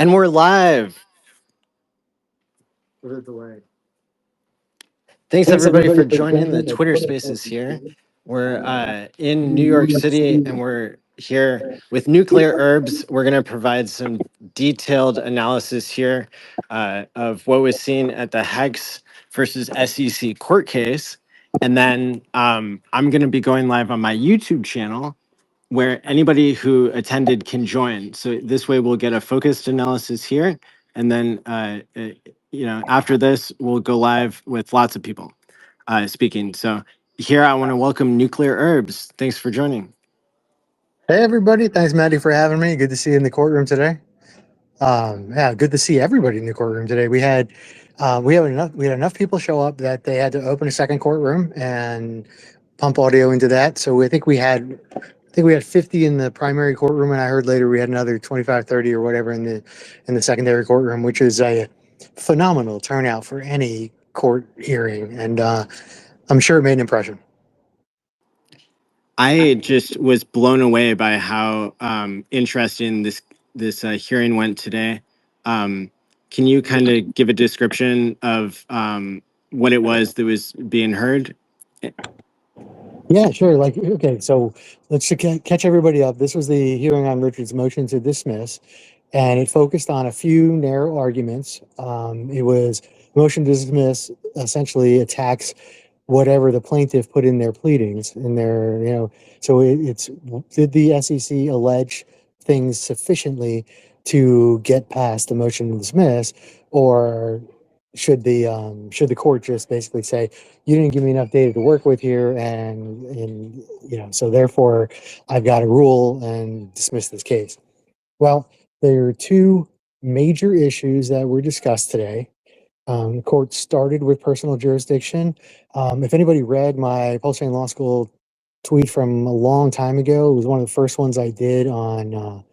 And we're live. What a delay. Thanks everybody for joining the Twitter Spaces here. We're in New York City and we're here with Nuclear Herbs. We're going to provide some detailed analysis here of what was seen at the HEX versus SEC court case. And then I'm going to be going live on my YouTube channel where anybody who attended can join. So this way we'll get a focused analysis here. And then, after this, we'll go live with lots of people speaking. So here I want to welcome Nuclear Herbs. Thanks for joining. Hey, everybody. Thanks, Maddie, for having me. Good to see you in the courtroom today. Yeah, good to see everybody in the courtroom today. We had enough people show up that they had to open a second courtroom and pump audio into that. So I think we had 50 in the primary courtroom, and I heard later we had another 25, 30 or whatever in the secondary courtroom, which is a phenomenal turnout for any court hearing, and I'm sure it made an impression. I just was blown away by how interesting this hearing went today. Can you kind of give a description of what it was that was being heard? Yeah, sure. Okay, so let's catch everybody up. This was the hearing on Richard's motion to dismiss, and it focused on a few narrow arguments. It was motion to dismiss essentially attacks whatever the plaintiff put in their pleadings, so it's did the SEC allege things sufficiently to get past the motion to dismiss, or should the court just basically say, you didn't give me enough data to work with here, and so therefore I've got to rule and dismiss this case. Well, there are two major issues that were discussed today. The court started with personal jurisdiction. If anybody read my Pulse Chain Law School tweet from a long time ago, it was one of the first ones I did on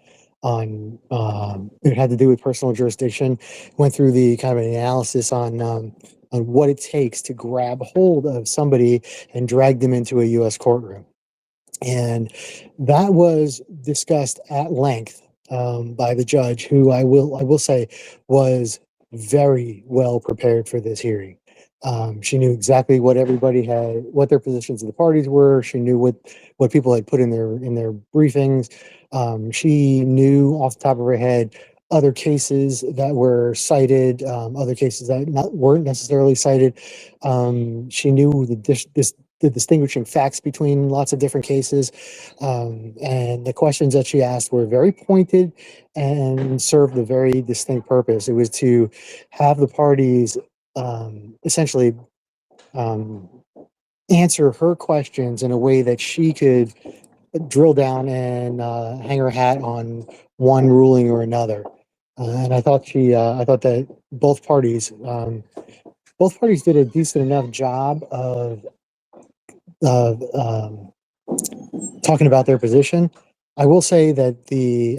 it had to do with personal jurisdiction. Went through the kind of an analysis on what it takes to grab hold of somebody and drag them into a U.S. courtroom, and that was discussed at length by the judge, who I will say was very well prepared for this hearing. She knew exactly what their positions of the parties were. She knew what people had put in their briefings. She knew off the top of her head other cases that were cited, other cases that weren't necessarily cited. She knew the distinguishing facts between lots of different cases. And the questions that she asked were very pointed and served a very distinct purpose. It was to have the parties essentially answer her questions in a way that she could drill down and hang her hat on one ruling or another. And I thought that both parties did a decent enough job of talking about their position. I will say that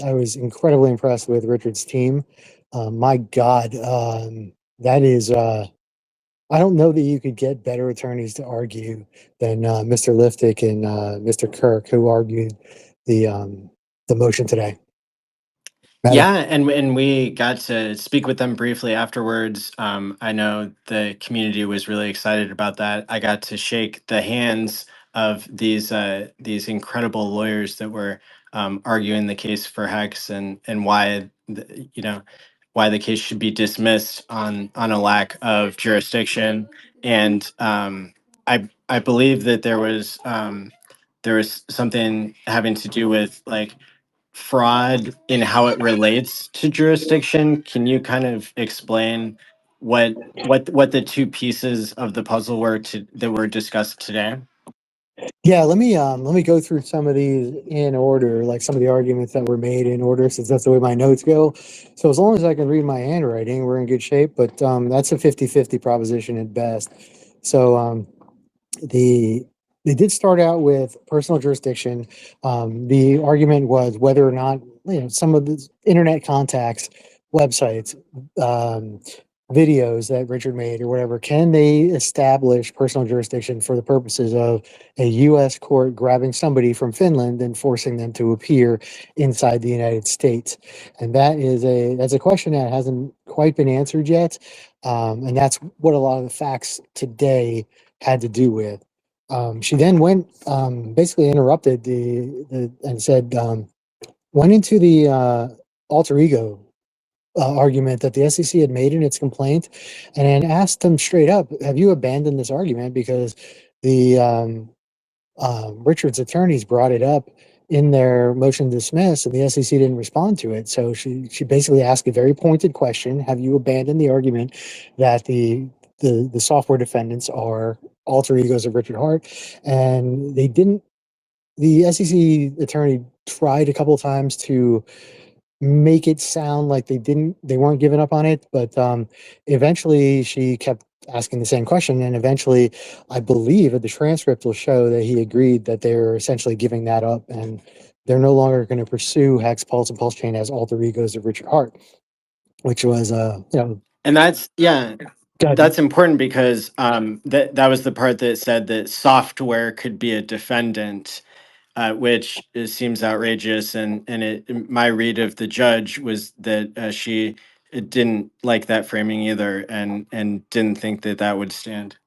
I was incredibly impressed with Richard's team. My God, that is, I don't know that you could get better attorneys to argue than Mr. Liftick and Mr. Kirk, who argued the motion today. Maddie? Yeah, and we got to speak with them briefly afterwards. I know the community was really excited about that. I got to shake the hands of these incredible lawyers that were arguing the case for HEX and why why the case should be dismissed on a lack of jurisdiction. And I believe that there was something having to do with like fraud in how it relates to jurisdiction. Can you kind of explain what the two pieces of the puzzle were that were discussed today? Yeah, let me go through some of these in order, like some of the arguments that were made in order, since that's the way my notes go. So as long as I can read my handwriting, we're in good shape, but that's a 50-50 proposition at best. So they did start out with personal jurisdiction. The argument was whether or not some of the internet contacts, websites, videos that Richard made or whatever, can they establish personal jurisdiction for the purposes of a U.S. court grabbing somebody from Finland and forcing them to appear inside the United States? And that's a question that hasn't quite been answered yet, and that's what a lot of the facts today had to do with. She then went basically interrupted the and said went into the alter ego argument that the SEC had made in its complaint, and then asked them straight up, "Have you abandoned this argument?" Because the Richard's attorneys brought it up in their motion to dismiss, and the SEC didn't respond to it. So she basically asked a very pointed question: "Have you abandoned the argument that the software defendants are alter egos of Richard Hart?" And they didn't. The SEC attorney tried a couple of times to make it sound like they weren't giving up on it, but eventually she kept asking the same question, and eventually I believe that the transcript will show that he agreed that they're essentially giving that up, and they're no longer going to pursue Hex, Pulse, and Pulse Chain as alter egos of Richard Hart, which was And that's, yeah, God. that's important because that was the part that said that software could be a defendant, which seems outrageous. My read of the judge was that she didn't like that framing either, and didn't think that that would stand.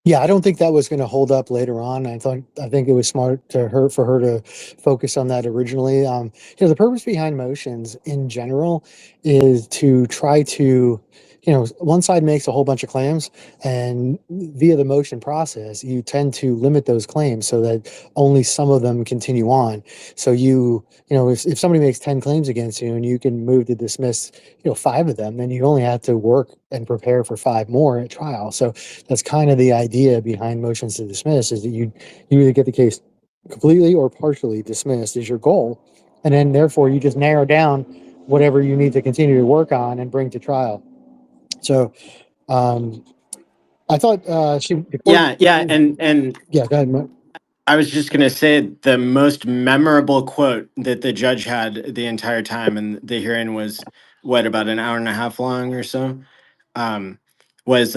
Yeah, I don't think that was going to hold up later on. I think it was smart for her to focus on that originally. The purpose behind motions in general is to try to, one side makes a whole bunch of claims, and via the motion process, you tend to limit those claims so that only some of them continue on. So if somebody makes 10 claims against you and you can move to dismiss, five of them, then you only have to work and prepare for five more at trial. So that's kind of the idea behind motions to dismiss, is that you either get the case completely or partially dismissed is your goal, and then therefore you just narrow down whatever you need to continue to work on and bring to trial. So I thought the court. Yeah, yeah, and Yeah, go ahead, Mo. I was just going to say the most memorable quote that the judge had the entire time, and the hearing was what, about an hour and a half long or so, was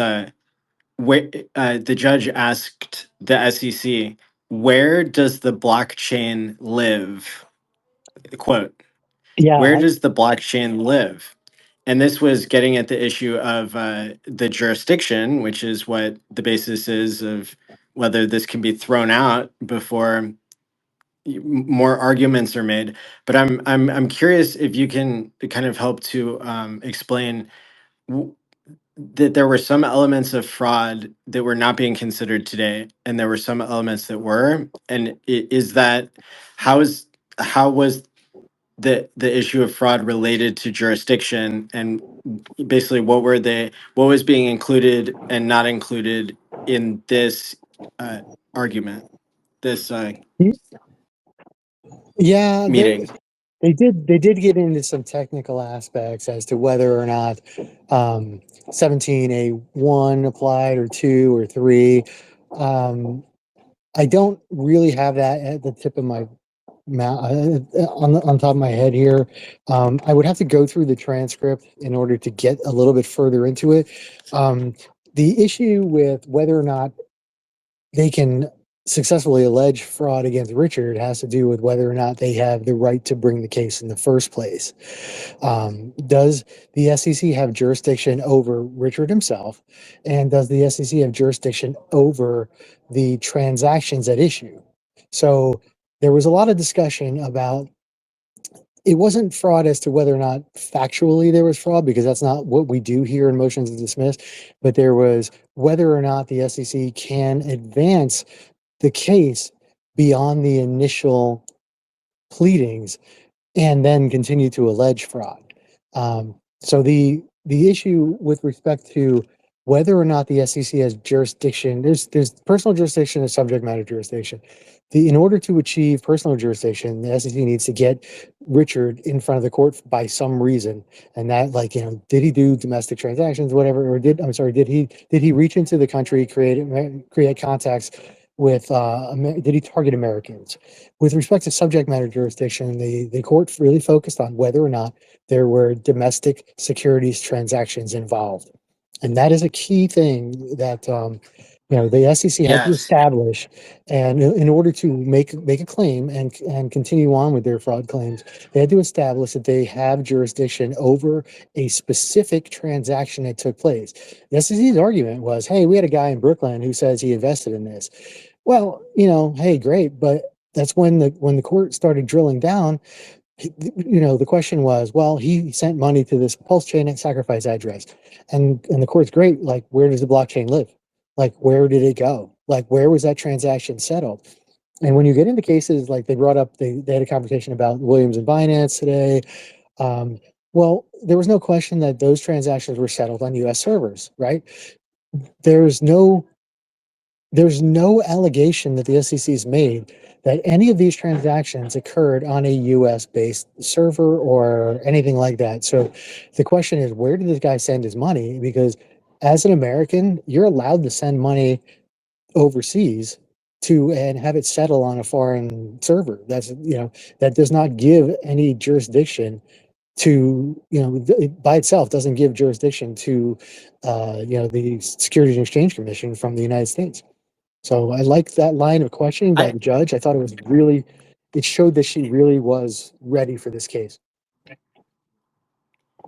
where the judge asked the SEC, "Where does the blockchain live?" Quote, "Where Yeah, does the blockchain live?" And this was getting at the issue of the jurisdiction, which is what the basis is of whether this can be thrown out before more arguments are made. But I'm curious if you can kind of help to explain that there were some elements of fraud that were not being considered today, and there were some elements that were. And is that, how was the issue of fraud related to jurisdiction, and basically what was being included and not included in this argument, this yeah, meeting? they did get into some technical aspects as to whether or not 17A1 applied, or 2 or 3. I don't really have that at the tip of my on top of my head here. I would have to go through the transcript in order to get a little bit further into it. The issue with whether or not they can successfully allege fraud against Richard has to do with whether or not they have the right to bring the case in the first place. Does the SEC have jurisdiction over Richard himself? And does the SEC have jurisdiction over the transactions at issue? So there was a lot of discussion about, it wasn't fraud as to whether or not factually there was fraud, because that's not what we do here in motions to dismiss, but there was whether or not the SEC can advance the case beyond the initial pleadings and then continue to allege fraud. So the issue with respect to whether or not the SEC has jurisdiction, there's personal jurisdiction and subject matter jurisdiction. In order to achieve personal jurisdiction, the SEC needs to get Richard in front of the court by some reason, and that, like, did he do domestic transactions, whatever, or did he reach into the country, create contacts with did he target Americans? With respect to subject matter jurisdiction, the court really focused on whether or not there were domestic securities transactions involved, and that is a key thing that the SEC had to Yes. establish, and in order to make a claim and continue on with their fraud claims, they had to establish that they have jurisdiction over a specific transaction that took place. The SEC's argument was, hey, we had a guy in Brooklyn who says he invested in this. Well, hey, great, but that's when the court started drilling down. The question was, well, he sent money to this pulse chain sacrifice address, and the court's great. Like, where does the blockchain live? Like, where did it go? Like, where was that transaction settled? And when you get into cases like they brought up, they had a conversation about Williams and Binance today. Um, well, there was no question that those transactions were settled on U.S. servers, right? There's no there's no allegation that the SEC's made that any of these transactions occurred on a US based server or anything like that. So the question is, where did this guy send his money? Because as an American, you're allowed to send money overseas to and have it settle on a foreign server. That does not give any jurisdiction to, it by itself doesn't give jurisdiction to, the Securities and Exchange Commission from the United States. So I like that line of questioning by I the judge. I thought it showed that she really was ready for this case.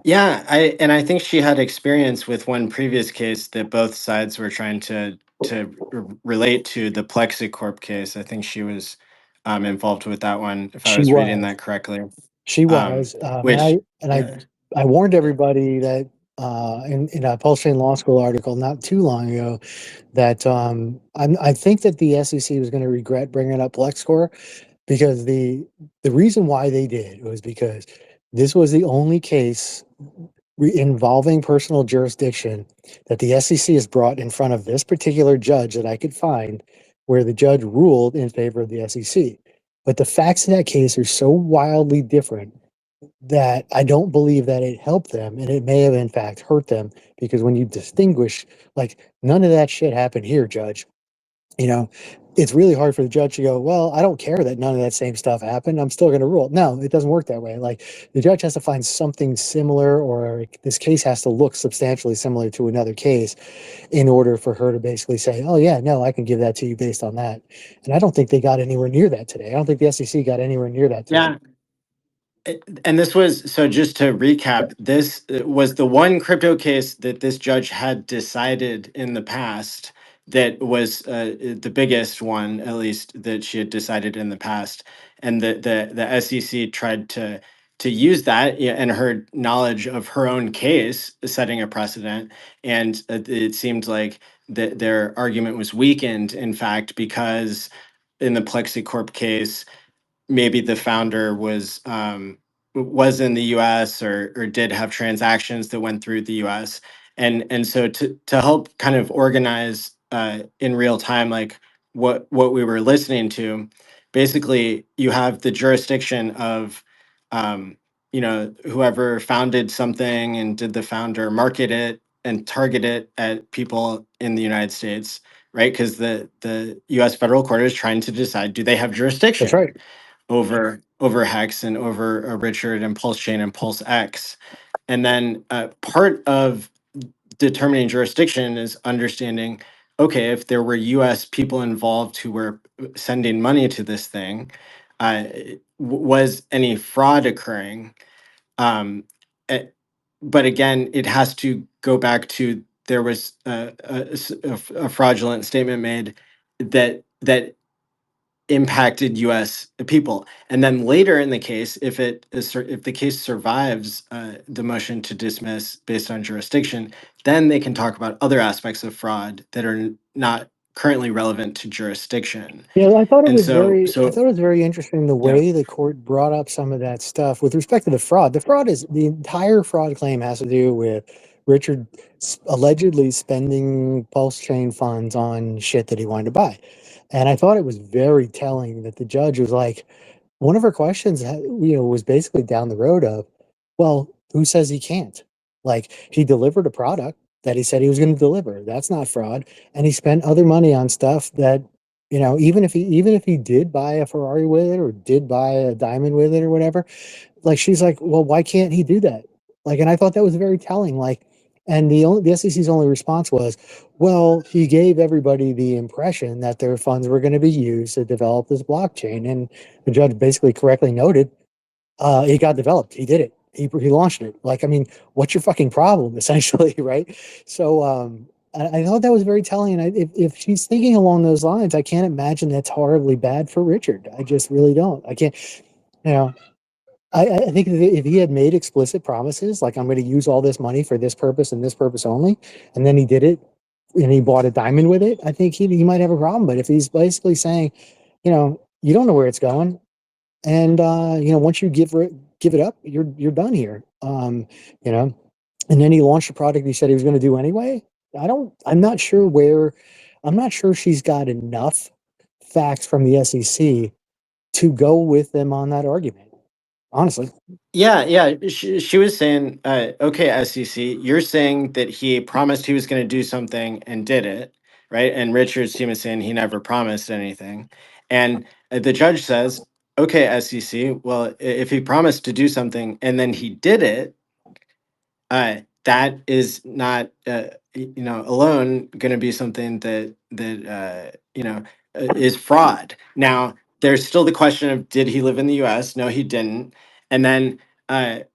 Yeah, I think she had experience with one previous case that both sides were trying to relate to, the Plexicorp case. I think she was involved with that one, if I She was reading was, that correctly. she Um, was, and which, yeah, I warned everybody that in a Pulse Chain Law School article not too long ago that I think that the SEC was going to regret bringing up LexCorp because the reason why they did was because this was the only case involving personal jurisdiction that the SEC has brought in front of this particular judge that I could find where the judge ruled in favor of the SEC. But the facts in that case are so wildly different that I don't believe that it helped them, and it may have in fact hurt them because when you distinguish, like, none of that shit happened here, judge. You know, it's really hard for the judge to go, well, I don't care that none of that same stuff happened. I'm still going to rule. No, it doesn't work that way. Like, the judge has to find something similar, or this case has to look substantially similar to another case in order for her to basically say, oh, yeah, no, I can give that to you based on that. And I don't think they got anywhere near that today. I don't think the SEC got anywhere near that today. yeah. And this was, so just to recap, this was the one crypto case that this judge had decided in the past that was the biggest one, at least that she had decided in the past, and the SEC tried to use that, yeah, and her knowledge of her own case, setting a precedent, and it seemed like that their argument was weakened, in fact, because in the Plexicorp case, maybe the founder was in the U.S. or did have transactions that went through the U.S. And so to help kind of organize in real time, like what we were listening to, basically you have the jurisdiction of whoever founded something, and did the founder market it and target it at people in the United States, right? Because the U.S. federal court is trying to decide, do they have That's jurisdiction right. over Hex and over Richard and Pulse Chain and Pulse X. And then part of determining jurisdiction is understanding, okay, if there were US people involved who were sending money to this thing, was any fraud occurring? Um, eh, but again, it has to go back to, there was a fraudulent statement made that impacted U.S. people. And then later in the case, if the case survives the motion to dismiss based on jurisdiction, then they can talk about other aspects of fraud that are not currently relevant to jurisdiction. Yeah, And so, I thought it was very interesting the yeah, way the court brought up some of that stuff with respect to the fraud. The entire fraud claim has to do with Richard allegedly spending pulse chain funds on shit that he wanted to buy. And I thought it was very telling that the judge was like, one of her questions, was basically down the road of, well, who says he can't? Like, he delivered a product that he said he was going to deliver. That's not fraud. And he spent other money on stuff that You know, even if he did buy a Ferrari with it or did buy a diamond with it or whatever, like she's like, well, why can't he do that? Like, and I thought that was very telling. Like, and the SEC's only response was, well, he gave everybody the impression that their funds were going to be used to develop this blockchain, and the judge basically correctly noted, it got developed. He did it. He launched it. Like, I mean, what's your fucking problem, essentially, right? So, I thought that was very telling. And if she's thinking along those lines, I can't imagine that's horribly bad for Richard. I just really don't. I can't, you know. I think if he had made explicit promises, like I'm going to use all this money for this purpose and this purpose only, and then he did it and he bought a diamond with it, I think he might have a problem. But if he's basically saying, you don't know where it's going, and once you give it up, you're done here. You know, and then he launched a product he said he was going to do anyway. I'm not sure where. I'm not sure she's got enough facts from the SEC to go with them on that argument. Honestly. Yeah, yeah. She was saying, okay, SEC, you're saying that he promised he was going to do something and did it, right? And Richard's team is saying he never promised anything. And the judge says, okay, SEC, well, if he promised to do something and then he did it, that is not, alone going to be something that is fraud. Now, there's still the question of did he live in the U.S.? No, he didn't. And then,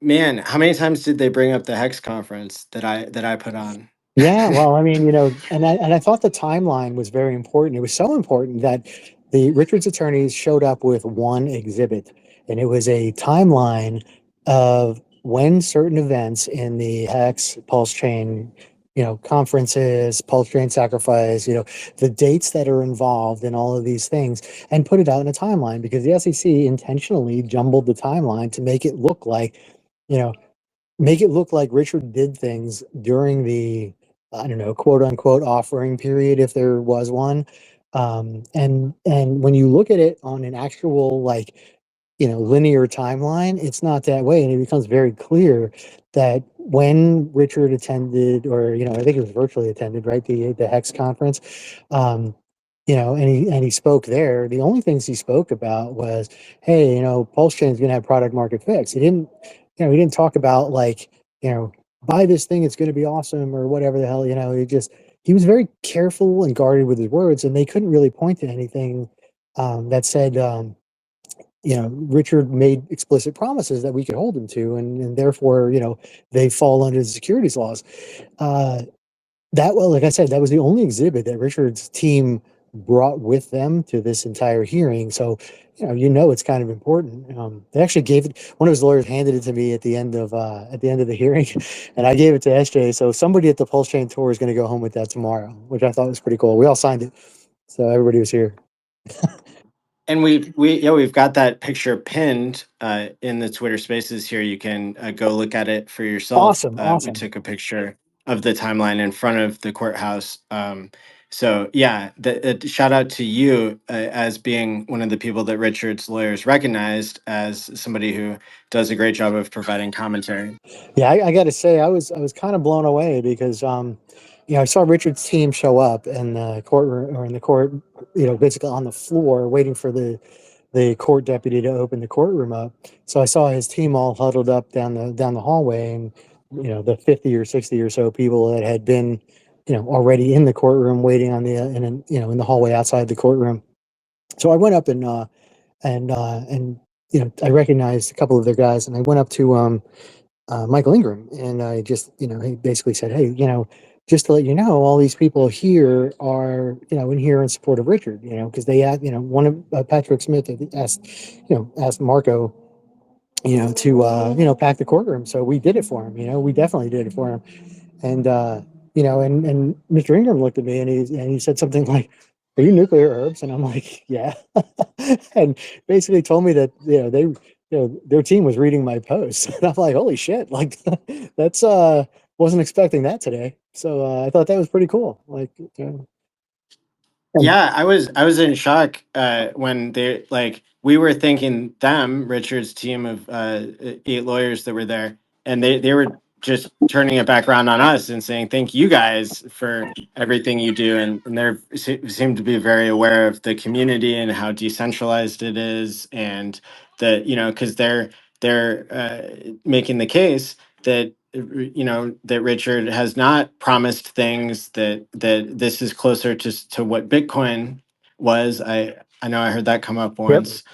man, how many times did they bring up the HEX conference that I put on? Yeah, well, I mean, and I thought the timeline was very important. It was so important that the Richards attorneys showed up with one exhibit, and it was a timeline of when certain events in the HEX pulse chain, conferences, pulse chain sacrifice, the dates that are involved in all of these things, and put it out in a timeline because the SEC intentionally jumbled the timeline to you know, make it look like Richard did things during the, I don't know, quote unquote offering period, if there was one. And when you look at it on an actual linear timeline, it's not that way, and it becomes very clear that when Richard attended, or I think it was virtually attended, right, the Hex conference, and he spoke there. The only things he spoke about was, hey, Pulse Chain is going to have product market fix. He didn't talk about you know, buy this thing, it's going to be awesome, or whatever the hell. He was very careful and guarded with his words, and they couldn't really point to anything that said, Richard made explicit promises that we could hold him to, and therefore, they fall under the securities laws. Uh, well, like I said, that was the only exhibit that Richard's team brought with them to this entire hearing. So, it's kind of important. They actually gave it. One of his lawyers handed it to me at the end of the hearing, and I gave it to SJ. So somebody at the Pulse Chain Tour is going to go home with that tomorrow, which I thought was pretty cool. We all signed it, so everybody was here. And we've got that picture pinned in the Twitter Spaces here. You can go look at it for yourself. Awesome, We awesome. took a picture of the timeline in front of the courthouse. So yeah, shout out to you as being one of the people that Richard's lawyers recognized as somebody who does a great job of providing commentary. Yeah, I got to say, I was kind of blown away because I saw Richard's team show up in the courtroom, or in the court, basically on the floor waiting for the court deputy to open the courtroom up. So I saw his team all huddled up down the hallway, and the 50 or 60 or so people that had been already in the courtroom waiting on the in the hallway outside the courtroom. So I went up and I recognized a couple of their guys, and I went up to Michael Ingram, and I just, he basically said, hey, just to let you know, all these people here are, in here in support of Richard, because they had, one of Patrick Smith asked Marco, to, pack the courtroom. So we did it for him, we definitely did it for him. And, and Mr. Ingram looked at me, and he said something like, are you nuclear herbs? And I'm like, yeah. And basically told me that, their team was reading my posts. And I'm like, holy shit. Like that's, wasn't expecting that today. So, I thought that was pretty cool. And Yeah, I was in shock when we were thinking Richard's team of 8 lawyers that were there, and they were just turning it back around on us and saying thank you guys for everything you do, and seem to be very aware of the community and how decentralized it is, and that, you know, because they're making the case that, you know, that Richard has not promised things, that this is closer to what Bitcoin was. I know I heard that come up Yep. once.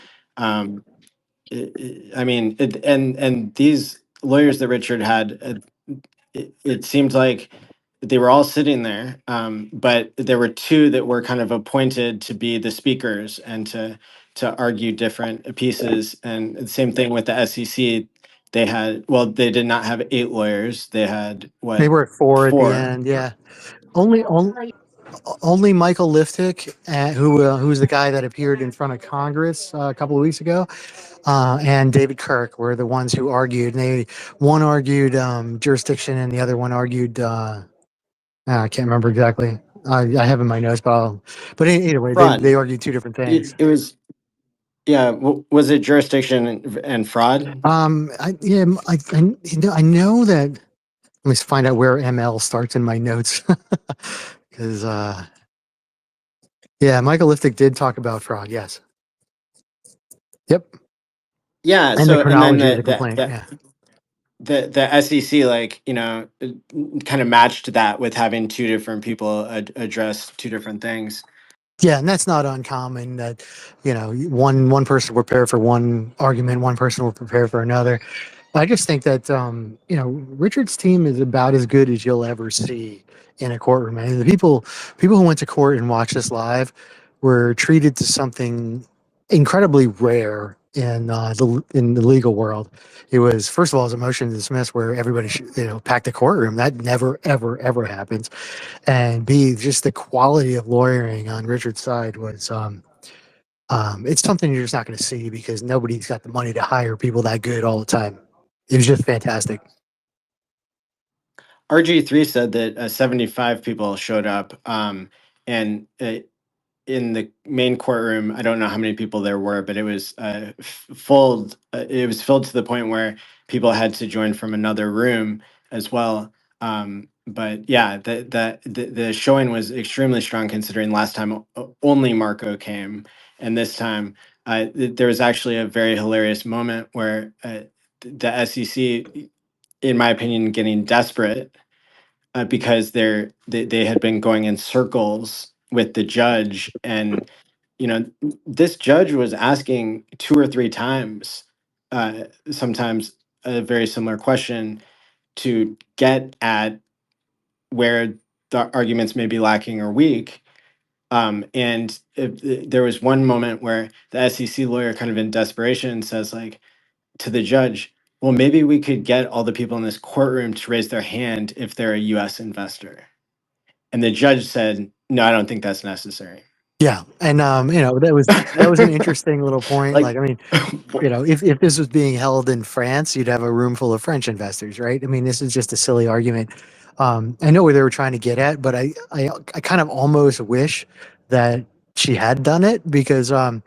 I mean, and these lawyers that Richard had, it seemed like they were all sitting there, but there were two that were kind of appointed to be the speakers and to argue different pieces. And the same thing with the SEC. They had, well, they did not have eight lawyers. They had They what, were at 4 at the four? end. Yeah. Only Michael Liftick, who's the guy that appeared in front of Congress a couple of weeks ago, and David Kirk were the ones who argued. And one argued jurisdiction, and the other one argued. I can't remember exactly. I have in my notes, but either way, they Fraud. argued two different things. It was, yeah. Was it jurisdiction and fraud? Yeah, I know that. Let me find out where ML starts in my notes, because yeah, Michael Liftick did talk about fraud. Yes. Yep. Yeah. And the So, and then chronology of the complaint. Yeah. the SEC, like, you know, kind of matched that with having two different people address two different things. Yeah, and that's not uncommon that, one person will prepare for one argument, one person will prepare for another. I just think that Richard's team is about as good as you'll ever see in a courtroom. I mean, the people who went to court and watched this live were treated to something incredibly rare in the legal world. It was, first of all, it was a motion to dismiss where everybody packed the courtroom. That never ever ever happens. And B, just the quality of lawyering on Richard's side was it's something you're just not going to see because nobody's got the money to hire people that good all the time. It was just fantastic. RG3 said that 75 people showed up, and in the main courtroom, I don't know how many people there were, but it was full. It was filled to the point where people had to join from another room as well. But yeah, the showing was extremely strong considering last time only Marco came, and this time there was actually a very hilarious moment where the SEC, in my opinion, getting desperate because they had been going in circles with the judge, and you know, this judge was asking two or three times, sometimes a very similar question, to get at where the arguments may be lacking or weak. And there was one moment where the SEC lawyer, kind of in desperation, says, like, to the judge, well, maybe we could get all the people in this courtroom to raise their hand if they're a US investor. And the judge said, no, I don't think that's necessary. Yeah, and that was an interesting little point. Like, Like, I mean, if this was being held in France, you'd have a room full of French investors, right? I mean, this is just a silly argument. I know where they were trying to get at, but I kind of almost wish that she had done it because at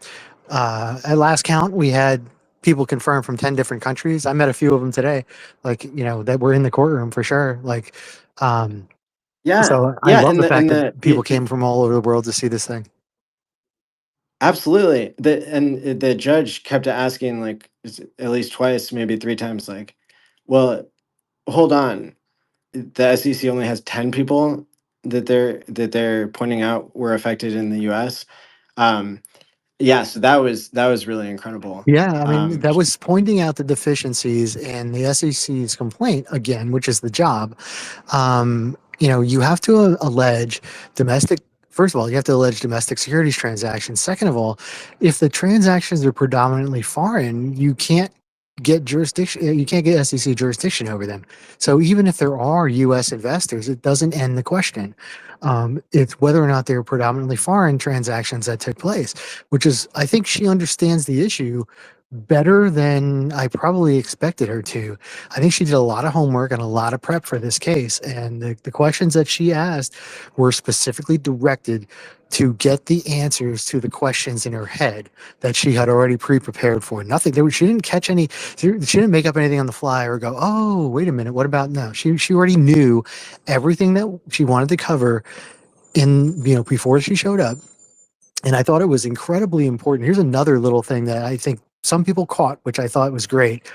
last count we had people confirmed from 10 different countries. I met a few of them today, like that were in the courtroom for sure. Like, um, yeah, so I yeah, love and the the fact that people came from all over the world to see this thing. absolutely. The judge kept asking, like, at least twice, maybe three times, like, well, hold on, the SEC only has 10 people that they're pointing out were affected in the US. Yeah, so that was really incredible. Yeah, I mean, Um, that was pointing out the deficiencies in the SEC's complaint again, which is the job. You have to allege domestic. First of all, you have to allege domestic securities transactions. Second of all, if the transactions are predominantly foreign, you can't get jurisdiction. You can't get SEC jurisdiction over them. So even if there are U.S. investors, it doesn't end the question. It's whether or not they're predominantly foreign transactions that took place, which is, I think she understands the issue better than I probably expected her to. I think she did a lot of homework and a lot of prep for this case. And the questions that she asked were specifically directed to get the answers to the questions in her head that she had already pre-prepared for. Nothing. She didn't catch any. She didn't make up anything on the fly or go, "Oh, wait a minute. What about no?" She already knew everything that she wanted to cover in before she showed up, and I thought it was incredibly important. Here's another little thing that I think some people caught, which I thought was great.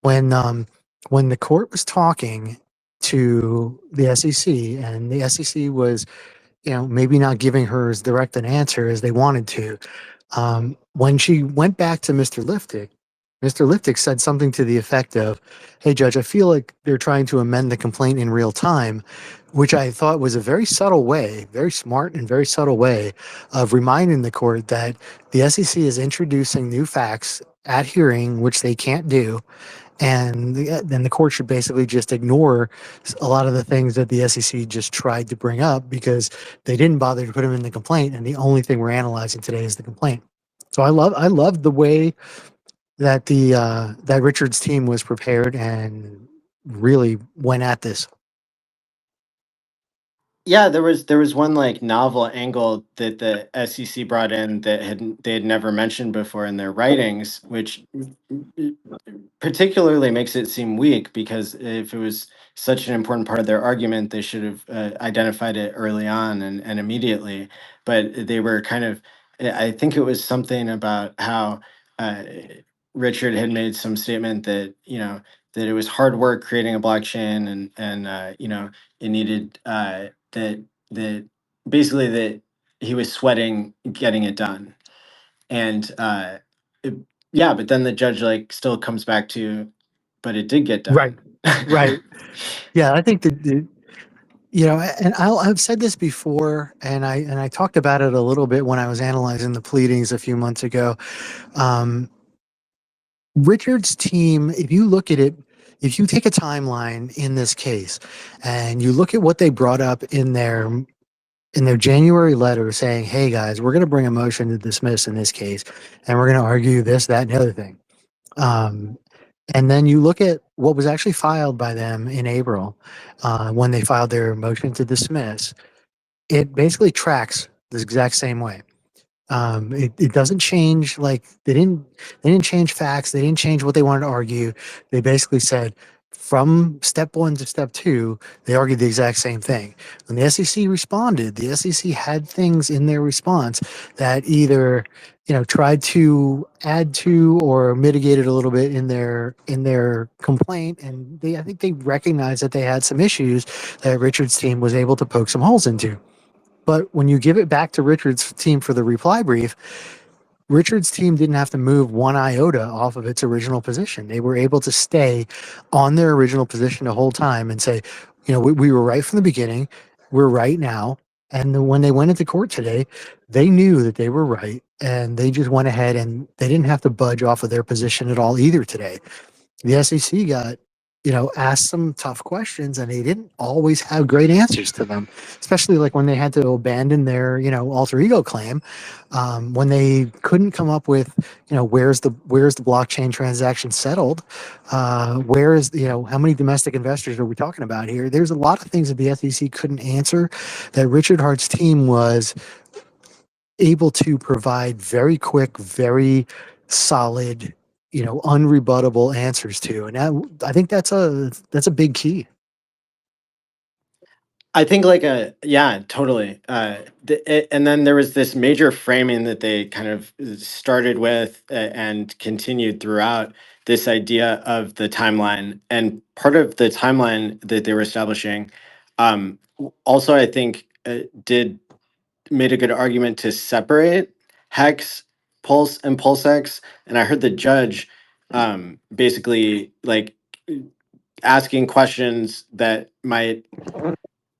When the court was talking to the SEC, and the SEC was, maybe not giving her as direct an answer as they wanted to. When she went back to Mr. Liftick said something to the effect of, "Hey, Judge, I feel like they're trying to amend the complaint in real time," which I thought was a very subtle way, very smart and very subtle way of reminding the court that the SEC is introducing new facts at hearing, which they can't do, and then the court should basically just ignore a lot of the things that the SEC just tried to bring up because they didn't bother to put them in the complaint, and the only thing we're analyzing today is the complaint. So I love the way that that Richard's team was prepared and really went at this. Yeah, there was one like novel angle that the SEC brought in that they had never mentioned before in their writings, which particularly makes it seem weak because if it was such an important part of their argument, they should have identified it early on and immediately. But they were kind of, I think it was something about how uh, Richard had made some statement that that it was hard work creating a blockchain and it needed that basically that he was sweating getting it done and it, yeah, but then the judge like still comes back to, but it did get Right, done. right. Yeah, I think that and I've said this before, and I talked about it a little bit when I was analyzing the pleadings a few months ago. Um, Richard's team, if you look at it, if you take a timeline in this case and you look at what they brought up in their January letter saying, "Hey guys, we're going to bring a motion to dismiss in this case, and we're going to argue this, that, and the other thing." Um, and then you look at what was actually filed by them in April when they filed their motion to dismiss. It basically tracks the exact same way. It doesn't change. Like they didn't change facts. They didn't change what they wanted to argue. They basically said from step one to step two, they argued the exact same thing. When the SEC responded, the SEC had things in their response that either tried to add to or mitigated a little bit in their complaint, and I think they recognized that they had some issues that Richard's team was able to poke some holes into. But when you give it back to Richard's team for the reply brief, Richard's team didn't have to move one iota off of its original position. They were able to stay on their original position the whole time and say, we were right from the beginning. We're right now. And then when they went into court today, they knew that they were right. And they just went ahead and they didn't have to budge off of their position at all either today. The SEC got, asked some tough questions and they didn't always have great answers to them, especially like when they had to abandon their, alter ego claim, when they couldn't come up with, where's the blockchain transaction settled, where is, how many domestic investors are we talking about here? There's a lot of things that the SEC couldn't answer that Richard Hart's team was able to provide very quick, very solid, unrebuttable answers to. And I think that's a big key. I think like a yeah, totally. And then there was this major framing that they kind of started with and continued throughout this idea of the timeline. And part of the timeline that they were establishing, also I think did made a good argument to separate hex, pulse, and pulsex. And I heard the judge basically like asking questions that might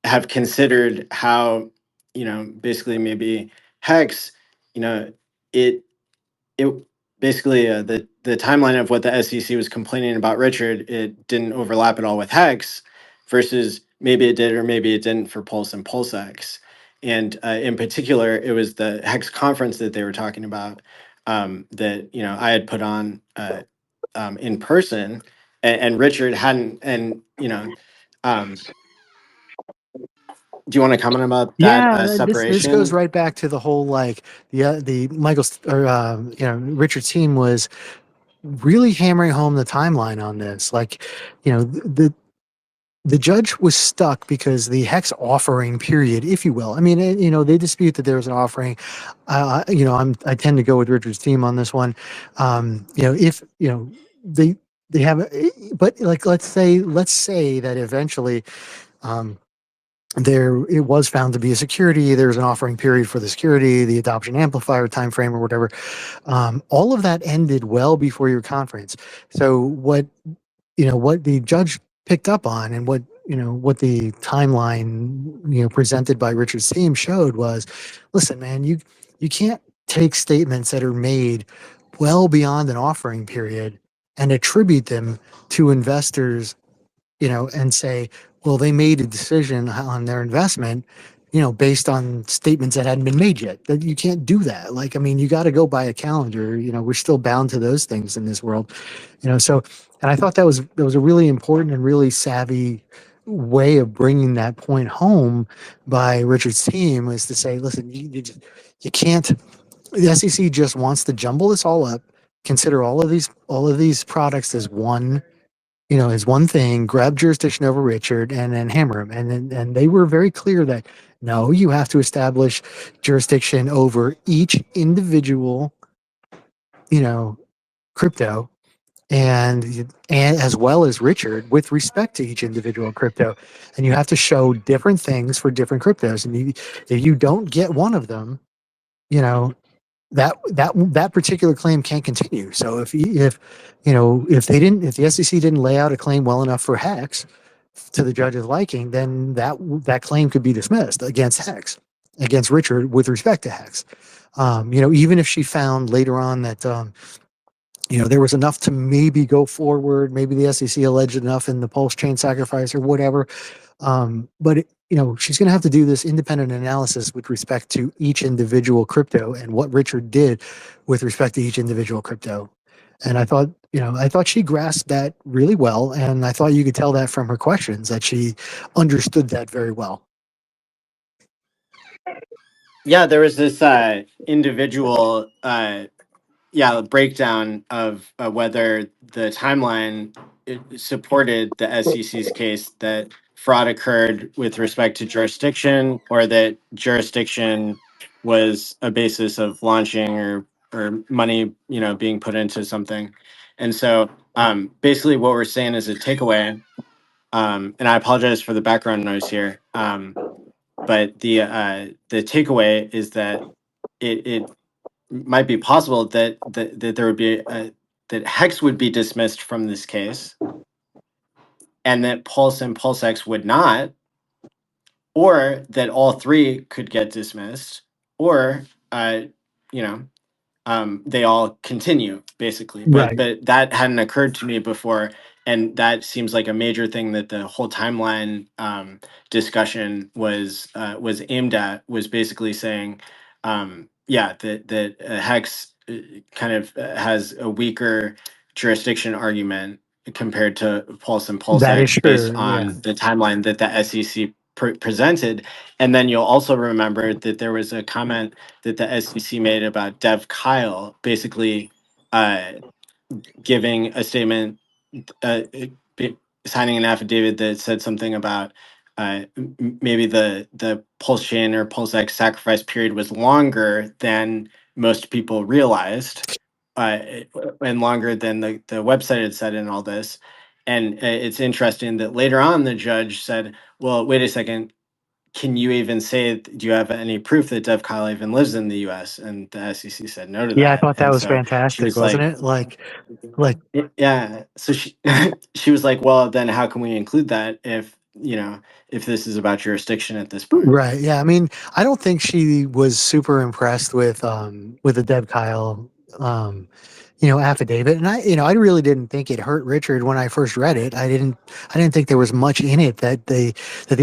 have considered how basically maybe hex you know it it basically the timeline of what the SEC was complaining about Richard, it didn't overlap at all with hex versus maybe it did or maybe it didn't for pulse and pulsex. And in particular it was the hex conference that they were talking about, that I had put on in person, and Richard hadn't. And um, do you want to comment about that Yeah, this goes separation? right back to the whole like the Richard's team was really hammering home the timeline on this. Like, the judge was stuck because the hex offering period, if you will. I mean, they dispute that there was an offering. I tend to go with Richard's team on this one. If they they have, but like let's say that eventually. Um, there it was found to be a security, there's an offering period for the security, the adoption amplifier time frame or whatever. All of that ended well before your conference. So what the judge picked up on, and what the timeline presented by Richard's team showed was, listen, man, you can't take statements that are made well beyond an offering period and attribute them to investors, and say, well, they made a decision on their investment, based on statements that hadn't been made yet. That you can't do that. Like, I mean, you got to go by a calendar. We're still bound to those things in this world. So, and I thought that was a really important and really savvy way of bringing that point home by Richard's team, was to say, listen, you can't. The SEC just wants to jumble this all up, consider all of these products as one, is one thing, grab jurisdiction over Richard and then hammer him. And they were very clear that no, you have to establish jurisdiction over each individual, you know, crypto, and as well as Richard with respect to each individual crypto. And you have to show different things for different cryptos. And if you don't get one of them, you know, that particular claim can't continue. So if the SEC didn't lay out a claim well enough for Hex to the judge's liking, then that claim could be dismissed against Hex, against Richard with respect to Hex. Even if she found later on that there was enough to maybe go forward, maybe the SEC alleged enough in the pulse chain sacrifice or whatever. But she's going to have to do this independent analysis with respect to each individual crypto and what Richard did with respect to each individual crypto. And I thought she grasped that really well. And I thought you could tell that from her questions that she understood that very well. Yeah, there was this individual breakdown of whether the timeline supported the SEC's case that fraud occurred with respect to jurisdiction, or that jurisdiction was a basis of launching or money being put into something. And so basically what we're saying is a takeaway, and I apologize for the background noise here, but the takeaway is that it might be possible that there would be that Hex would be dismissed from this case, and that Pulse and PulseX would not, or that all three could get dismissed, or you know they all continue basically. But Right. that hadn't occurred to me before, and that seems like a major thing that the whole timeline discussion was aimed at. Was basically saying, that Hex kind of has a weaker jurisdiction argument compared to Pulse and That is PulseX based true. Yeah. on the timeline that the SEC presented. And then you'll also remember that there was a comment that the SEC made about Dev Kyle, basically uh, giving a statement, uh, signing an affidavit that said something about maybe the Pulse chain or Pulse X sacrifice period was longer than most people realized, uh, and longer than the website had said in all this. And it's interesting that later on the judge said, well, wait a second, can you even say, do you have any proof that Dev Kyle even lives in the US? And the SEC said no to Yeah, I that. thought that And was so she fantastic, was wasn't like, it? Like yeah. So she, she was like, well, then how can we include that if this is about jurisdiction at this point? Right. Yeah. I mean, I don't think she was super impressed with the Deb Kyle um affidavit. And I really didn't think it hurt Richard when I first read it. I didn't think there was much in it that the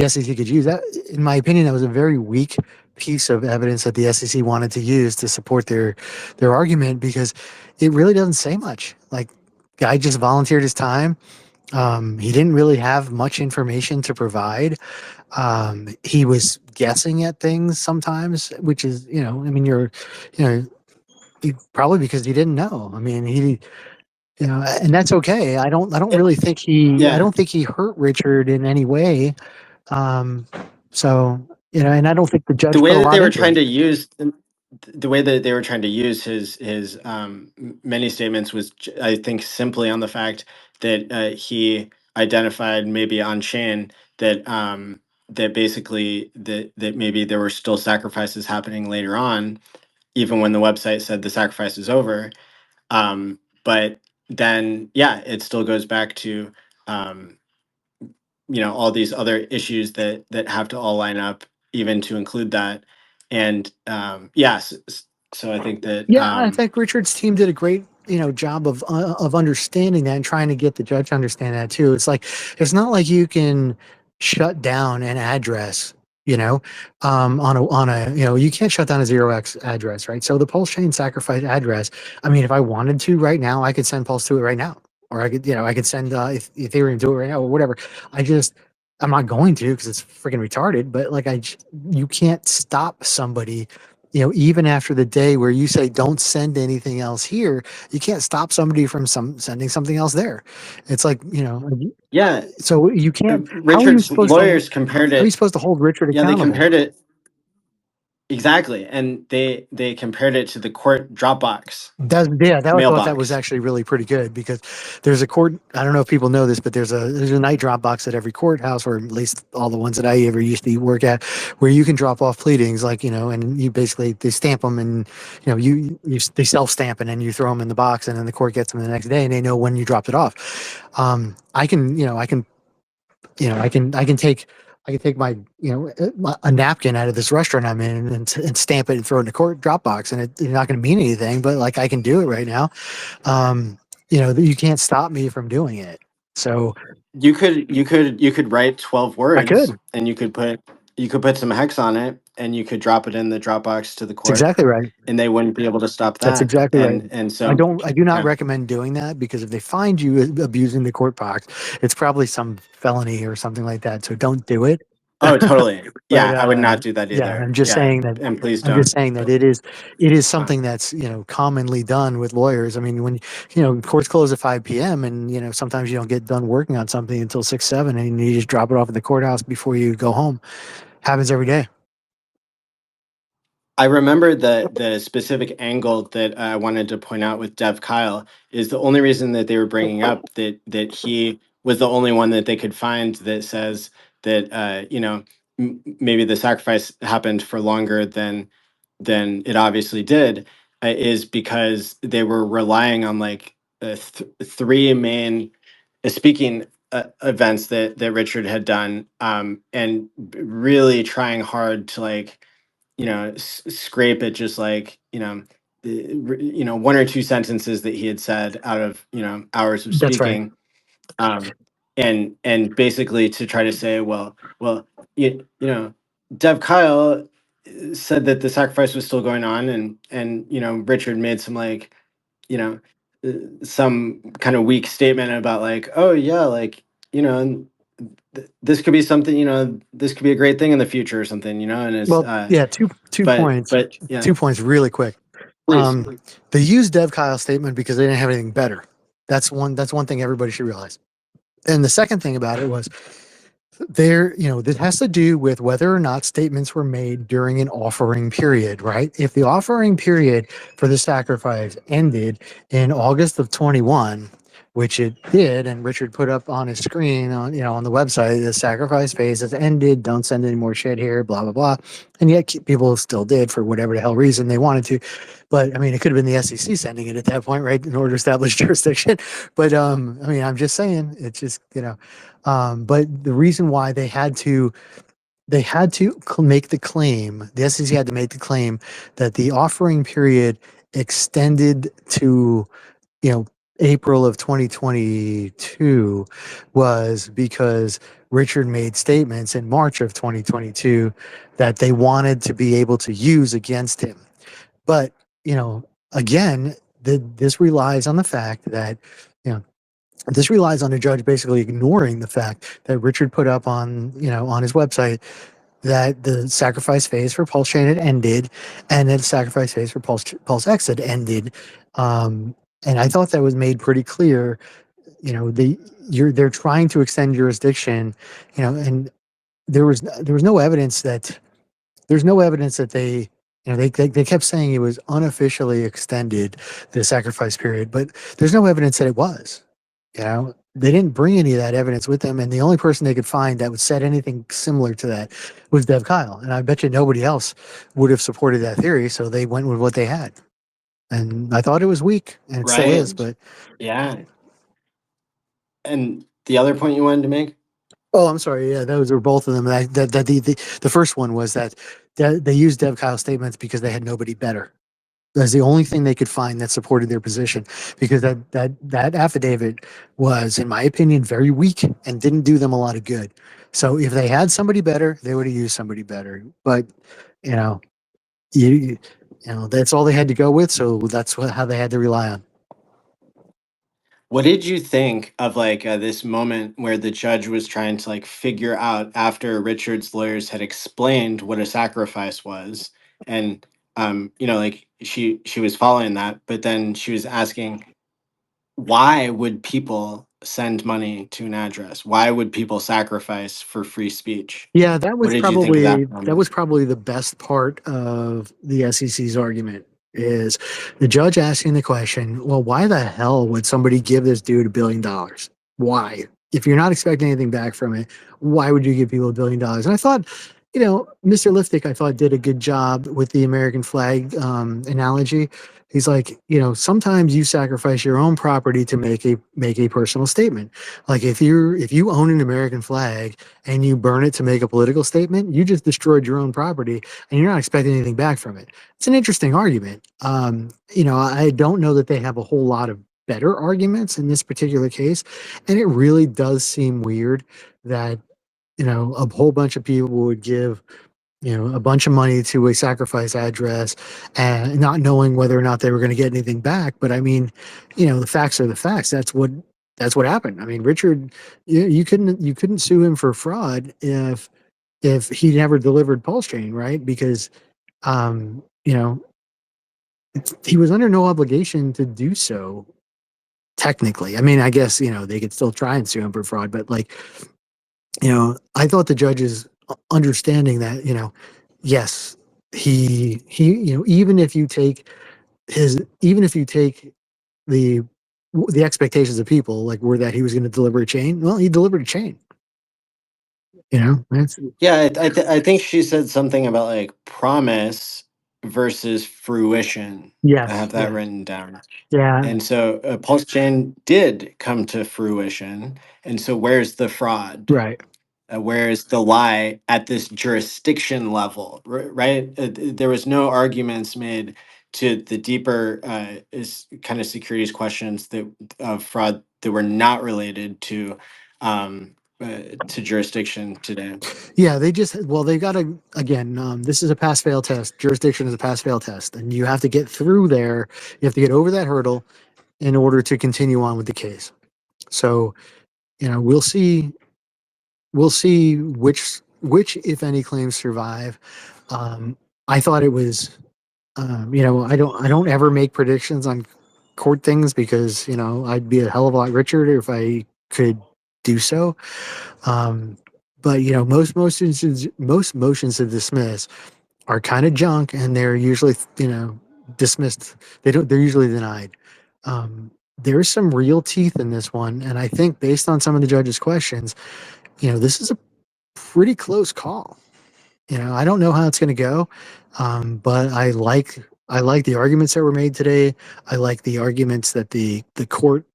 SEC could use. That, in my opinion, that was a very weak piece of evidence that the SEC wanted to use to support their argument, because it really doesn't say much. Like, guy just volunteered his time. He didn't really have much information to provide. He was guessing at things sometimes, which is, I mean, you know, probably because he didn't know. I mean, and that's okay. It, I yeah. don't think he hurt Richard in any way. Um, so, and I don't think the The judge put way a that they lot were into trying it. to use the way that they were trying to use his many statements was, I think, simply on the fact that he identified maybe on chain that that basically that maybe there were still sacrifices happening later on, even when the website said the sacrifice is over. But then, yeah, it still goes back to um, all these other issues that have to all line up, even to include that. And yes, so I think that Yeah, I think Richard's team did a great, job of understanding that and trying to get the judge to understand that too. It's not like you can shut down an address, you can't shut down a 0x address, right? So the pulse chain sacrifice address, I mean, if I wanted to right now, I could send pulse to it right now, or I could send Ethereum to it right now, or whatever. I'm not going to, because it's freaking retarded. But like, you can't stop somebody, even after the day where you say don't send anything else here, you can't stop somebody from sending something else there. It's like, yeah, so you can't. Richard's lawyers compared How are you it. supposed to hold Richard Yeah, they accountable? compared it exactly, and they compared it to the court Dropbox I thought that was mailbox. actually really pretty good, because there's a court. I don't know if people know this, but there's a night drop box at every courthouse, or at least all the ones that I ever used to work at, where you can drop off pleadings, like, and you basically, they stamp them, and they self stamp, and then you throw them in the box, and then the court gets them the next day, and they know when you dropped it off. I can take my, a napkin out of this restaurant I'm in, and stamp it and throw it in the court Dropbox, and it's not going to mean anything, but like, I can do it right now. You can't stop me from doing it. So You could write 12 I words, could. and you could put some hex on it, and you could drop it in the Dropbox to the It's court, exactly right. and they wouldn't be able to stop That's that. exactly right. And so, I do not yeah. recommend doing that, because if they find you abusing the court box, it's probably some felony or something like that. So don't do it. Oh, totally. But Yeah, I would not do that yeah, either. Yeah, and please I'm just don't. saying that it is something that's, commonly done with lawyers. I mean, when courts close at 5 p.m., and sometimes you don't get done working on something until 6, 7, and you just drop it off at the courthouse before you go home. Happens every day. I remember the specific angle that I wanted to point out with Dev Kyle is the only reason that they were bringing up that he was the only one that they could find that says that maybe the sacrifice happened for longer than it obviously did, is because they were relying on like three main speaking events that Richard had done, and really trying hard to like scrape it, just like one or two sentences that he had said out of hours of That's right. speaking, and basically to try to say, well, Dev Kyle said that the sacrifice was still going on, and Richard made some like you know some kind of weak statement about like, oh yeah, like and this could be something, this could be a great thing in the future or something, and it's Well, yeah, two but points. yeah, 2 points really quick. please. They used Dev Kyle's statement because they didn't have anything better. That's one thing everybody should realize. And the second thing about it was, this has to do with whether or not statements were made during an offering period, right? If the offering period for the sacrifice ended in August of 21, which it did, and Richard put up on his screen on the website, the sacrifice phase has ended, don't send any more shit here, blah blah blah. And yet people still did, for whatever the hell reason they wanted to. But I mean, it could have been the SEC sending it at that point, right, in order to establish jurisdiction. But I mean, I'm just saying, it's just, but the reason why they had to make the claim, the SEC had to make the claim that the offering period extended to, you know, April of 2022 was because Richard made statements in March of 2022 that they wanted to be able to use against him. But, you know, again, this relies on the fact that, you know, this relies on a judge basically ignoring the fact that Richard put up on, on his website that the sacrifice phase for Pulse Chain had ended, and then sacrifice phase for Pulse X had ended. And I thought that was made pretty clear. They're trying to extend jurisdiction, and there was no evidence that they they kept saying it was unofficially extended, the sacrifice period, but there's no evidence that it was. They didn't bring any of that evidence with them, and the only person they could find that would said anything similar to that was Dev Kyle, and I bet you nobody else would have supported that theory, so they went with what they had. And I thought it was weak, and it still is. Right. But Yeah. And the other point you wanted to make? oh, I'm sorry. Yeah, those were both of them. The first one was that they used Dev Kyle's statements because they had nobody better. That's the only thing they could find that supported their position, because that affidavit was, in my opinion, very weak and didn't do them a lot of good. So if they had somebody better, they would have used somebody better. But you know, you that's all they had to go with. So that's how they had to rely on. What did you think of like this moment where the judge was trying to like figure out after Richard's lawyers had explained what a sacrifice was, and like she was following that, but then she was asking, why would people send money to an address? Why would people sacrifice for free speech? Yeah, What did you think of that that moment? was probably the best part of the SEC's argument, is the judge asking the question, well, why the hell would somebody give this dude $1 billion? Why? If you're not expecting anything back from it, why would you give people $1 billion? And I thought, Mr. Liftick, I thought, did a good job with the American flag analogy. He's like, sometimes you sacrifice your own property to make a personal statement. Like if you own an American flag and you burn it to make a political statement, you just destroyed your own property and you're not expecting anything back from it. It's an interesting argument. I don't know that they have a whole lot of better arguments in this particular case. And it really does seem weird that, a whole bunch of people would give, a bunch of money to a sacrifice address and not knowing whether or not they were going to get anything back. But I mean, the facts are the facts. That's what happened. I mean, Richard, you couldn't sue him for fraud if he never delivered Pulse Chain, right? Because um, you know, he was under no obligation to do so technically. I mean, I guess, they could still try and sue him for fraud, but like, I thought the judge's understanding that, yes, even if you take the the expectations of people, like, were that he was going to deliver a chain. Well, he delivered a chain. That's Yeah, I think she said something about like promise versus fruition. I yes, have that yeah, written down. yeah, And so Pulse Chain did come to fruition. And so where's the fraud? right. Where is the lie at this jurisdiction level, right? There was no arguments made to the deeper is kind of securities questions that of fraud that were not related to jurisdiction today. Yeah, they got to, again, this is a pass fail test. Jurisdiction is a pass fail test, and you have to get through there. You have to get over that hurdle in order to continue on with the case. So, we'll see which, if any, claims survive. I thought it was, I don't ever make predictions on court things because, I'd be a hell of a lot richer if I could do so. Um, but most motions to dismiss are kind of junk, and they're usually, dismissed. They're usually denied. There's some real teeth in this one, and I think based on some of the judge's questions, this is a pretty close call. I don't know how it's going to go, but I like the arguments that were made today. I like the arguments that the court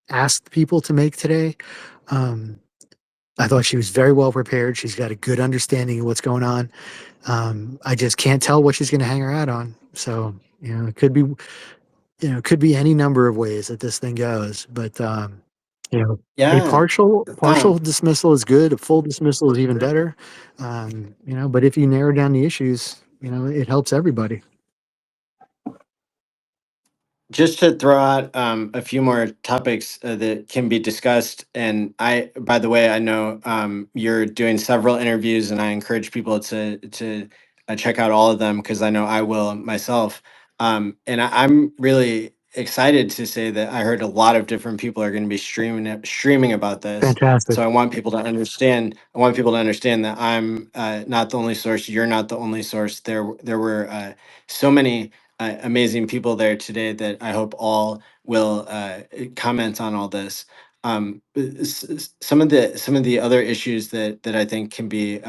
asked people to make today. Um, I thought she was very well prepared. She's got a good understanding of what's going on. I just can't tell what she's going to hang her hat on. So, could be any number of ways that this thing goes, but a Yeah. partial dismissal is good. A full dismissal is even better. But if you narrow down the issues, it helps everybody. Just to throw out a few more topics that can be discussed, and by the way, I know you're doing several interviews, and I encourage people to check out all of them because I know I will myself. And I'm really excited to say that I heard a lot of different people are going to be streaming about this. Fantastic. So I want people to understand. I want people to understand that I'm not the only source. You're not the only source. There were so many amazing people there today that I hope all will comment on all this. Some of the other issues that I think can be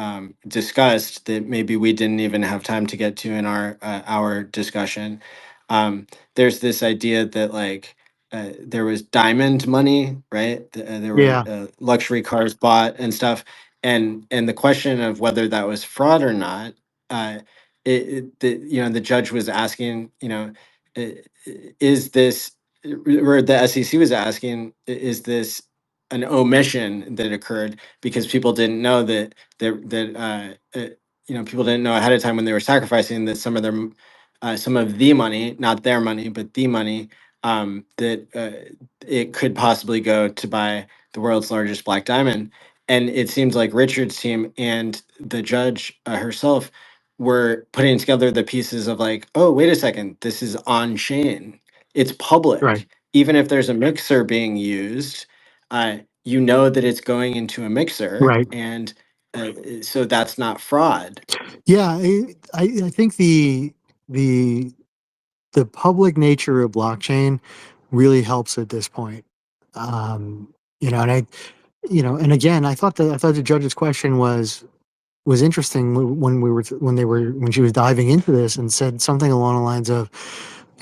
discussed that maybe we didn't even have time to get to in our discussion. There's this idea that like there was diamond money, right? There were Yeah. luxury cars bought and stuff, and the question of whether that was fraud or not. The judge was asking, is this, or the SEC was asking, is this an omission that occurred because people didn't know that people didn't know ahead of time when they were sacrificing that some of the money, not their money, but the money, that it could possibly go to buy the world's largest black diamond. And it seems like Richard's team and the judge herself were putting together the pieces of like, oh, wait a second, this is on chain. It's Right. public. Even if there's a mixer being used, you know that it's going into a mixer, Right. and so that's not fraud. Yeah. I think the the public nature of blockchain really helps at this point. And and again, I thought the judge's question was interesting when she was diving into this and said something along the lines of,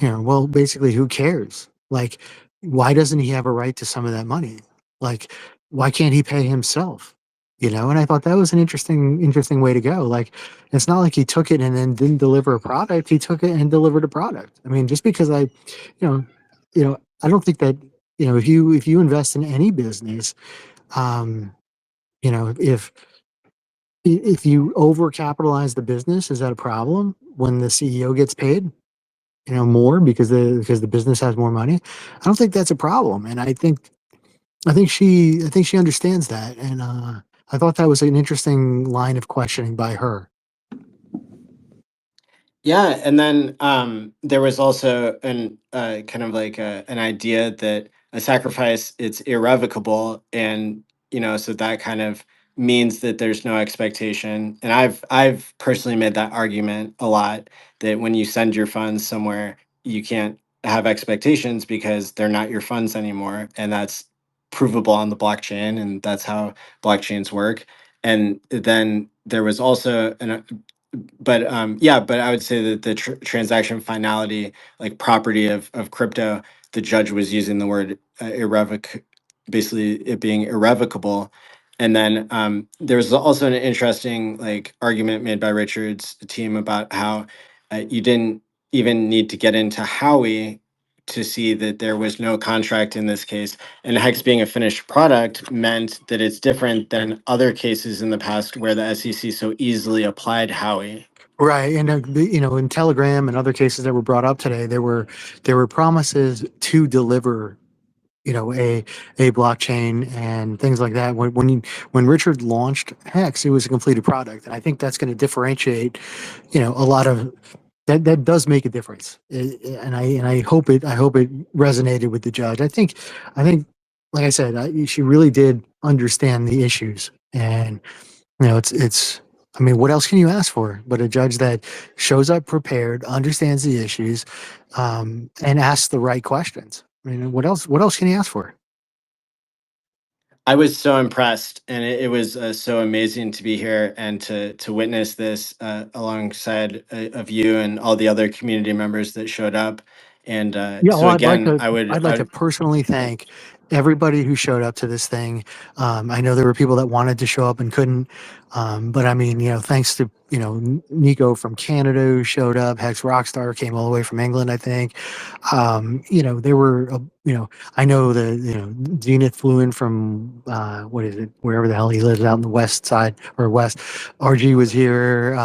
well, basically, who cares? Like, why doesn't he have a right to some of that money? Like, why can't he pay himself? And I thought that was an interesting way to go. Like, it's not like he took it and then didn't deliver a product. He took it and delivered a product. I mean, just because you I don't think that, if you invest in any business, um, if you overcapitalize the business, is that a problem when the CEO gets paid, more because the business has more money? I don't think that's a problem, and I think she understands that, and I thought that was an interesting line of questioning by her. Yeah, and then there was also an kind of like an idea that a sacrifice, it's irrevocable, and so that kind of means that there's no expectation. And I've personally made that argument a lot, that when you send your funds somewhere, you can't have expectations because they're not your funds anymore, and that's provable on the blockchain, and that's how blockchains work. And then there was also an but I would say that the transaction finality, like property of crypto, the judge was using the word basically it being irrevocable. And then there was also an interesting like argument made by Richard's team about how you didn't even need to get into Howie to see that there was no contract in this case, and HEX being a finished product meant that it's different than other cases in the past where the SEC so easily applied Howie. Right, and in Telegram and other cases that were brought up today, there were promises to deliver, a blockchain and things like that. When Richard launched Hex, it was a completed product, and I think that's going to differentiate, a lot of that does make a difference. And I hope it resonated with the judge. I think, like I said, she really did understand the issues, and it's. I mean, what else can you ask for but a judge that shows up prepared, understands the issues, and asks the right questions? I mean, what else? What else can you ask for? I was so impressed, and it was so amazing to be here and to witness this alongside of you and all the other community members that showed up. And Yeah, so well, I'd like again, to. I'd like to personally thank everybody who showed up to this thing. I know there were people that wanted to show up and couldn't, but I mean, thanks to Nico from Canada who showed up. Hex Rockstar came all the way from England, I think. There were I know the Zenith flew in from what is it, wherever the hell he lives out in the west side or west. RG was here.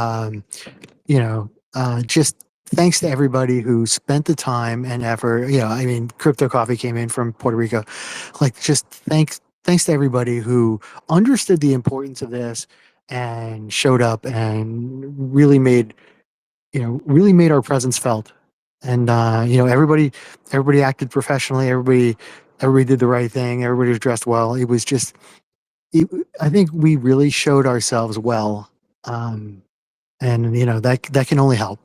Just thanks to everybody who spent the time and effort. I mean, Crypto Coffee came in from Puerto Rico. Like, just thanks to everybody who understood the importance of this and showed up and really made our presence felt. And everybody acted professionally. Everybody did the right thing. Everybody was dressed well. It was just, I think we really showed ourselves well. And that can only help.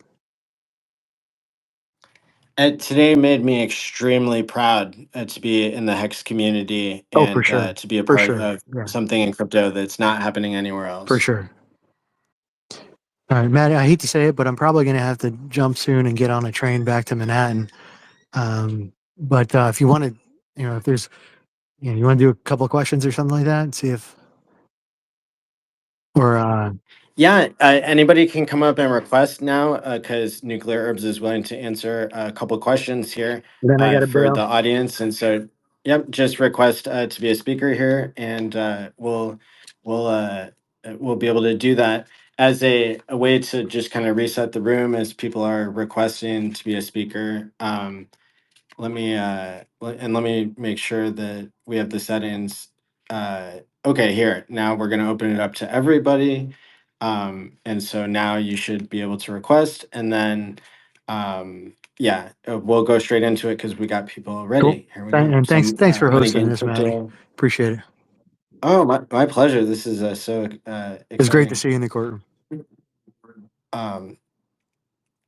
Today made me extremely proud to be in the Hex community Oh, for and sure. to be a For part sure. of Yeah, something in crypto that's not happening anywhere for else. sure. All right, Matt, I hate to say it, but I'm probably going to have to jump soon and get on a train back to Manhattan. But if you want to, if there's, you want to do a couple of questions or something like that, and see if, or, Yeah, anybody can come up and request now because Nuclear Herbs is willing to answer a couple questions here then I got to for bail. the audience. And so, yep, just request to be a speaker here, and we'll we'll be able to do that as a way to just kind of reset the room as people are requesting to be a speaker. Let me make sure that we have the settings. Okay, here. Now we're going to open it up to everybody. And so now you should be able to request, and then yeah, we'll go straight into it because we got people Cool. ready. Here we go. And thanks, Some thanks for money hosting game this, Maddie. crypto. Appreciate it. Oh, my pleasure. This is so It was great to exciting. see you in the courtroom. Um,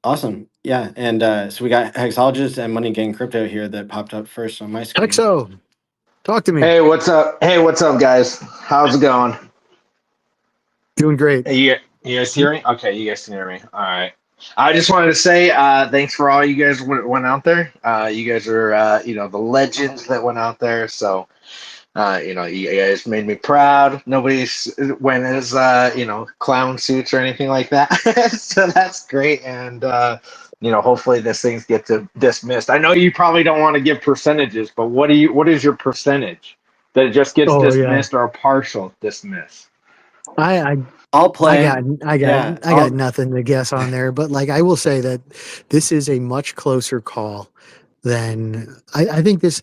awesome. Yeah, and so we got Hexologist and Money Gang Crypto here that popped up first on my screen. Hexo, talk to me. Hey, what's up? Hey, what's up, guys? How's it going? Doing great. Hey, you guys hear me? Okay, you guys can hear me. All right. I just wanted to say thanks for all you guys went out there. You guys are, the legends that went out there. So, you guys made me proud. Nobody's went as, clown suits or anything like that. So that's great. And, hopefully this things get dismissed. I know you probably don't want to give percentages, but what is your percentage that it just gets Oh yeah. dismissed or partial dismiss? I, I I'll I play. got I got Yeah, I got nothing to guess on there, but like I will say that this is a much closer call than I think this.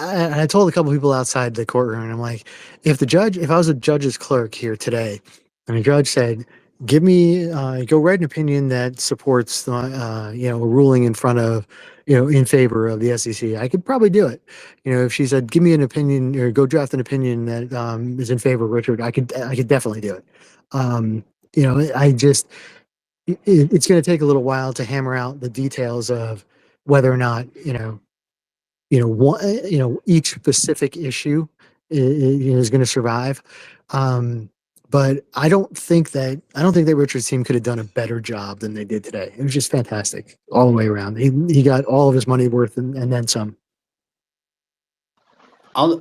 I told a couple people outside the courtroom, and I'm like, if I was a judge's clerk here today, and a judge said, "Give me, go write an opinion that supports the, a ruling in front of, in favor of the SEC," I could probably do it. If she said, "Give me an opinion," or "Go draft an opinion that is in favor of Richard," I could definitely do it. Um, I just it's going to take a little while to hammer out the details of whether or not each specific issue is going to survive. But I don't think that Richard's team could have done a better job than they did today. It was just fantastic all the way around. He got all of his money worth and then some.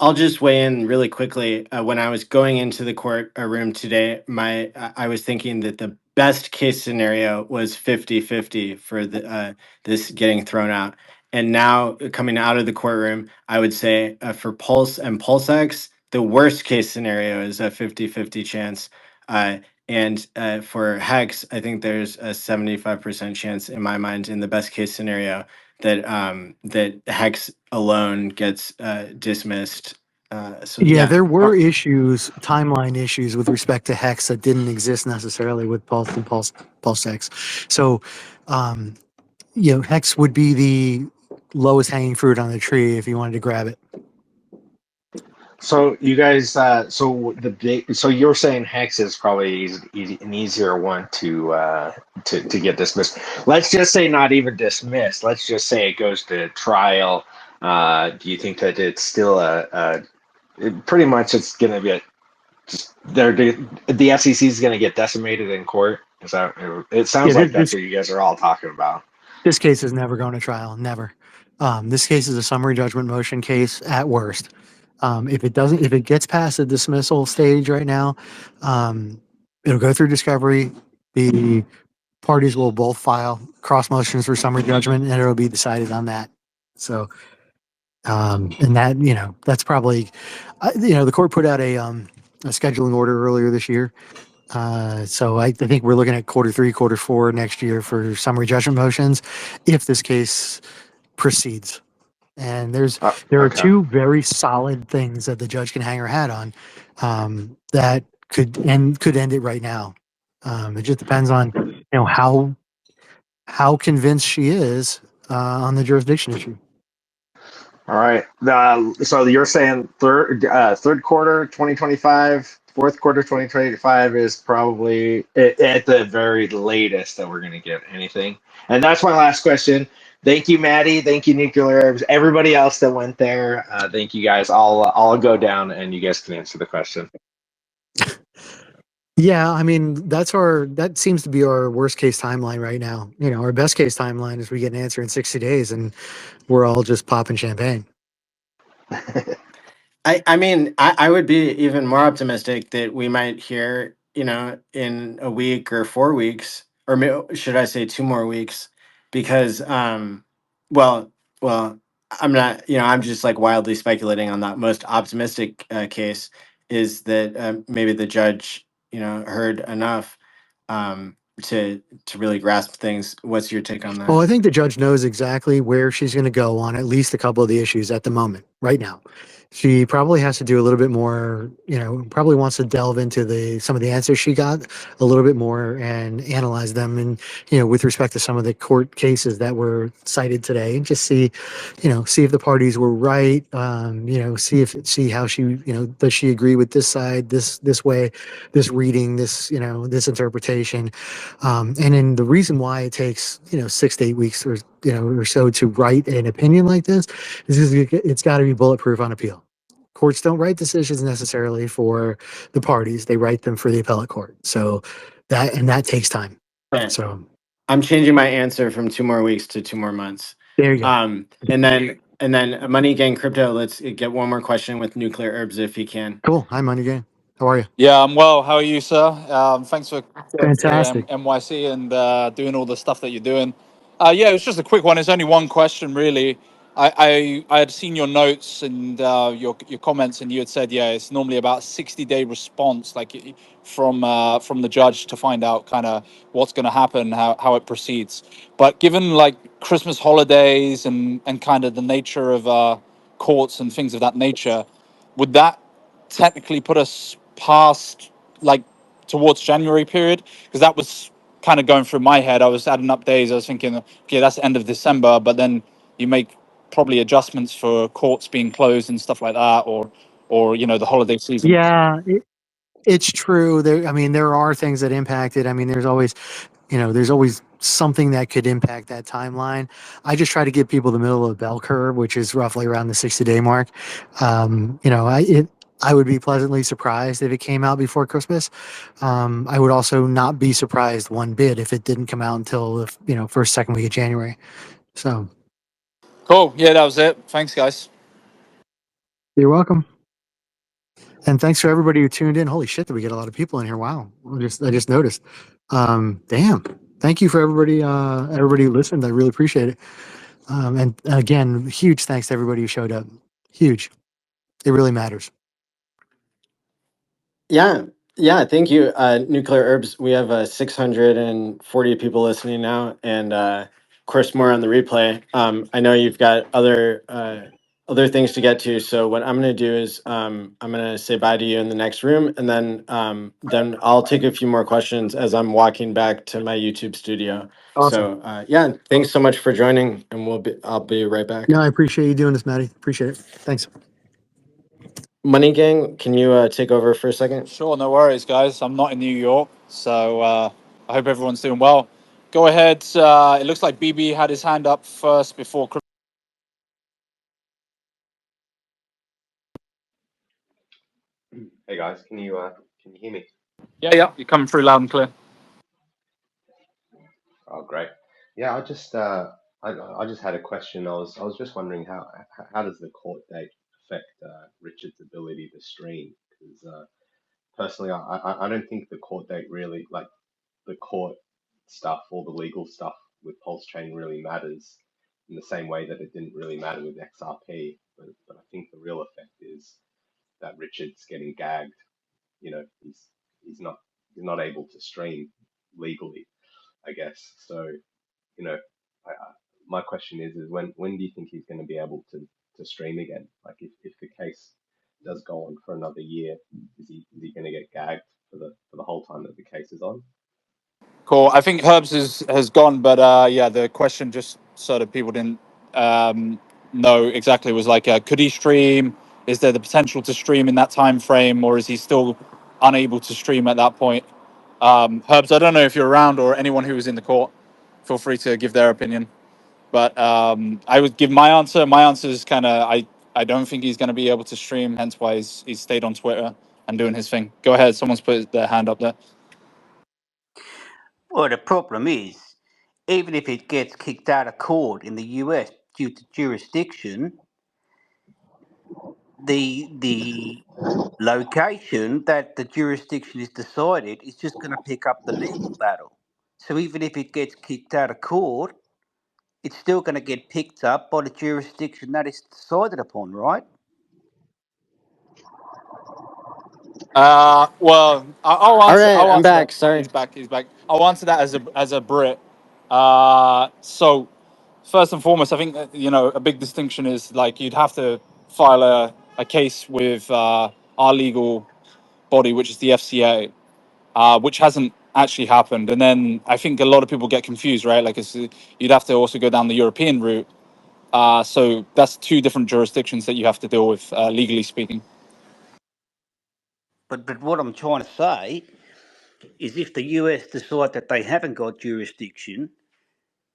I'll just weigh in really quickly. When I was going into the court room today, I was thinking that the best case scenario was 50-50 for this getting thrown out. And now coming out of the courtroom, I would say for Pulse and PulseX, the worst case scenario is a 50-50 chance. Uh, and for Hex, I think there's a 75% chance in my mind in the best case scenario that Hex alone gets dismissed. So Yeah, yeah, there were timeline issues with respect to Hex that didn't exist necessarily with Pulse and Pulse X. So, um, Hex would be the lowest hanging fruit on the tree if you wanted to grab it. So you guys, so you're saying Hex is probably an easier one to get dismissed. Let's just say not even dismissed. Let's just say it goes to trial. Do you think that it's still pretty much it's going to be the SEC is going to get decimated in court? Is that it? Yeah, Sounds like that's what you guys are all talking about. this case is never going to trial. Never. This case is a summary judgment motion case at worst. If it doesn't, if it gets past the dismissal stage right now, it'll go through discovery. The parties will both file cross motions for summary judgment, and it'll be decided on that. So, and that, that's probably, the court put out a scheduling order earlier this year. So I think we're looking at Q3, Q4 next year for summary judgment motions, if this case proceeds. And there are Okay. two very solid things that the judge can hang her hat on, that could end it right now. It just depends on how convinced she is on the jurisdiction issue. All right. So you're saying third quarter 2025, fourth quarter 2025 is probably at the very latest that we're going to get anything. And that's my last question. Thank you, Maddie. Thank you, Nuclear Herbs. Everybody else that went there. Thank you guys. I'll go down and you guys can answer the question. Yeah, I mean that seems to be our worst case timeline right now. Our best case timeline is we get an answer in 60 days, and we're all just popping champagne. I mean, I would be even more optimistic that we might hear, in a week or 4 weeks, or should I say 2 more weeks? Because, well, well, I'm not, I'm just like wildly speculating on that. Most optimistic case is that maybe the judge, heard enough to really grasp things. What's your take on Well, that? I think the judge knows exactly where she's going to go on at least a couple of the issues at the moment, right now. She probably has to do a little bit more, probably wants to delve into some of the answers she got a little bit more and analyze them. And, with respect to some of the court cases that were cited today, and just see if the parties were right. See how she, does she agree with this side, this way, this reading, this interpretation. And then the reason why it takes 6 to 8 weeks or so to write an opinion like this is because it's got to be bulletproof on appeal. Courts don't write decisions necessarily for the parties; they write them for the appellate court. So that takes time. Okay. So I'm changing my answer from 2 more weeks to 2 more months. there you go. And then Money Gang Crypto. Let's get one more question with Nuclear Herbs if he can. Cool. Hi, Money Gang. How are you? Yeah, I'm well. How are you, sir? Thanks for Fantastic. NYC and doing all the stuff that you're doing. Yeah, it was just a quick one. It's only one question, really. I had seen your notes and your comments, and you had said, yeah, it's normally about 60-day response, like from the judge to find out kind of what's going to happen, how it proceeds. But given like Christmas holidays and kind of the nature of courts and things of that nature, would that technically put us past like towards January period? Because that was kind of going through my head. I was adding up days. I was thinking, okay, that's the end of December, but then you make probably adjustments for courts being closed and stuff like that, or the holiday season. Yeah, it's true. There are things that impact it. There's always something that could impact that timeline. I just try to give people the middle of the bell curve, which is roughly around the 60-day mark. I would be pleasantly surprised if it came out before Christmas. I would also not be surprised one bit if it didn't come out until the first, second week of January. So Cool. Yeah, that was it. Thanks, guys. you're welcome. And thanks for everybody who tuned in. Holy shit, did we get a lot of people in here? Wow. I just noticed. Damn. Thank you for everybody who listened. I really appreciate it. And again, huge thanks to everybody who showed up. Huge. It really matters. Yeah, yeah. Thank you, Nuclear Herbs. We have 640 people listening now, and of course more on the replay. I know you've got other things to get to, so what I'm going to do is I'm going to say bye to you in the next room, and then I'll take a few more questions as I'm walking back to my YouTube studio. Awesome. So yeah, thanks so much for joining, and I'll be right back. No, I appreciate you doing this, Maddie. Appreciate it. Thanks. Money Gang, can you take over for a second? Sure, no worries, guys. I'm not in New York, so I hope everyone's doing well. Go ahead. It looks like BB had his hand up first before. Hey guys, can you hear me? Yeah, you're coming through loud and clear. Oh, great. Yeah, I just had a question. I was just wondering how does the court date affect Richard's ability to stream. Because personally, I don't think the court date really, like the court stuff, all the legal stuff with Pulse Chain really matters in the same way that it didn't really matter with XRP. But I think the real effect is that Richard's getting gagged. You know, he's not he's not able to stream legally, I guess. So, you know, my question is when do you think he's going to be able to stream again? Like if the case does go on for another year, is he going to get gagged for the whole time that the case is on? Cool. I think Herbs has gone, but yeah, the question just so that people didn't um, know exactly was like, could he stream? Is there the potential to stream in that time frame, or is he still unable to stream at that point? Herbs, I don't know if you're around or anyone who was in the court. Feel free to give their opinion. But I would give my answer. My answer is kind of I don't think he's going to be able to stream. Hence why he's stayed on Twitter and doing his thing. Go ahead. Someone's put their hand up there. Well, the problem is, even if it gets kicked out of court in the US due to jurisdiction, the location that the jurisdiction is decided is just going to pick up the legal battle. So even if it gets kicked out of court, it's still going to get picked up by the jurisdiction that is decided upon, right? Well, I'll All answer. right, I'll I'm answer that. back. Sorry. He's back. He's back. I'll answer that as a Brit. So first and foremost, I think that, a big distinction is like you'd have to file a case with our legal body, which is the FCA, which hasn't actually happened. And then I think a lot of people get confused, right? Like you'd have to also go down the European route. So that's two different jurisdictions that you have to deal with, legally speaking. But what I'm trying to say is if the US decide that they haven't got jurisdiction,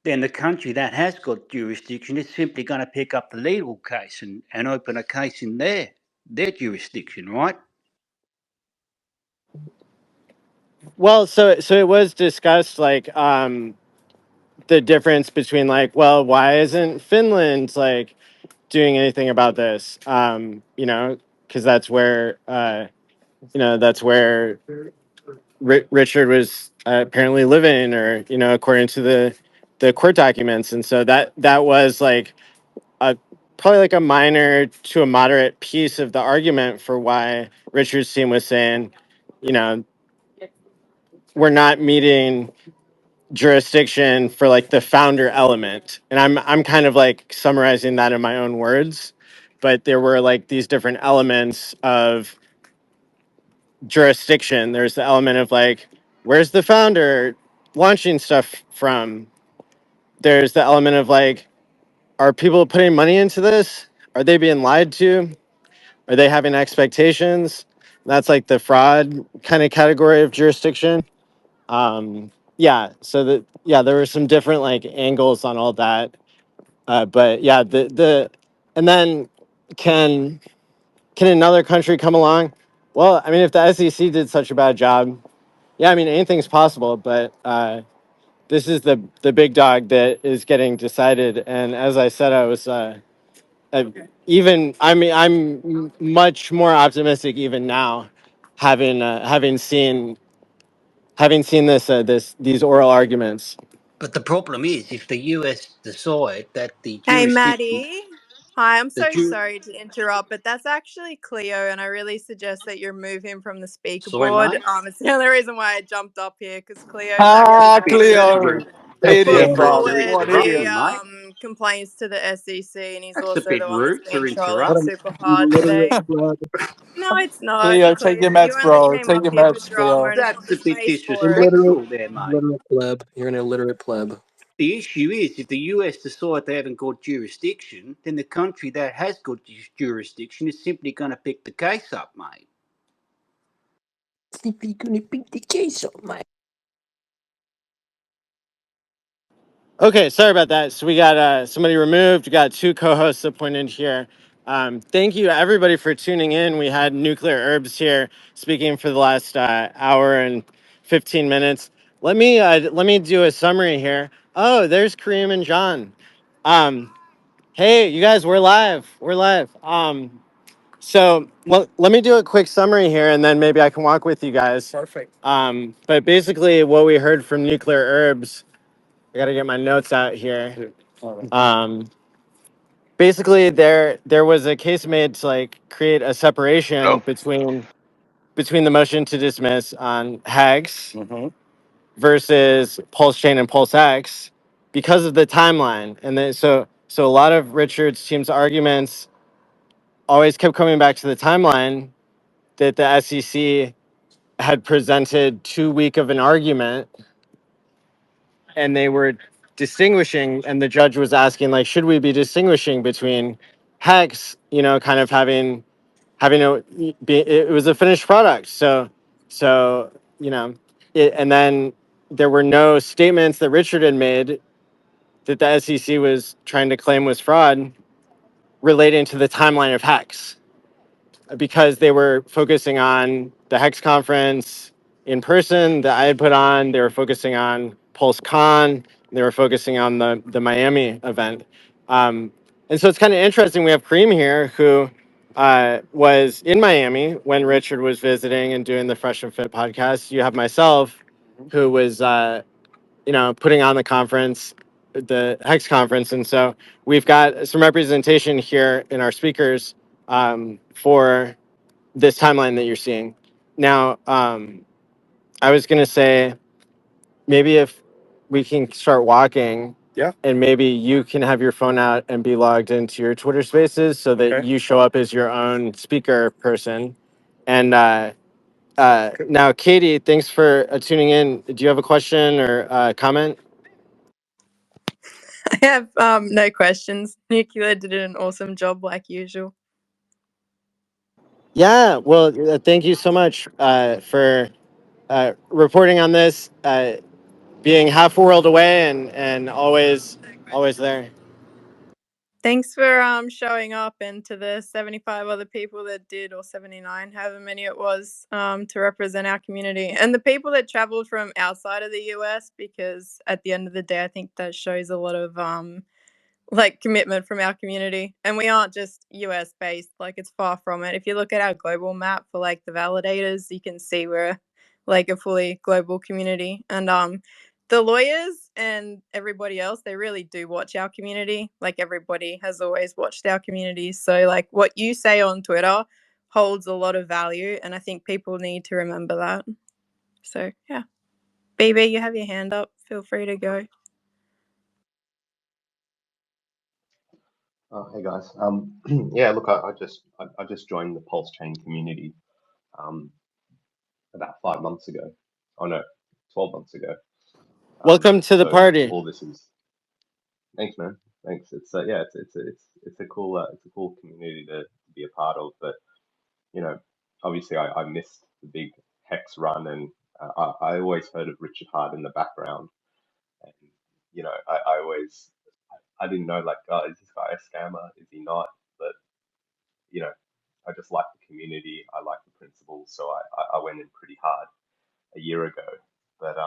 then the country that has got jurisdiction is simply going to pick up the legal case and open a case in their jurisdiction, right? Well, so it was discussed like the difference between like, well, why isn't Finland like doing anything about this? Because that's where Richard was apparently living, or according to the court documents, and so that was like a probably like a minor to a moderate piece of the argument for why Richard's team was saying, you know, we're not meeting jurisdiction for like the founder element. And I'm kind of like summarizing that in my own words, but there were like these different elements of jurisdiction. There's the element of like, where's the founder launching stuff from? There's the element of like, are people putting money into this? Are they being lied to? Are they having expectations? That's like the fraud kind of category of jurisdiction. There were some different like angles on all that. But yeah, and then can can another country come along? Well, I mean, if the SEC did such a bad job, yeah, I mean anything's possible. But this is the big dog that is getting decided. And as I said, uh, I'm much more optimistic even now, having seen these oral arguments. But the problem is, if the US decide that the Hey, jurisdiction, Maddie. Hi, I'm the so ju- sorry to interrupt, but that's actually Cleo, and I really suggest that you remove him from the speaker sorry, board. mate, It's the only reason why I jumped up here, because Cleo's that's actually a Ah, the bit, one that's that a Cleo, bit, put that's a idiot, bit Yeah, rude to bro. forward What an the interrupt, idiot. mate. complaints to the SEC, and he's That's a also bit the one that's rude to been trolling what interrupt. an super hard illiterate today. pleb. No, it's not, Cleo, take Cleo. your You meds, only bro. came Take up your here for meds, drama, Cleo. and it's not That's a the bit space for it. Illiterate, disrespectful there, mate. illiterate pleb. You're an illiterate pleb. The issue is, if the US decide they haven't got jurisdiction, then the country that has got jurisdiction is simply going to pick the case up, mate. Simply gonna beat the case up, mate. Okay, sorry about that. So we got somebody removed. We got two co-hosts appointed here. Thank you everybody for tuning in. We had Nuclear Herbs here speaking for the last hour and 15 minutes. Let me do a summary here. Oh, there's Kareem and John. Hey, you guys, we're live. We're live. So let me do a quick summary here, and then maybe I can walk with you guys. Perfect. But basically, what we heard from Nuclear Herbs, I got to get my notes out here. Basically, there was a case made to like create a separation Oh, between the motion to dismiss on HEX versus Pulse Chain and Pulse X because of the timeline, and then so a lot of Richard's team's arguments always kept coming back to the timeline that the SEC had presented too weak of an argument, and they were distinguishing, and the judge was asking like, should we be distinguishing between Hex, kind of having a be, it was a finished product, so and then there were no statements that Richard had made that the SEC was trying to claim was fraud relating to the timeline of Hex, because they were focusing on the Hex conference in person that I had put on. They were focusing on PulseCon. They were focusing on the Miami event. And so it's kind of interesting. We have Kareem here, who was in Miami when Richard was visiting and doing the Fresh and Fit podcast. You have myself, who was putting on the conference, the Hex conference. And so we've got some representation here in our speakers for this timeline that you're seeing. Now, I was going to say, maybe if we can start walking, Yeah. and maybe you can have your phone out and be logged into your Twitter spaces so that Okay. you show up as your own speaker person. And now, Katie, thanks for tuning in. Do you have a question or comment? I have no questions. Nuclear did an awesome job like usual. Yeah, well, thank you so much for reporting on this, being half a world away and always there. Thanks for showing up, and to the 75 other people that did, or 79, however many it was, to represent our community, and the people that traveled from outside of the US, because at the end of the day, I think that shows a lot of like commitment from our community. And we aren't just US based, like it's far from it. If you look at our global map for like the validators, you can see we're like a fully global community. And the lawyers and everybody else, they really do watch our community. Like everybody has always watched our community. So like what you say on Twitter holds a lot of value, and I think people need to remember that. So yeah. BB, you have your hand up. Feel free to go. Hey guys. Yeah, look, I just joined the Pulse Chain community um, about 5 months ago. Oh no, 12 months ago. Welcome to the So party. all this is thanks, man. Thanks. It's yeah, it's a cool community to be a part of. But you know, obviously I missed the big Hex run, and I always heard of Richard Hart in the background, and I always I didn't know like, oh, is this guy a scammer? Is he not? But you know, I just like the community. I like the principles, so I went in pretty hard a year ago. But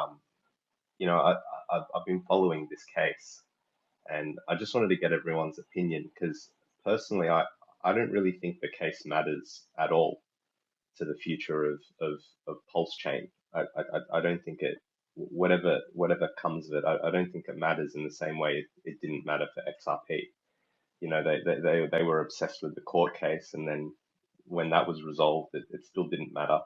I've been following this case, and I just wanted to get everyone's opinion because personally, I don't really think the case matters at all to the future of Pulse Chain. I don't think it whatever comes of it. I don't think it matters in the same way it didn't matter for XRP. They were obsessed with the court case, and then when that was resolved, it still didn't matter.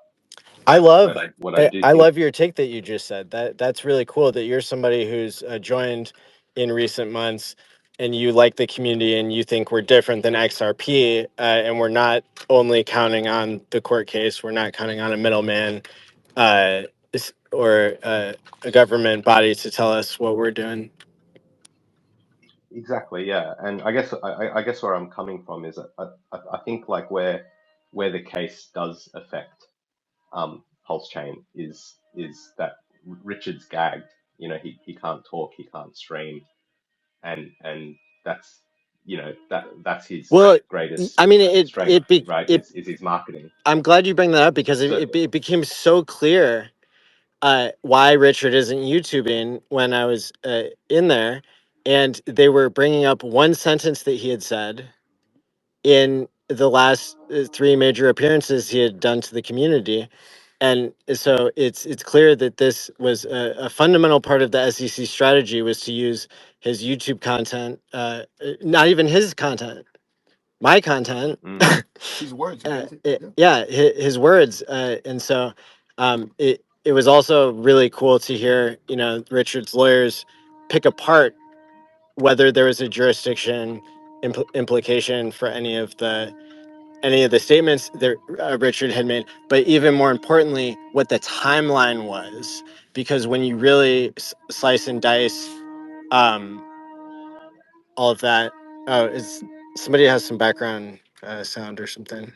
I love But what I do I think, love your take that you just said. That's really cool that you're somebody who's joined in recent months, and you like the community and you think we're different than XRP, and we're not only counting on the court case. We're not counting on a middleman uh, or a government body to tell us what we're doing. exactly, yeah. And I guess where I'm coming from is I think like where the case does affect Pulse Chain is that Richard's gagged. He can't talk, he can't stream, and that's that's his Well, greatest I mean, strength, right? Is his marketing. I'm glad you bring that up because So it became so clear why Richard isn't YouTubing when I was in there, and they were bringing up one sentence that he had said the last three major appearances he had done to the community. And so it's clear that this was a fundamental part of the SEC strategy, was to use his YouTube content, not even his content, my content. Mm. His words, Yeah, his words. And so it was also really cool to hear, Richard's lawyers pick apart whether there was a jurisdiction implication for any of the statements that Richard had made, but even more importantly, what the timeline was. Because when you really slice and dice um, all of that, oh, is somebody has some background sound or something?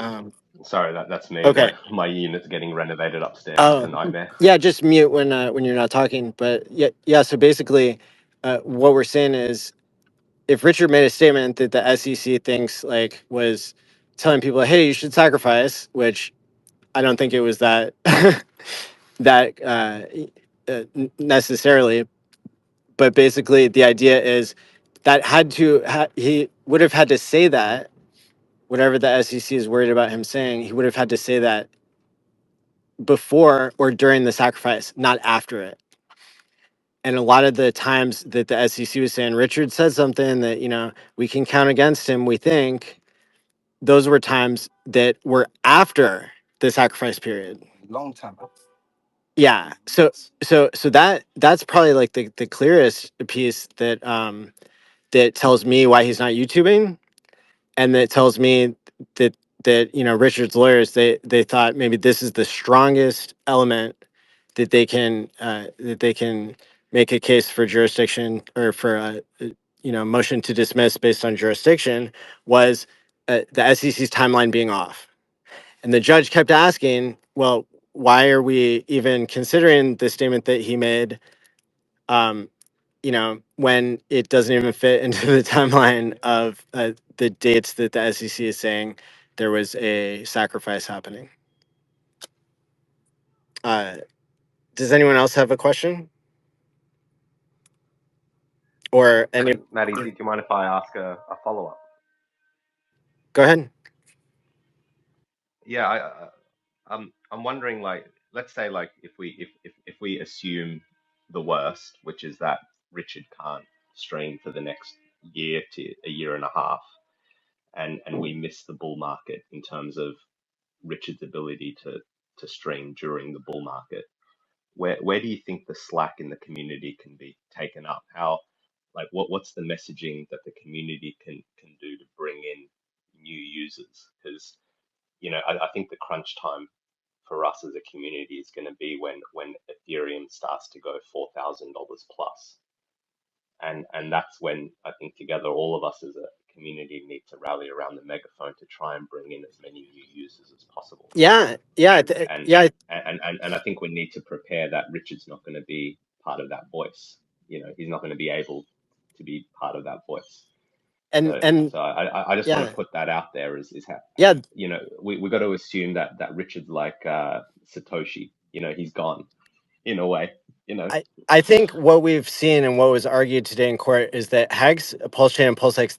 Um, Sorry, that's me. okay. My unit's getting renovated upstairs. It's a Oh, nightmare. yeah. Just mute when you're not talking. But yeah, yeah. So basically, what we're saying is, if Richard made a statement that the SEC thinks like was telling people, "Hey, you should sacrifice," which I don't think it was that that necessarily, but basically the idea is that he would have had to say that, whatever the SEC is worried about him saying, he would have had to say that before or during the sacrifice, not after it. And a lot of the times that the SEC was saying Richard said something that we can count against him, we think those were times that were after the sacrifice period. long time. Yeah. So that's probably like the clearest piece that tells me why he's not YouTubing, and that tells me that Richard's lawyers, they thought maybe this is the strongest element that they can make a case for jurisdiction, or for a motion to dismiss based on jurisdiction, was the SEC's timeline being off. And the judge kept asking, well, why are we even considering the statement that he made, when it doesn't even fit into the timeline of the dates that the SEC is saying there was a sacrifice happening? Uh, does anyone else have a question? Or any? Maddie, do you mind if I ask a follow up? Go ahead. Yeah, I'm wondering, like, let's say, like, if we assume the worst, which is that Richard can't stream for the next year to a year and a half, and we miss the bull market in terms of Richard's ability to stream during the bull market. Where do you think the slack in the community can be taken up? How, like, what's the messaging that the community can do to bring in new users? Because I think the crunch time for us as a community is going to be when Ethereum starts to go $4,000 plus, and that's when I think together all of us as a community need to rally around the megaphone to try and bring in as many new users as possible. Yeah, yeah, And yeah. and I think we need to prepare that Richard's not going to be part of that voice. He's not going to be able to be part of that voice. So And so I just want yeah, to put that out there, is how, yeah. we got to assume that Richard's like Satoshi. He's gone in a way. You know. I think what we've seen and what was argued today in court is that HEX, Pulse Chain, and PulseX,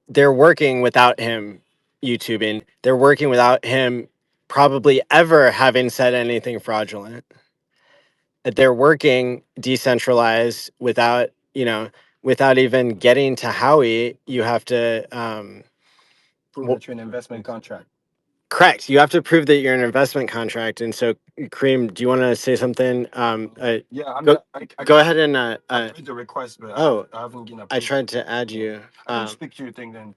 they're working without him YouTubing. They're working without him probably ever having said anything fraudulent. That they're working decentralized without even getting to Howie. You have to Prove that you're an investment contract. correct. You have to prove that you're an investment contract. And so, Kareem, do you want to say something? Yeah, I Go mean, I go ahead and I made the request, but oh, I haven't been I approved. tried to add So you. I can speak to your thing then.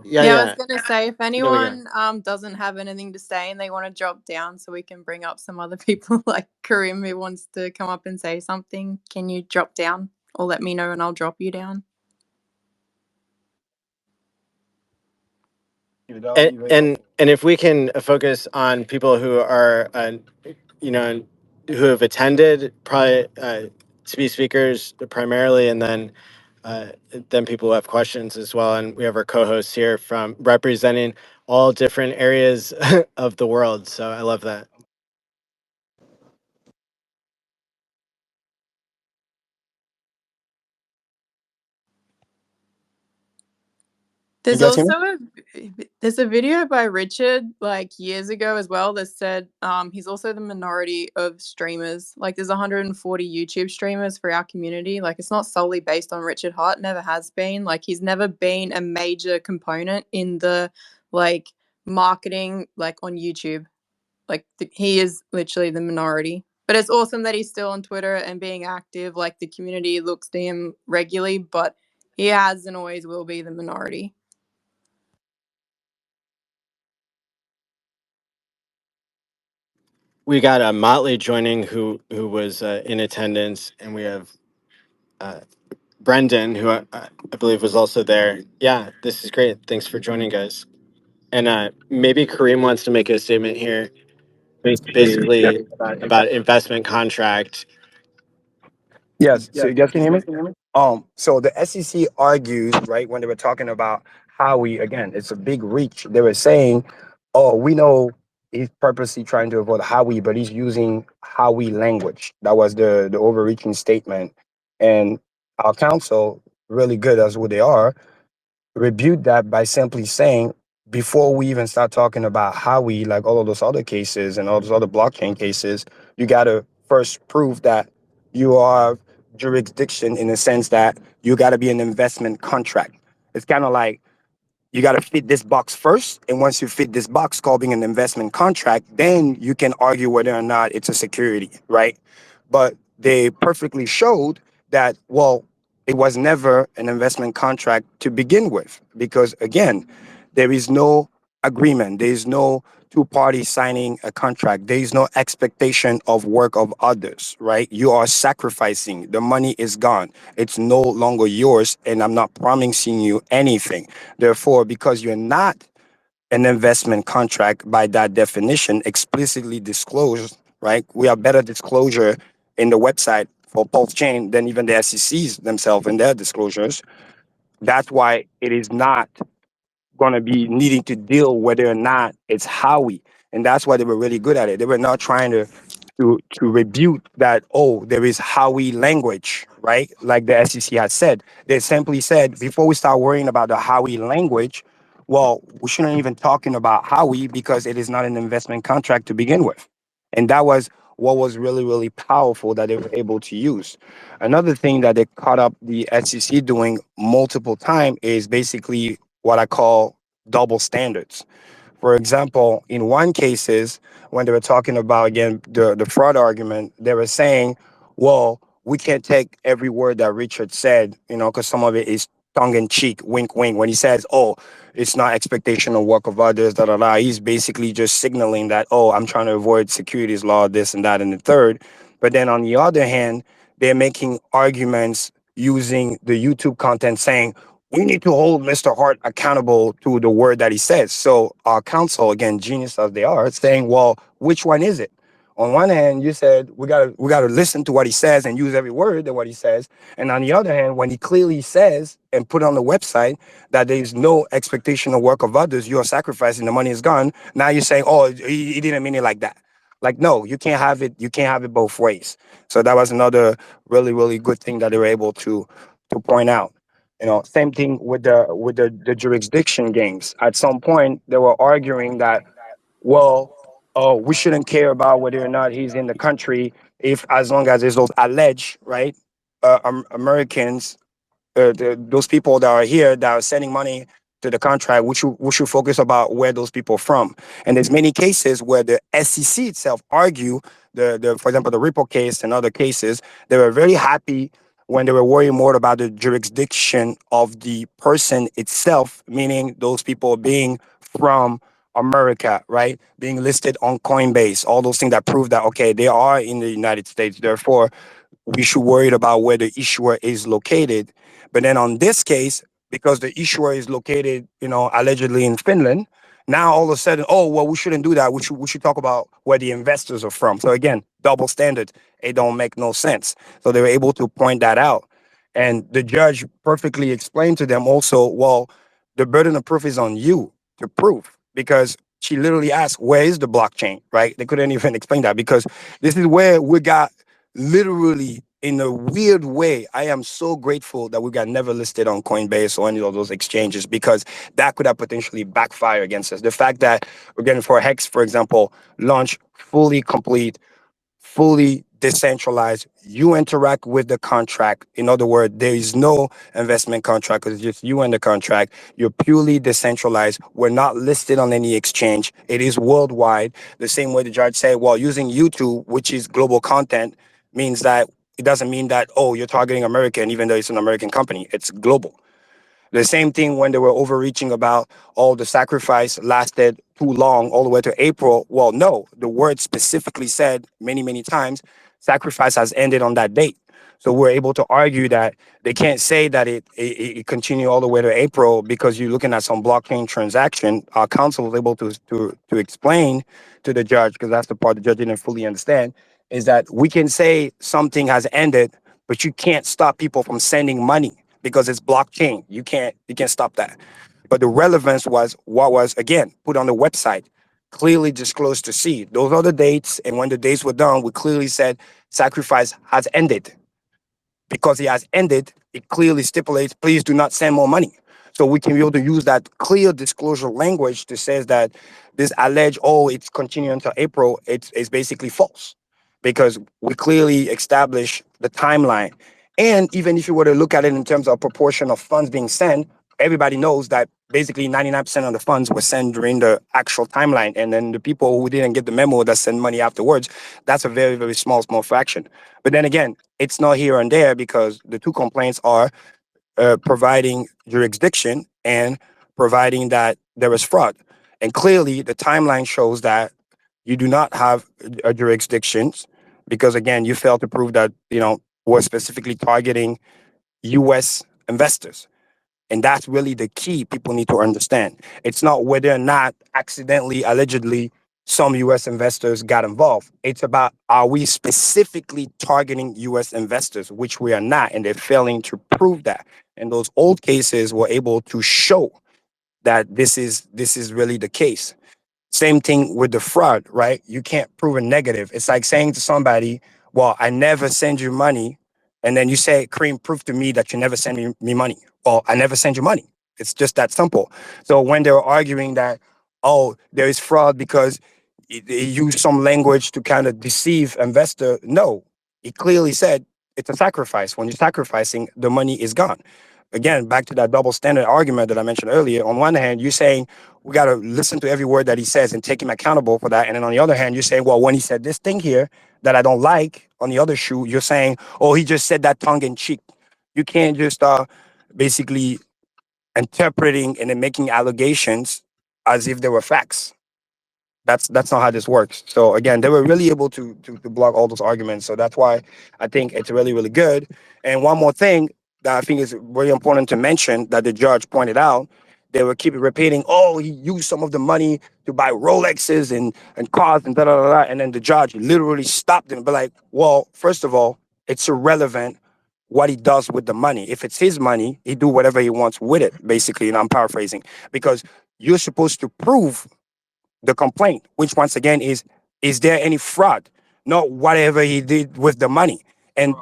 Yeah, Yeah, I was yeah. gonna say, if There we go. anyone doesn't have anything to say and they want to drop down so we can bring up some other people like Karim who wants to come up and say something, can you drop down or let me know and I'll drop you down? And if we can focus on people who are you know who have attended, probably to be speakers primarily, and then people who have questions as well. And we have our co-hosts here from representing all different areas of the world, so I love that. There's guys hear me? also there's a video by Richard like years ago as well that said he's also the minority of streamers. Like there's 140 YouTube streamers for our community. Like it's not solely based on Richard Hart, never has been. Like he's never been a major component in the like marketing like on YouTube. Like he is literally the minority. But it's awesome that he's still on Twitter and being active. Like the community looks to him regularly, but he has and always will be the minority. We got Motley joining, who was in attendance, and we have Brendan, who I believe was also there. Yeah, this is great. Thanks for joining, guys. And maybe Kareem wants to make a statement here, basically about investment contract. Yes. So you guys can hear me? So the SEC argued, right, when they were talking about how again, it's a big reach. They were saying, oh, we know he's purposely trying to avoid Howie, but he's using Howie language. That was the overreaching statement. And our counsel, really good as who they are, rebuke that by simply saying, before we even start talking about how like all of those other cases and all those other blockchain cases, you got to first prove that you are jurisdiction in the sense that you got to be an investment contract. It's kind of like you got to fit this box first. And once you fit this box called being an investment contract, then you can argue whether or not it's a security, right? But they perfectly showed that, well, it was never an investment contract to begin with, because again, there is no agreement. There is no two parties signing a contract. There is no expectation of work of others, right? You are sacrificing. The money is gone. It's no longer yours, and I'm not promising you anything. Therefore, because you're not an investment contract by that definition, explicitly disclosed, right? We have better disclosure in the website for Pulse Chain than even the SECs themselves in their disclosures. That's why it is not going to be needing to deal whether or not it's Howie. And that's why they were really good at it. They were not trying to rebuke that, oh, there is Howie language, right? Like the SEC has said. They simply said, before we start worrying about the Howie language, well, we shouldn't even talking about Howie because it is not an investment contract to begin with. And that was what was really, really powerful that they were able to use. Another thing that they caught up the SEC doing multiple times is basically what I call double standards. For example, in one cases, when they were talking about again the fraud argument, they were saying, well, we can't take every word that Richard said, because some of it is tongue in cheek, wink, wink. When he says, oh, it's not expectation of work of others, da da da, he's basically just signaling that, oh, I'm trying to avoid securities law, this and that and the third. But then on the other hand, they're making arguments using the YouTube content saying, we need to hold Mr. Hart accountable to the word that he says. So our counsel, again, genius as they are, saying, well, which one is it? On one hand, you said we gotta listen to what he says and use every word that what he says. And on the other hand, when he clearly says and put on the website that there is no expectation of work of others, you are sacrificing, the money is gone. Now you're saying, oh, he didn't mean it like that. Like, no, you can't have it. You can't have it both ways. So that was another really, really good thing that they were able to point out. Same thing with the jurisdiction games. At some point, they were arguing that, well, we shouldn't care about whether or not he's in the country if as long as there's those alleged, right, Americans, those people that are here that are sending money to the contract, we should focus about where those people are from. And there's many cases where the SEC itself argue the for example the Ripple case and other cases, they were very happy when they were worrying more about the jurisdiction of the person itself, meaning those people being from America, right? Being listed on Coinbase, all those things that prove that okay, they are in the United States. Therefore, we should worry about where the issuer is located. But then on this case, because the issuer is located, allegedly in Finland, now all of a sudden, oh well, we shouldn't do that. We should talk about where the investors are from. So again, double standard. It don't make no sense. So they were able to point that out. And the judge perfectly explained to them also, well, the burden of proof is on you to prove, because she literally asked, where is the blockchain, right? They couldn't even explain that, because this is where we got literally in a weird way, I am so grateful that we got never listed on Coinbase or any of those exchanges, because that could have potentially backfire against us. The fact that, again, for HEX, for example, launch fully complete, fully decentralized. You interact with the contract. In other words, there is no investment contract, because it's just you and the contract. You're purely decentralized. We're not listed on any exchange. It is worldwide. The same way the judge said, well, using YouTube, which is global content, means that it doesn't mean that, oh, you're targeting America, and even though it's an American company, it's global. The same thing when they were overreaching about, oh, the sacrifice lasted too long, all the way to April. Well, no, the word specifically said many, many times, sacrifice has ended on that date. So we're able to argue that they can't say that it continued all the way to April, because you're looking at some blockchain transaction. Our counsel was able to explain to the judge, because that's the part the judge didn't fully understand, is that we can say something has ended, but you can't stop people from sending money, because it's blockchain. You can't stop that. But the relevance was what was, again, put on the website, clearly disclosed to see. Those are the dates, and when the dates were done, we clearly said sacrifice has ended. Because it has ended, it clearly stipulates, please do not send more money. So we can be able to use that clear disclosure language to say that this alleged, oh, it's continuing until April, it's basically false, because we clearly establish the timeline. And even if you were to look at it in terms of proportion of funds being sent, everybody knows that basically 99% of the funds were sent during the actual timeline. And then the people who didn't get the memo that send money afterwards, that's a very, very small fraction. But then again, it's not here and there, because the two complaints are providing jurisdiction and providing that there is fraud. And clearly, the timeline shows that you do not have a jurisdiction, because again, you failed to prove that we're specifically targeting U.S. investors. And that's really the key people need to understand. It's not whether or not accidentally, allegedly, some US investors got involved. It's about, are we specifically targeting US investors, which we are not, and they're failing to prove that. And those old cases were able to show that this is really the case. Same thing with the fraud, right? You can't prove a negative. It's like saying to somebody, well, I never send you money. And then you say, Kareem, prove to me that you never send me money. Well, I never send you money. It's just that simple. So when they were arguing that, oh, there is fraud because they use some language to kind of deceive investor, no, he clearly said it's a sacrifice. When you're sacrificing, the money is gone. Again, back to that double standard argument that I mentioned earlier. On one hand, you're saying we got to listen to every word that he says and take him accountable for that. And then on the other hand, you're saying, well, when he said this thing here that I don't like on the other shoe, you're saying, oh, he just said that tongue in cheek. You can't just basically interpreting and then making allegations as if they were facts. That's not how this works. So again, they were really able to block all those arguments. So that's why I think it's really, really good. And one more thing that I think is very important to mention that the judge pointed out, they were keep repeating, oh, he used some of the money to buy Rolexes and cars and da da da da. And then the judge literally stopped him and be like, well, first of all, it's irrelevant what he does with the money. If it's his money, he do whatever he wants with it, basically. And I'm paraphrasing, because you're supposed to prove the complaint, which once again is there any fraud? Not whatever he did with the money. And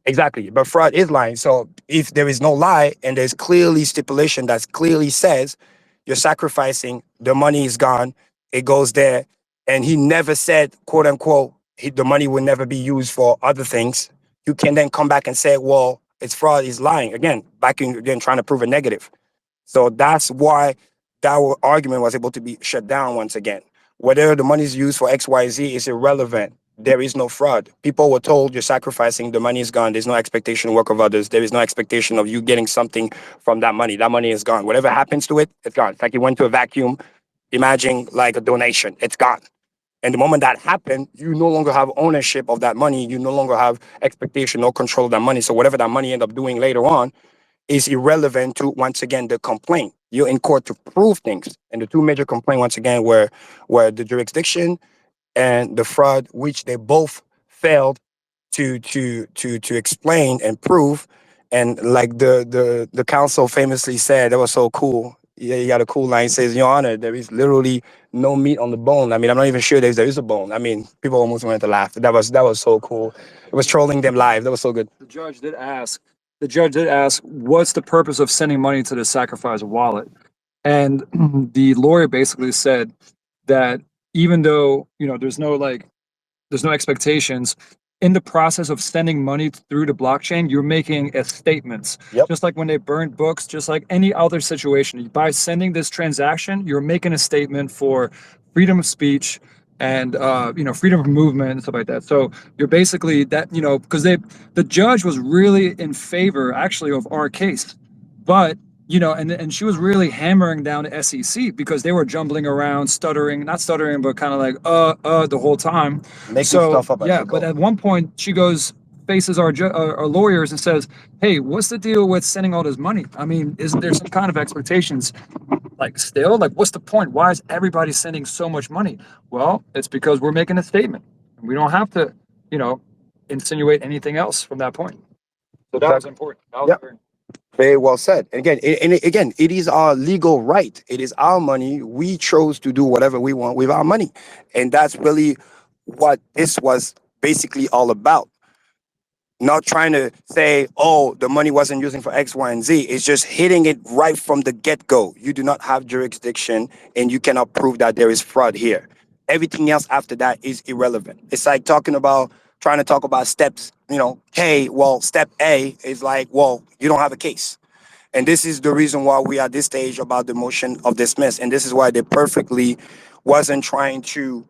exactly, but fraud is lying. So if there is no lie and there's clearly stipulation that clearly says you're sacrificing, the money is gone, it goes there, and he never said, quote unquote, the money will never be used for other things. You can then come back and say, well, it's fraud, he's lying. Again, back in, again, trying to prove a negative. So that's why that argument was able to be shut down once again. Whether the money is used for XYZ is irrelevant. There is no fraud. People were told you're sacrificing, the money is gone. There's no expectation of work of others. There is no expectation of you getting something from that money. That money is gone. Whatever happens to it, it's gone. It's like you went to a vacuum, imagine like a donation, it's gone. And the moment that happened, you no longer have ownership of that money. You no longer have expectation or control of that money. So whatever that money end up doing later on is irrelevant to, once again, the complaint. You're in court to prove things. And the two major complaints, once again, were the jurisdiction and the fraud, which they both failed to explain and prove. And like the counsel famously said, that was so cool. Yeah, he got a cool line. Says, Your Honor, there is literally no meat on the bone. I mean, I'm not even sure there is a bone. I mean, people almost wanted to laugh. That was so cool. It was trolling them live. That was so good. The judge did ask, what's the purpose of sending money to the sacrifice wallet? And the lawyer basically said that even though, there's no expectations in the process of sending money through the blockchain, you're making a statement. Yep. Just like when they burned books, just like any other situation, by sending this transaction, you're making a statement for freedom of speech and freedom of movement and stuff like that. So you're basically that, because the judge was really in favor actually of our case, but and she was really hammering down the SEC because they were jumbling around, stuttering, not stuttering, but kind of like the whole time. Making So stuff up as yeah, they but go. at one point she goes, faces our lawyers and says, "Hey, what's the deal with sending all this money? I mean, isn't there some kind of expectations? Like still, like what's the point? Why is everybody sending so much money?" Well, it's because we're making a statement. We don't have to, you know, insinuate anything else from that point. So that was Exactly. important. That was Yep. very Very well said. And again, it is our legal right. It is our money. We chose to do whatever we want with our money, and that's really what this was basically all about. Not trying to say, oh, the money wasn't using for X, Y, and Z. It's just hitting it right from the get go. You do not have jurisdiction and you cannot prove that there is fraud here. Everything else after that is irrelevant. It's like trying to talk about steps, hey, well, step A is like, well, you don't have a case. And this is the reason why we are at this stage about the motion of dismiss. And this is why they perfectly wasn't trying to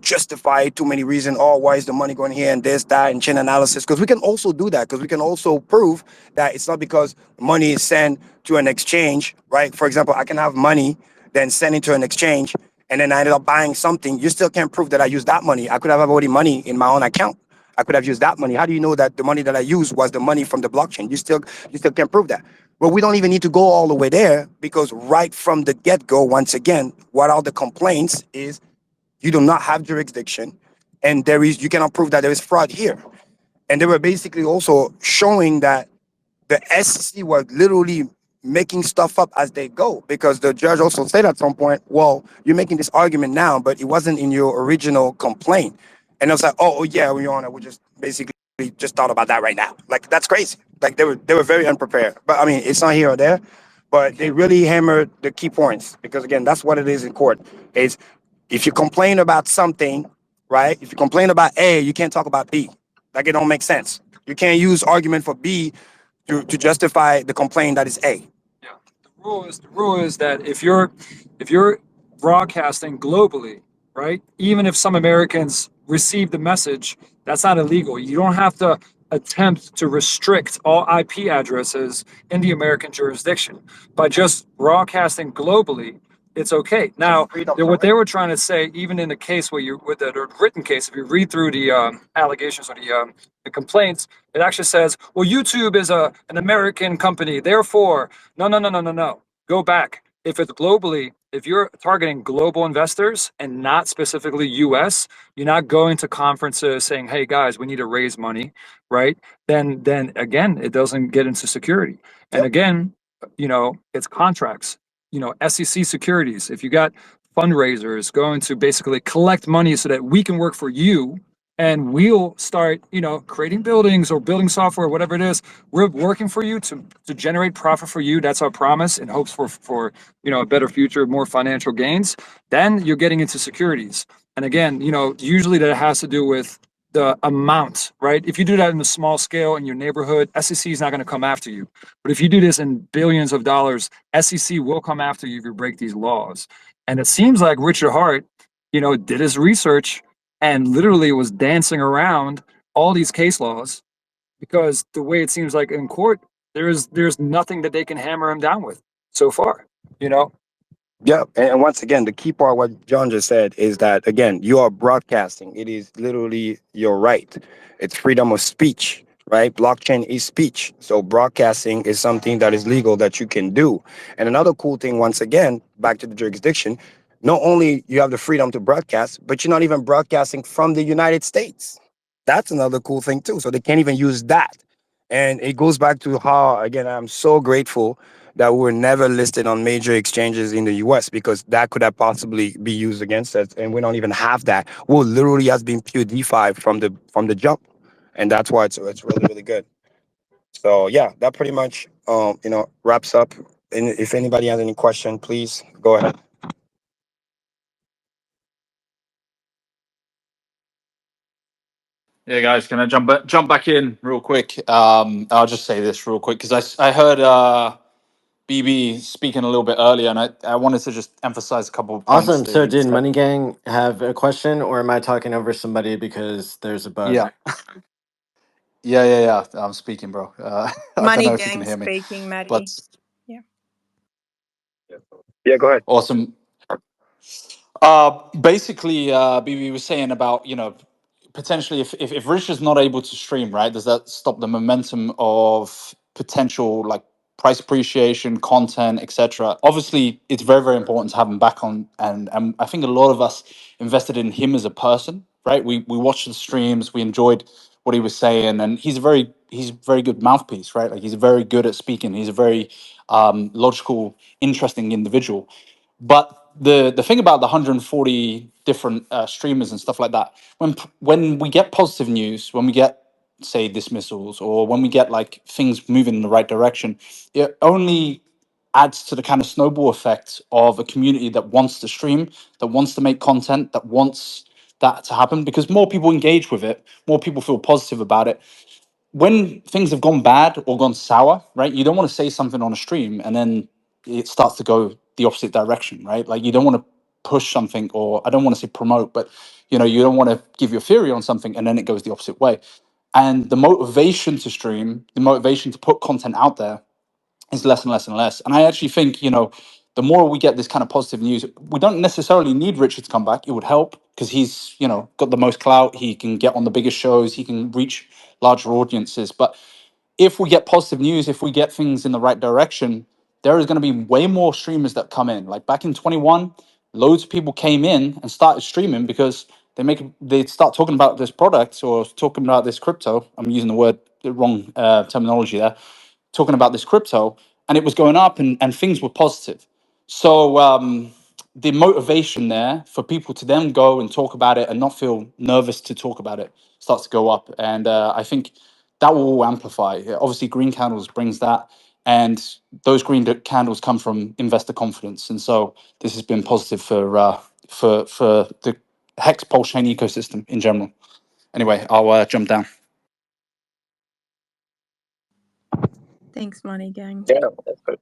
justify too many reasons. Oh, why is the money going here and this, that, and chain analysis? Because we can also do that. Because we can also prove that it's not because money is sent to an exchange, right? For example, I can have money, then send it to an exchange, and then I ended up buying something. You still can't prove that I used that money. I could have already money in my own account. I could have used that money. How do you know that the money that I used was the money from the blockchain? You still can't prove that. Well, we don't even need to go all the way there because right from the get-go, once again, what are the complaints is you do not have jurisdiction, and you cannot prove that there is fraud here. And they were basically also showing that the SEC was literally making stuff up as they go because the judge also said at some point, well, you're making this argument now, but it wasn't in your original complaint. And I was like, oh yeah, Your Honor, we just basically just thought about that right now. Like that's crazy. Like they were very unprepared. But I mean, it's not here or there, but they really hammered the key points because again, that's what it is in court. Is if you complain about something, right? If you complain about A, you can't talk about B. Like it don't make sense. You can't use argument for B to justify the complaint that is A. Yeah. The rule is that if you're broadcasting globally, right? Even if some Americans receive the message, that's not illegal. You don't have to attempt to restrict all IP addresses in the American jurisdiction. By just broadcasting globally, it's okay. Now, Freedom, what right? they were trying to say, even in the case with the written case, if you read through the allegations or the complaints, it actually says, well, YouTube is an American company, therefore, no, no, no, no, no, no. Go back. If it's globally, if you're targeting global investors and not specifically US, you're not going to conferences saying, hey guys, we need to raise money, right? Then again, it doesn't get into security. And Yep. again, it's contracts. SEC securities. If you got fundraisers going to basically collect money so that we can work for you and we'll start, creating buildings or building software, whatever it is. We're working for you to generate profit for you. That's our promise in hopes for a better future, more financial gains. Then you're getting into securities. And again, usually that has to do with the amount, right? If you do that in a small scale in your neighborhood, SEC is not going to come after you. But if you do this in billions of dollars, SEC will come after you if you break these laws. And it seems like Richard Hart, did his research and literally was dancing around all these case laws because the way it seems like in court, there's nothing that they can hammer him down with so far. You know, Yeah, and once again, the key part what John just said is that again, you are broadcasting. It is literally your right. It's freedom of speech, right? Blockchain is speech. So broadcasting is something that is legal that you can do. And another cool thing, once again, back to the jurisdiction, not only you have the freedom to broadcast, but you're not even broadcasting from the United States. That's another cool thing too. So they can't even use that. And it goes back to how, again, I'm so grateful that were never listed on major exchanges in the US, because that could have possibly be used against us, and we don't even have that. We're literally has been pure DeFi from the jump, and that's why it's really really good. So yeah, that pretty much wraps up. And if anybody has any question, please go ahead. Yeah, guys, can I jump back in real quick? I'll just say this real quick because I heard BB speaking a little bit earlier, and I wanted to just emphasize a couple of points Awesome. that So he did said. Money Gang have a question, or am I talking over somebody because there's a bug? Yeah, yeah. I'm speaking, bro. I don't Money know if you can gang hear me, speaking, but Maddie. Yeah. Yeah, go ahead. awesome. Basically, BB was saying about, potentially if Rich is not able to stream, right, does that stop the momentum of potential like price appreciation, content, etc.? Obviously, it's very, very important to have him back on, and I think a lot of us invested in him as a person, right? We watched the streams, we enjoyed what he was saying, and he's a very good mouthpiece, right? Like he's very good at speaking. He's a very logical, interesting individual. But the thing about the 140 different streamers and stuff like that, when we get positive news, when we get say dismissals, or when we get like things moving in the right direction, it only adds to the kind of snowball effect of a community that wants to stream, that wants to make content, that wants that to happen, because more people engage with it, more people feel positive about it. When things have gone bad or gone sour, right? You don't want to say something on a stream and then it starts to go the opposite direction, right? Like you don't want to push something, or I don't want to say promote, but you don't want to give your theory on something and then it goes the opposite way. And the motivation to stream, the motivation to put content out there is less and less and less. And I actually think, the more we get this kind of positive news, we don't necessarily need Richard to come back. It would help because he's, got the most clout. He can get on the biggest shows. He can reach larger audiences. But if we get positive news, if we get things in the right direction, there is going to be way more streamers that come in. Like back in 21, loads of people came in and started streaming because they start talking about this product or talking about this crypto. I'm using the wrong terminology there. Talking about this crypto, and it was going up, and things were positive. So the motivation there for people to then go and talk about it and not feel nervous to talk about it starts to go up, and I think that will all amplify. Obviously, green candles brings that, and those candles come from investor confidence, and so this has been positive for the Hex Pulse chain ecosystem in general. Anyway, I'll jump down. Thanks, Money gang. Yeah, that's good.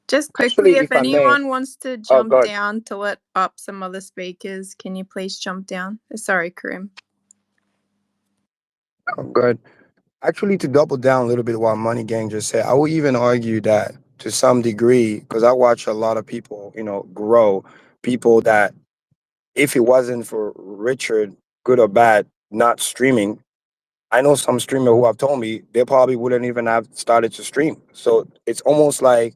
Just quickly, Actually, if if I may, anyone wants to oh jump god, down to let up some other speakers, can you please jump down? Sorry, Karim. oh god. Actually, to double down a little bit what Money Gang just said, I would even argue that to some degree, because I watch a lot of people, grow, people that if it wasn't for Richard, good or bad, not streaming, I know some streamer who have told me they probably wouldn't even have started to stream. So it's almost like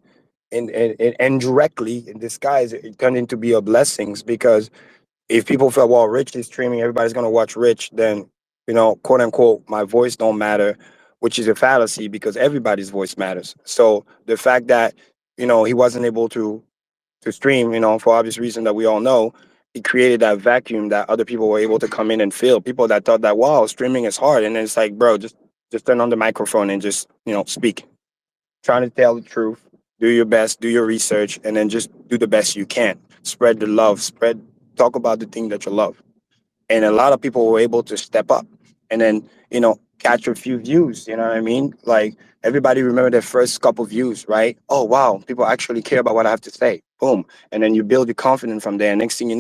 indirectly in disguise, it turned into be a blessings, because if people feel, well, Rich is streaming, everybody's gonna watch Rich, then quote unquote, my voice don't matter, which is a fallacy because everybody's voice matters. So the fact that he wasn't able to stream, for obvious reason that we all know, it created that vacuum that other people were able to come in and fill. People that thought that, wow, streaming is hard, and then it's like, bro, just turn on the microphone and just speak, trying to tell the truth, do your best, do your research, and then just do the best you can. Spread the love, talk about the thing that you love. And a lot of people were able to step up and then catch a few views. You know what I mean? Like everybody remember their first couple views, right? Oh wow, people actually care about what I have to say. Boom. And then you build your confidence from there. Next thing you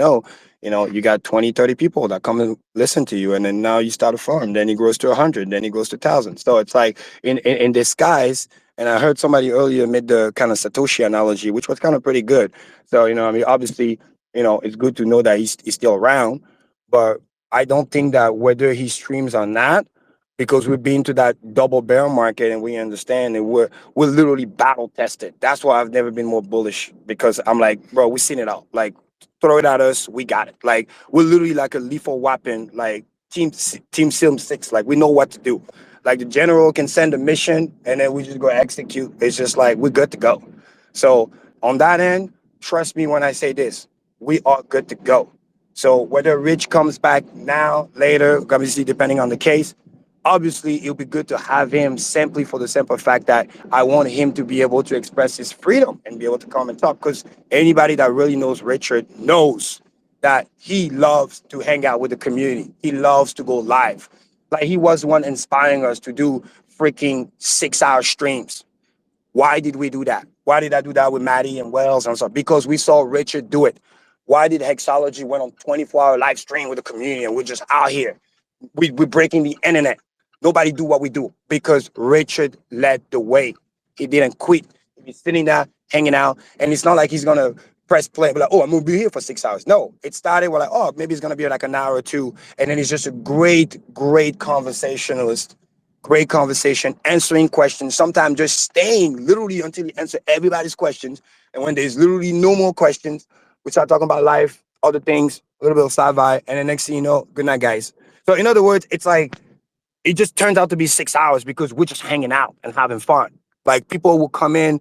got 20, 30 people that come and listen to you, and then now you start a farm, then it grows to 100, then it goes to 1,000. So it's like in disguise. And I heard somebody earlier made the kind of Satoshi analogy, which was kind of pretty good. So I mean, obviously, it's good to know that he's still around, but I don't think that whether he streams or not, because we've been to that double bear market and we understand, and we're literally battle tested. That's why I've never been more bullish, because I'm like, bro, we've seen it all. Like, throw it at us, we got it. Like, we're literally like a lethal weapon, like Team Sim 6. Like, we know what to do. Like the general can send a mission and then we just go execute. It's just like we're good to go. So on that end, trust me when I say this, we are good to go. So whether Rich comes back now, later, obviously depending on the case, obviously it'll be good to have him simply for the simple fact that I want him to be able to express his freedom and be able to come and talk. Because anybody that really knows Richard knows that he loves to hang out with the community. He loves to go live. Like he was the one inspiring us to do freaking 6-hour streams. Why did we do that? Why did I do that with Maddie and Wells and stuff? Because we saw Richard do it. Why did Hexology went on 24-hour live stream with the community and we're just out here? We're breaking the internet. Nobody do what we do because Richard led the way. He didn't quit. He's sitting there, hanging out, and it's not like he's gonna press play, be like, oh, I'm gonna be here for 6 hours. No, it started, we're like, oh, maybe it's gonna be like an hour or two. And then he's just a great, great conversationalist, great conversation, answering questions, sometimes just staying literally until he answers everybody's questions. And when there's literally no more questions, we start talking about life, other things, a little bit of sci-fi, and the next thing you know, good night, guys. So in other words, it's like it just turns out to be 6 hours because we're just hanging out and having fun. Like people will come in,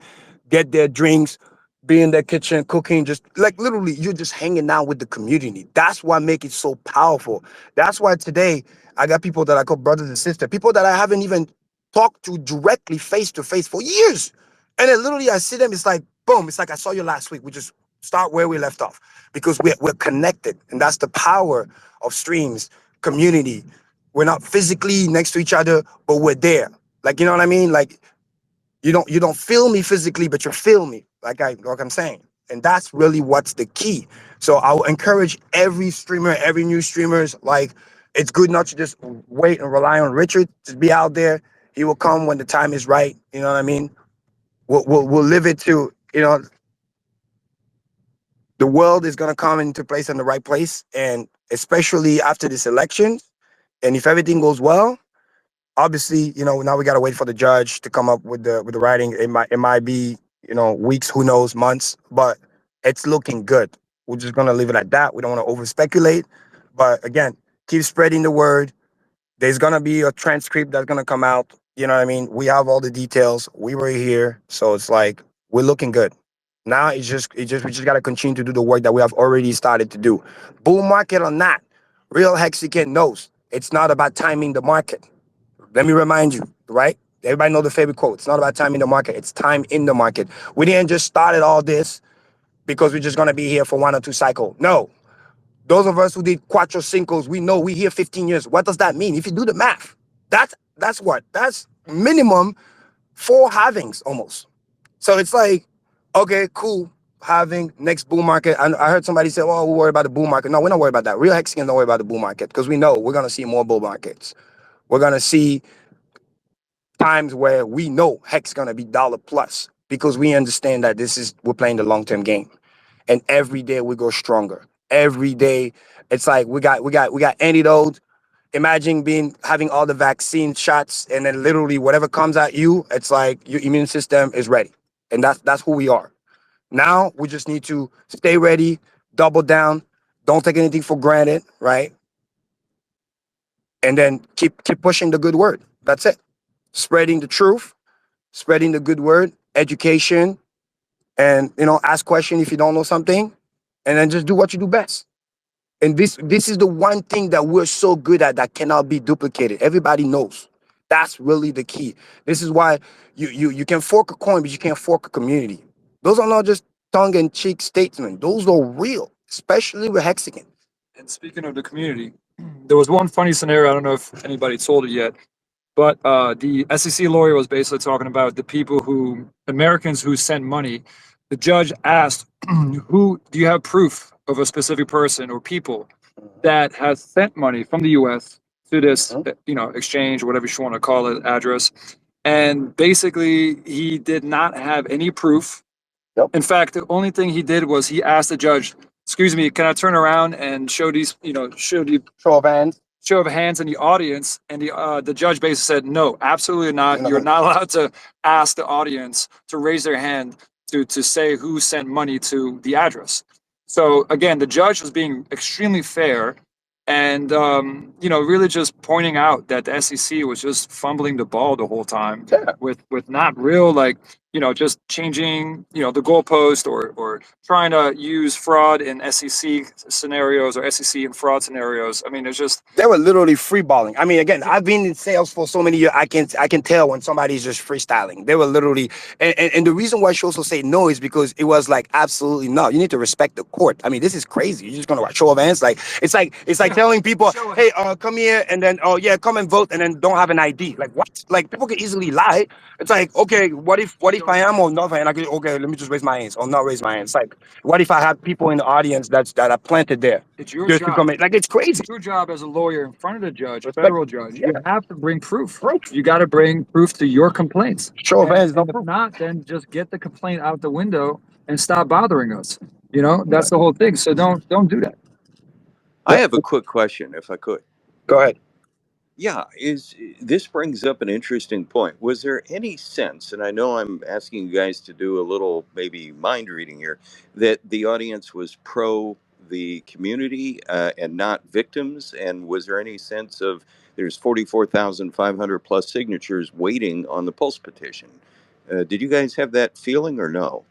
get their drinks, be in their kitchen, cooking, just like literally you're just hanging out with the community. That's what makes it so powerful. That's why today I got people that I call brothers and sisters, people that I haven't even talked to directly face to face for years. And then literally I see them, it's like, boom, it's like I saw you last week. We just start where we left off because we're connected. And that's the power of streams, community. We're not physically next to each other, but we're there. Like, you know what I mean? Like you don't feel me physically, but you feel me. Like I'm saying. And that's really what's the key. So I'll encourage every streamer, every new streamers, like it's good not to just wait and rely on Richard. Just be out there. He will come when the time is right. You know what I mean? We'll live it to, the world is gonna come into place in the right place. And especially after this election, and if everything goes well, obviously, now we gotta wait for the judge to come up with the writing. It might be, weeks, who knows, months, but it's looking good. We're just gonna leave it at that. We don't want to over speculate, but again, keep spreading the word. There's gonna be a transcript that's gonna come out. You know what I mean? We have all the details. We were here, so it's like we're looking good. Now we just gotta continue to do the work that we have already started to do. Bull market or not, real Mexican knows it's not about timing the market. Let me remind you, right? Everybody know the favorite quote. It's not about time in the market. It's time in the market. We didn't just started all this because we're just going to be here for 1 or 2 cycles. No. Those of us who did cuatro cincos, we know we here 15 years. What does that mean? If you do the math, that's what? That's minimum 4 halvings almost. So it's like, okay, cool. Having next bull market. I heard somebody say, oh, we're worried about the bull market. No, we're not worried about that. Real Mexicans don't worry about the bull market because we know we're going to see more bull markets. We're going to see times where we know HEX gonna be dollar plus because we understand that we're playing the long-term game. And every day we go stronger. Every day it's like we got antidote. Imagine having all the vaccine shots and then literally whatever comes at you, it's like your immune system is ready. And that's who we are. Now we just need to stay ready, double down, don't take anything for granted, right? And then keep pushing the good word. That's it. Spreading the truth, spreading the good word, education, and ask question if you don't know something, and then just do what you do best. And this is the one thing that we're so good at that cannot be duplicated. Everybody knows. That's really the key. This is why you can fork a coin, but you can't fork a community. Those are not just tongue-in-cheek statements. Those are real, especially with Hexagon. And speaking of the community, there was one funny scenario. I don't know if anybody told it yet, but the SEC lawyer was basically talking about Americans who sent money. The judge asked, "Who do you have proof of a specific person or people that has sent money from the U.S. to this, exchange, or whatever you want to call it, address?" And basically, he did not have any proof. Yep. In fact, the only thing he did was he asked the judge, "Excuse me, can I turn around and show these, show the Show of hands. show of hands in the audience?" And the judge basically said, "No, absolutely not. You're not allowed to ask the audience to raise their hand to say who sent money to the address." So again, the judge was being extremely fair and really just pointing out that the SEC was just fumbling the ball the whole time Yeah. with not real, like, just changing the goalpost, or trying to use fraud in SEC scenarios or SEC and fraud scenarios. I mean, it's just They were literally freeballing. I mean, again, I've been in sales for so many years. I can tell when somebody's just freestyling. They were literally, and the reason why she also say no is because it was like absolutely no. You need to respect the court. I mean, this is crazy. You're just gonna show of hands. Like it's like telling people, show hey, come here, and then oh yeah, come and vote, and then don't have an ID. Like what? Like people can easily lie. It's like, okay, what if I am or not? And I go, okay, let me just raise my hands or not raise my hands. Like, what if I have people in the audience that are planted there it's your just to job. come in? Like it's crazy. Your job as a lawyer in front of the judge, Respect. federal judge, Yeah. you have to bring proof. Proof. You got to bring proof to your complaints. Show of hands, no And if proof. not, then just get the complaint out the window and stop bothering us. That's the whole thing. So don't do that. I have a quick question, if I could. Go ahead. Yeah, is this brings up an interesting point. Was there any sense, and I know I'm asking you guys to do a little maybe mind reading here, that the audience was pro the community and not victims? And was there any sense of there's 44,500 plus signatures waiting on the Pulse petition? Did you guys have that feeling or no?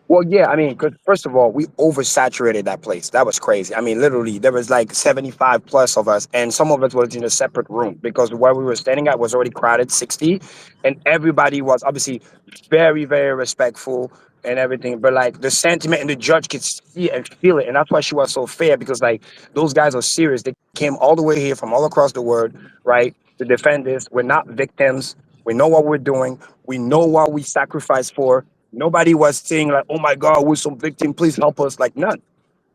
Well, yeah, I mean, because first of all, we oversaturated that place. That was crazy. I mean, literally, there was like 75 plus of us, and some of us was in a separate room because where we were standing at was already crowded, 60, and everybody was obviously very, very respectful and everything. But like the sentiment and the judge could see and feel it, and that's why she was so fair because like those guys are serious. They came all the way here from all across the world, right, to defend this. We're not victims. We know what we're doing. We know what we sacrifice for. Nobody was saying like, "Oh my God, we're some victim. Please help us." Like none.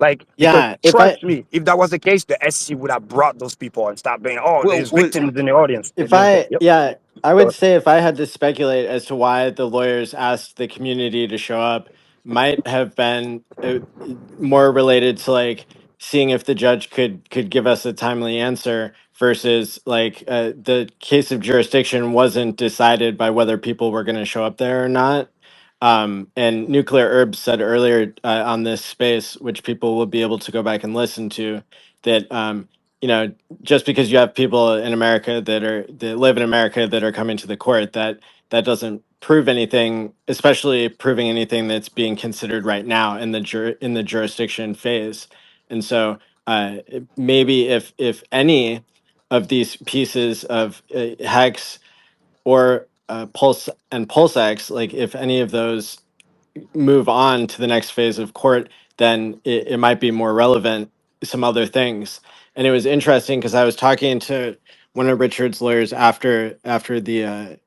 Like because Yeah, if I trust me, if that was the case, the SC would have brought those people and stop being, "Oh, Well, there's victims in the audience." They if didn't care. I Yep. yeah, I Go would ahead. say if I had to speculate as to why the lawyers asked the community to show up, might have been more related to like seeing if the judge could give us a timely answer versus like the case of jurisdiction wasn't decided by whether people were going to show up there or not. And Nuclear Herbs said earlier on this space, which people will be able to go back and listen to, that you know, just because you have people in America that live in America that are coming to the court, that doesn't prove anything, especially proving anything that's being considered right now in the in the jurisdiction phase. And so maybe if any of these pieces of HEX or Pulse and PulseX, like if any of those move on to the next phase of court, then it might be more relevant some other things. And it was interesting because I was talking to one of Richard's lawyers after the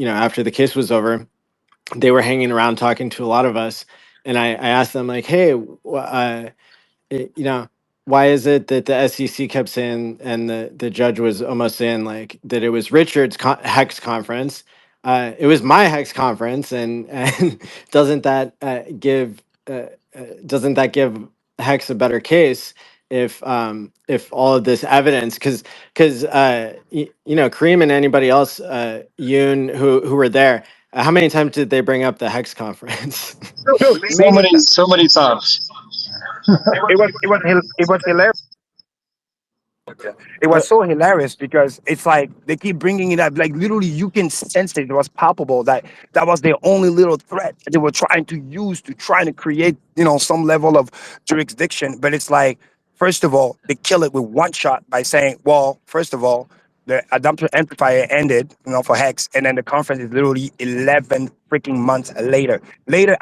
after the case was over. They were hanging around talking to a lot of us, and I asked them like, "Hey, you know, why is it that the SEC kept saying and the judge was almost saying like that it was Richard's Hex conference? It was my Hex conference, and doesn't that doesn't that give Hex a better case if all of this evidence because Kareem and anybody else Yoon who were there, how many times did they bring up the Hex conference? Dude, So many many, times. so many times. It was hilarious. It was so hilarious because it's like they keep bringing it up. Like literally, you can sense it. It was palpable that that was their only little threat that they were trying to use to try to create, some level of jurisdiction. But it's like, first of all, they kill it with one shot by saying, well, first of all, the adopter amplifier ended, for Hex, and then the conference is literally 11 freaking months later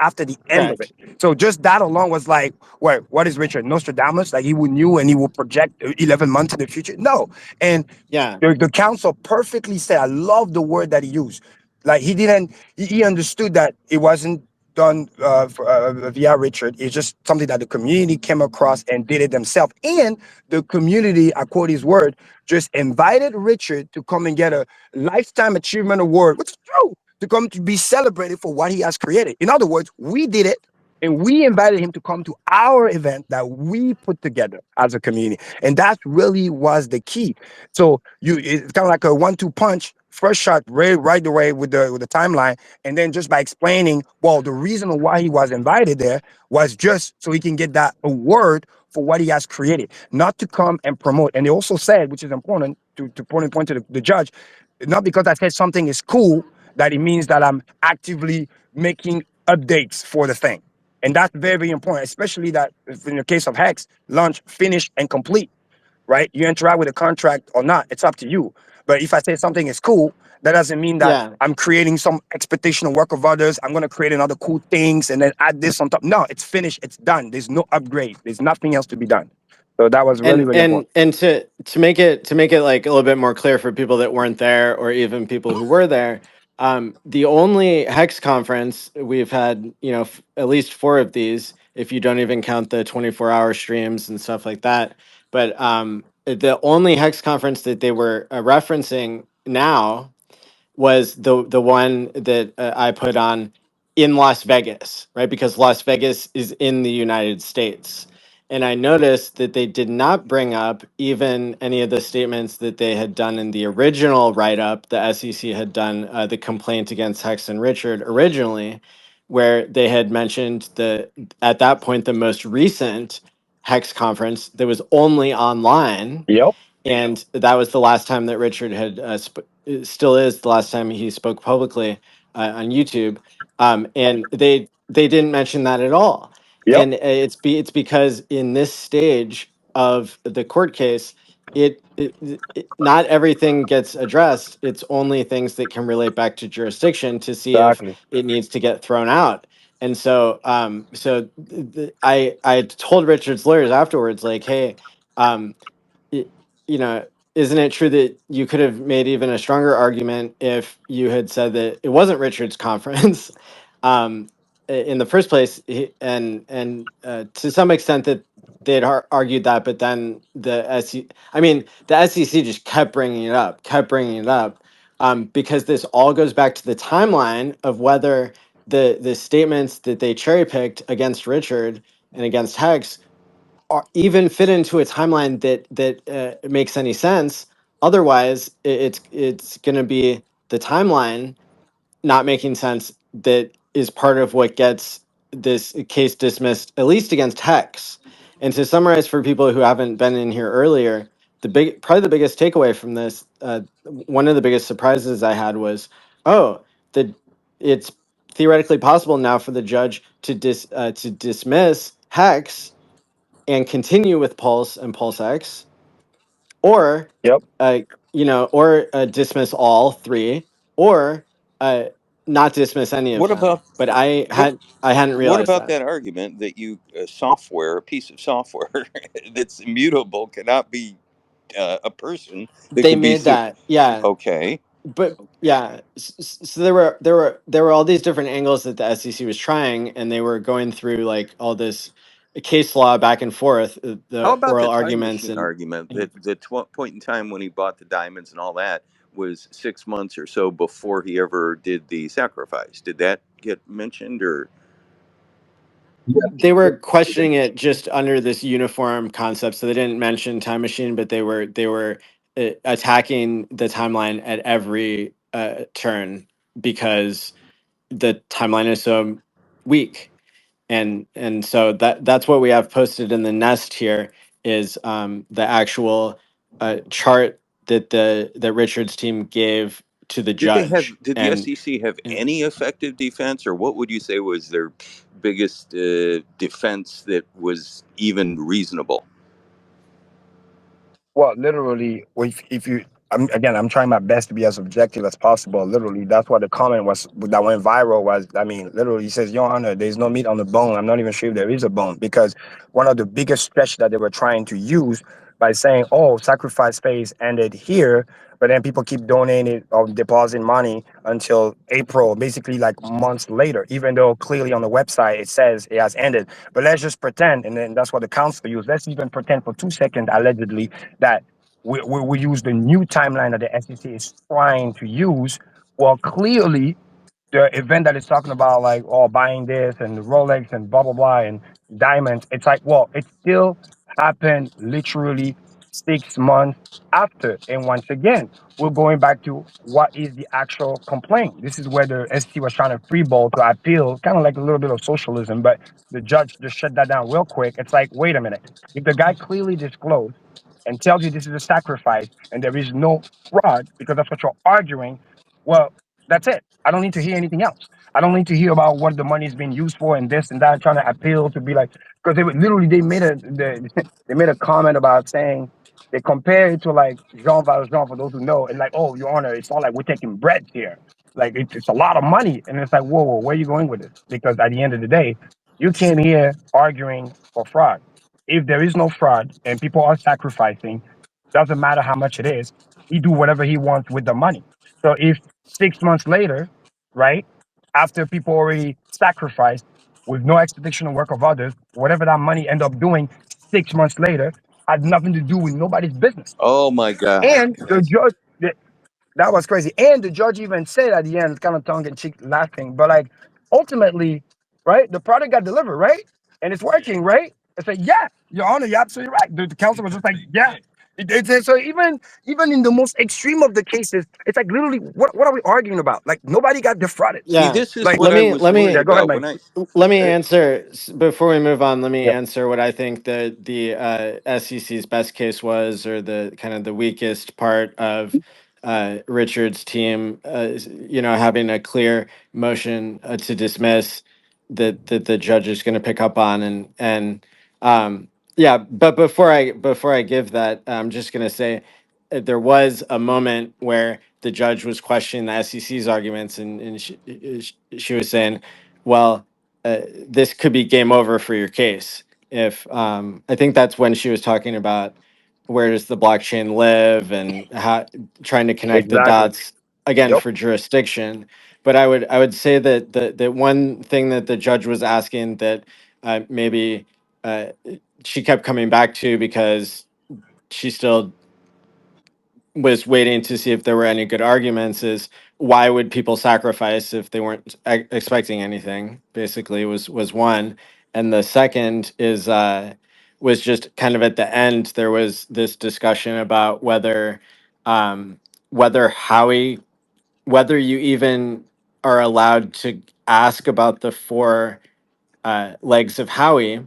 after the end of it. Correct. So just that alone was like, wait, what is Richard Nostradamus? Like he would knew and he would project 11 months in the future? No. And Yeah. the council perfectly said, I love the word that he used. Like he didn't, he understood that it wasn't done via Richard. It's just something that the community came across and did it themselves. And the community, I quote his word, just invited Richard to come and get a lifetime achievement award, which is true, to come to be celebrated for what he has created. In other words, we did it. And we invited him to come to our event that we put together as a community. And that really was the key. So it's kind of like a 1-2 punch. First shot right away with the timeline, and then just by explaining, well, the reason why he was invited there was just so he can get that award for what he has created, not to come and promote. And they also said, which is important to point to the judge, not because I said something is cool that it means that I'm actively making updates for the thing. And that's very, very important, especially that in the case of HEX, launch, finish, and complete, right? You interact with a contract or not, it's up to you. But if I say something is cool, that doesn't mean that Yeah. I'm creating some expectation of work of others. I'm going to create another cool things and then add this on top. No, it's finished. It's done. There's no upgrade. There's nothing else to be done. So that was really, and really and important. and to make it like a little bit more clear for people that weren't there or even people who were there, the only hex conference we've had, at least four of these, if you don't even count the 24-hour streams and stuff like that. But the only hex conference that they were referencing now was the one that I put on in Las Vegas, right? Because Las Vegas is in the United States. And I noticed that they did not bring up even any of the statements that they had done in the original write up the SEC had done, the complaint against Hex and Richard originally, where they had mentioned at that point, the most recent Hex conference that was only online, Yep. and that was the last time that Richard had it still is the last time he spoke publicly on YouTube. And they didn't mention that at all. Yep. And it's because in this stage of the court case, not everything gets addressed. It's only things that can relate back to jurisdiction to see if Exactly. it needs to get thrown out. And so, I told Richard's lawyers afterwards, like, hey, um, y- you know, isn't it true that you could have made even a stronger argument if you had said that it wasn't Richard's conference, um, in the first place, and to some extent that they had argued that, but then the SEC just kept bringing it up, because this all goes back to the timeline of whether the statements that they cherry picked against Richard and against Hex even fit into a timeline that makes any sense. Otherwise, it's going to be the timeline not making sense that is part of what gets this case dismissed, at least against Hex. And to summarize for people who haven't been in here earlier, probably the biggest takeaway from this, one of the biggest surprises I had was, oh, the it's theoretically possible now for the judge to dismiss Hex and continue with Pulse and Pulse X, or Yep. dismiss all three, or uh, not dismiss any of What them. about But I what? hadn't What realized about that that argument that software, a piece of software that's immutable, cannot be a person that they could be made sued? that. Yeah, Okay. but yeah, so there were all these different angles that the SEC was trying, and they were going through like all this case law back and forth, How the about the oral time arguments, machine and argument that the point in time when he bought the diamonds and all that was 6 months or so before he ever did the sacrifice? Did that get mentioned or? they were questioning it just under this uniform concept, so they didn't mention time machine, but they were attacking the timeline at every turn because the timeline is so weak. And so that's what we have posted in the nest here is the actual chart that Richard's team gave to the Did they have? judge. Did the SEC have any effective defense, or what would you say was their biggest defense that was even reasonable? Well, literally, if you, I'm trying my best to be as objective as possible. Literally, that's what the comment was that went viral. Was, I mean, literally, he says, "Your Honor, there's no meat on the bone." I'm not even sure if there is a bone because one of the biggest stretch that they were trying to use by saying, "Oh, sacrifice phase ended here," but then people keep donating or depositing money until April, basically like months later, even though clearly on the website it says it has ended. But let's just pretend, and then that's what the council used. Let's even pretend for 2 seconds, allegedly, that we use the new timeline that the SEC is trying to use. Well, clearly, the event that is talking about like oh buying this and Rolex and blah blah blah and diamonds, it's like well it still happened literally 6 months after. And once again, we're going back to what is the actual complaint. This is where the ST was trying to freeball to appeal, kind of like a little bit of socialism, but the judge just shut that down real quick. It's like, wait a minute. If the guy clearly disclosed and tells you this is a sacrifice and there is no fraud because that's what you're arguing, well, that's it. I don't need to hear anything else. I don't need to hear about what the money is being used for and this and that, trying to appeal to be like, because they would literally they made a comment about saying they compare it to like Jean Valjean for those who know, and like, oh, Your Honor, it's not like we're taking bread here. Like it's a lot of money, and it's like, whoa, where are you going with this? Because at the end of the day, you came here arguing for fraud. If there is no fraud and people are sacrificing, doesn't matter how much it is, he do whatever he wants with the money. So if 6 months later, right, after people already sacrificed with no expectation of work of others, whatever that money end up doing 6 months later had nothing to do with nobody's business. Oh my God. And the judge, that was crazy. And the judge even said at the end, kind of tongue in cheek laughing, but like ultimately, right, the product got delivered, right? And it's working, right? It's like, yeah, Your Honor, you're absolutely right. The counsel was just like, yeah. So even in the most extreme of the cases, it's like literally, what are we arguing about? Like nobody got defrauded. See, Yeah. this is Like, what Let I me was let worried me yeah, go ahead, about Mike. when I. let me Uh, answer before we move on. Let me Yeah, answer what I think the SEC's best case was, or the kind of the weakest part of Richard's team. Having a clear motion to dismiss that the judge is going to pick up on, and yeah. But before I give that, I'm just going to say there was a moment where the judge was questioning the SEC's arguments, and she was saying, well, this could be game over for your case. If I think that's when she was talking about where does the blockchain live and how trying to connect the exactly. dots again Yep, for jurisdiction. But I would say that the one thing that the judge was asking that maybe uh, she kept coming back to because she still was waiting to see if there were any good arguments is why would people sacrifice if they weren't expecting anything, basically, was one. And the second is was just kind of at the end there was this discussion about um whether Howie, whether you even are allowed to ask about the four legs of Howie,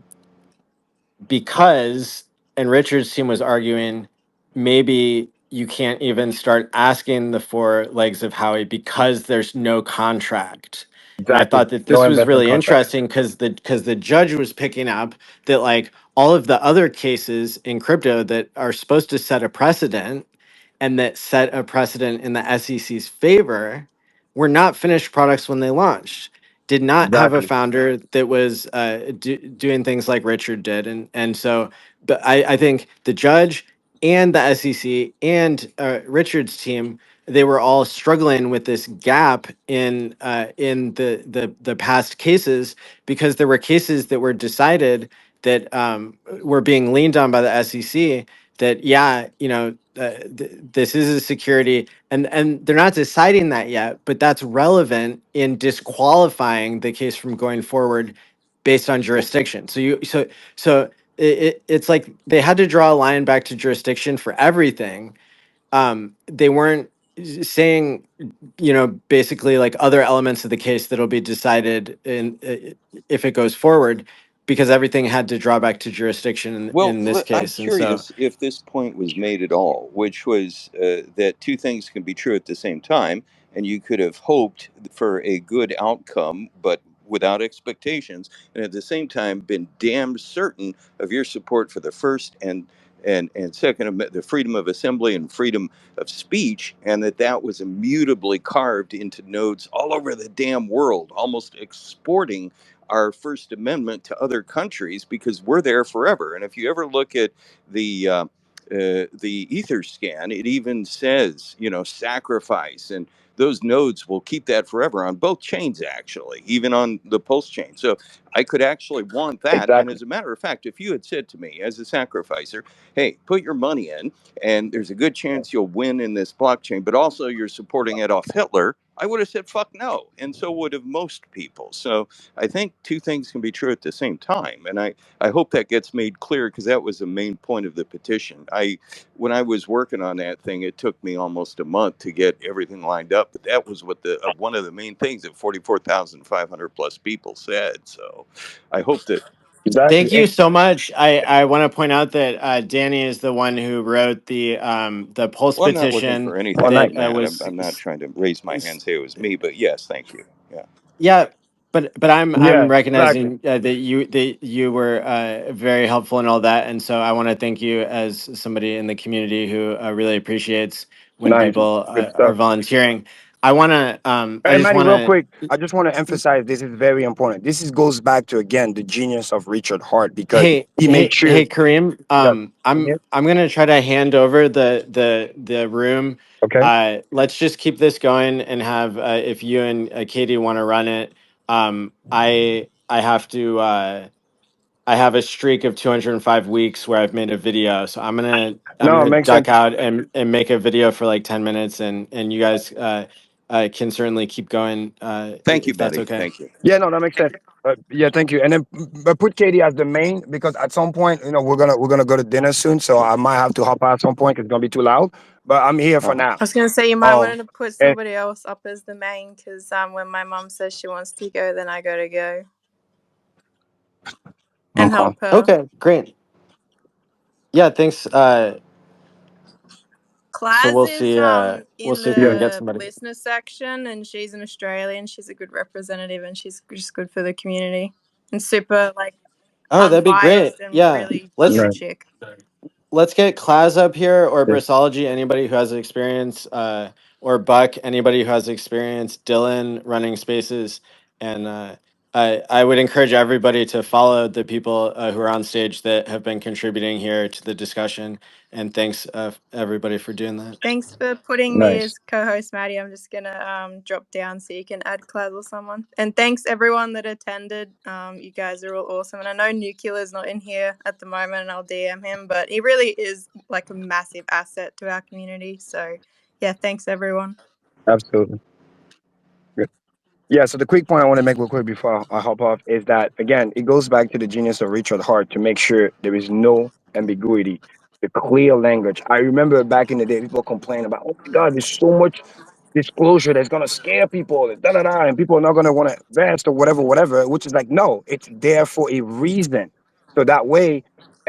because, and Richard's team was arguing, maybe you can't even start asking the four legs of Howie because there's no contract. And I exactly. thought that No this was investment really contract. interesting because the judge was picking up that like all of the other cases in crypto that are supposed to set a precedent and that set a precedent in the SEC's favor were not finished products when they launched, did not have a Exactly. founder that was doing things like Richard did, and so, but I think the judge and the SEC and Richard's team, they were all struggling with this gap in the past cases, because there were cases that were decided that were being leaned on by the SEC, that yeah, this is a security, and they're not deciding that yet, but that's relevant in disqualifying the case from going forward based on jurisdiction. So it's like they had to draw a line back to jurisdiction for everything. They weren't saying, basically like other elements of the case that'll be decided in if it goes forward, because everything had to draw back to jurisdiction Well, in this I'm case. And so curious if this point was made at all, which was that two things can be true at the same time, and you could have hoped for a good outcome, but without expectations, and at the same time been damn certain of your support for the first and second the freedom of assembly and freedom of speech, and that was immutably carved into nodes all over the damn world, almost exporting our First Amendment to other countries because we're there forever. And if you ever look at the Ether scan, it even says, sacrifice, and those nodes will keep that forever on both chains, actually, even on the Pulse chain. So I could actually want that. And Exactly. as a matter of fact, if you had said to me as a sacrificer, hey, put your money in, and there's a good chance you'll win in this blockchain, but also you're supporting Adolf Hitler, I would have said, fuck no. And so would have most people. So I think two things can be true at the same time. And I hope that gets made clear because that was the main point of the petition. When I was working on that thing, it took me almost a month to get everything lined up. But that was what the one of the main things that 44,500 plus people said. So I hope that. Exactly. Thank you so much. I want to point out that Danny is the one who wrote the Pulse Well, I'm not looking petition for Oh, anything nice. from that Matt. was I'm not trying to raise my hand and say it was me, but yes, thank you. Yeah. yeah, but I'm Yeah, exactly. recognizing that you were very helpful and all that, and so I want to thank you as somebody in the community who really appreciates when Nice. people Good are stuff. volunteering. I Hey, just Manny, want real to quick, I just want to emphasize this is very important. Goes back to, again, the genius of Richard Hart because he made sure Hey Kareem, that. Yeah. I'm gonna try to hand over the room. Okay. Let's just keep this going and have if you and Katie want to run it. I have to I have a streak of 205 weeks where I've made a video, so I'm No, it gonna makes duck sense. out and make a video for like 10 minutes, and you guys can certainly keep going Thank you, if that's buddy. okay. Thank you. Yeah, no, that makes sense. Yeah, thank you. And then, but put Katie as the main because at some point, we're gonna go to dinner soon, so I might have to hop out at some point. 'Cause it's gonna be too loud. But I'm here for Uh-huh. now. I was going to say you might Um, want to put and somebody else up as the main because when my mum says she wants to go, then I got to go and okay. help her. Okay, great. Yeah, thanks. So Claz is we'll in see if we can get the somebody. listener section, and she's an Australian. She's a good representative, and she's just good for the community and super like Oh, that'd be great. unbiased and Yeah, really let's chill Right. chick. let's get Claz up here or Yeah. Brasology. Anybody who has experience, or Buck. Anybody who has experience. Dylan running spaces, and I would encourage everybody to follow the people who are on stage that have been contributing here to the discussion. And thanks everybody for doing that. Thanks for putting me Nice. as co-host, Maddie. I'm just gonna drop down so you can add Claz or someone. And thanks everyone that attended. You guys are all awesome. And I know Nuclear's not in here at the moment, and I'll DM him, but he really is like a massive asset to our community. So yeah, thanks everyone. Absolutely. Yeah, so the quick point I want to make real quick before I hop off is that, again, it goes back to the genius of Richard Hart to make sure there is no ambiguity, the clear language. I remember back in the day, people complain about, oh my God, there's so much disclosure that's going to scare people, and da da da, and people are not going to want to invest or whatever, whatever, which is like, no, it's there for a reason. So that way,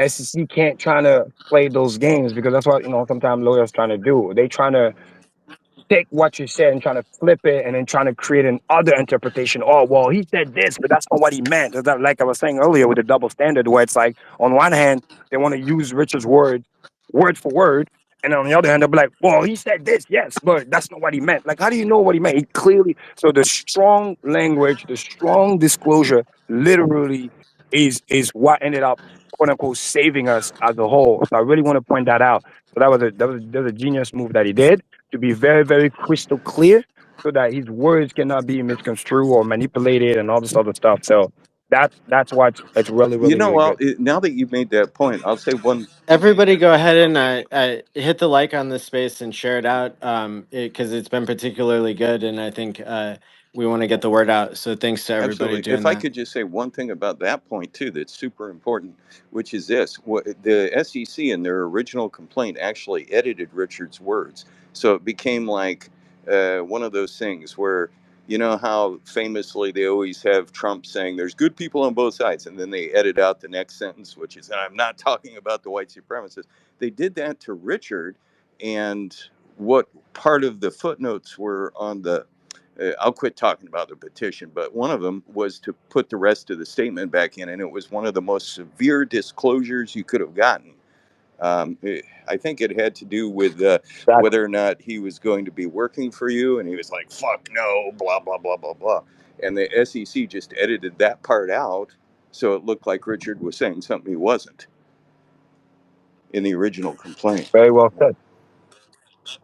SEC can't try to play those games because that's what, sometimes lawyers trying to do. They trying to take what you said and trying to flip it and then trying to create an other interpretation. Oh, well, he said this, but that's not what he meant. Is that, like I was saying earlier with the double standard, where it's like, on one hand, they want to use Richard's word for word. And on the other hand, they'll be like, well, he said this, yes, but that's not what he meant. Like, how do you know what he meant? He clearly, so the strong language, the strong disclosure literally is what ended up, quote unquote, saving us as a whole. So I really want to point that out. So that was a genius move that he did to be very, very crystal clear so that his words cannot be misconstrued or manipulated and all this other stuff. So that's why it's really, You really, know, really good. now that you've made that point, I'll say one. Everybody go ahead and hit the like on this space and share it out because it's been particularly good, and I think we want to get the word out. So thanks to everybody Absolutely. doing If I that. could just say one thing about that point too, that's super important, which is this: the SEC in their original complaint actually edited Richard's words, so it became like one of those things where you know how famously they always have Trump saying there's good people on both sides, and then they edit out the next sentence, which is I'm not talking about the white supremacists. They did that to Richard, and what part of the footnotes were on the I'll quit talking about the petition, but one of them was to put the rest of the statement back in, and it was one of the most severe disclosures you could have gotten. I think it had to do with Exactly. whether or not he was going to be working for you, and he was like, fuck no, blah, blah, blah, blah, blah. And the SEC just edited that part out so it looked like Richard was saying something he wasn't in the original complaint. Very well said.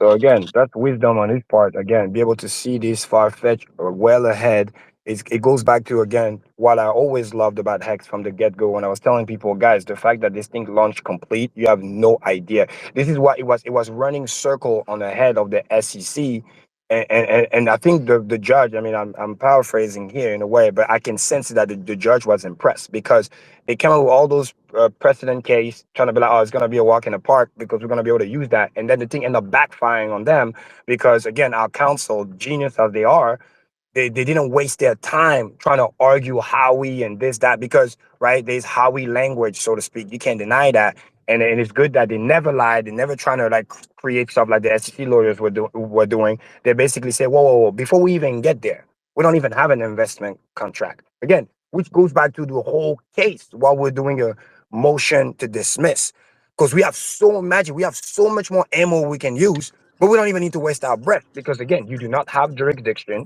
So again, that's wisdom on his part. Again, be able to see this far fetched or well ahead it goes back to again what I always loved about Hex from the get go when I was telling people, guys, the fact that this thing launched complete, you have no idea. This is what it was. It was running circle on the head of the SEC. And I think the judge, I mean, I'm paraphrasing here in a way, but I can sense that the judge was impressed because they came up with all those precedent case trying to be like, oh, it's going to be a walk in the park because we're going to be able to use that. And then the thing ended up backfiring on them because, again, our counsel, genius as they are, they didn't waste their time trying to argue Howie and this, that, because, right, there's Howie language, so to speak. You can't deny that. And it's good that they never lied. They never trying to like create stuff like the SEC lawyers were doing. They basically say, whoa, whoa, whoa, before we even get there, we don't even have an investment contract. Again, which goes back to the whole case while we're doing a motion to dismiss. Because we have so much more ammo we can use, but we don't even need to waste our breath because again, you do not have jurisdiction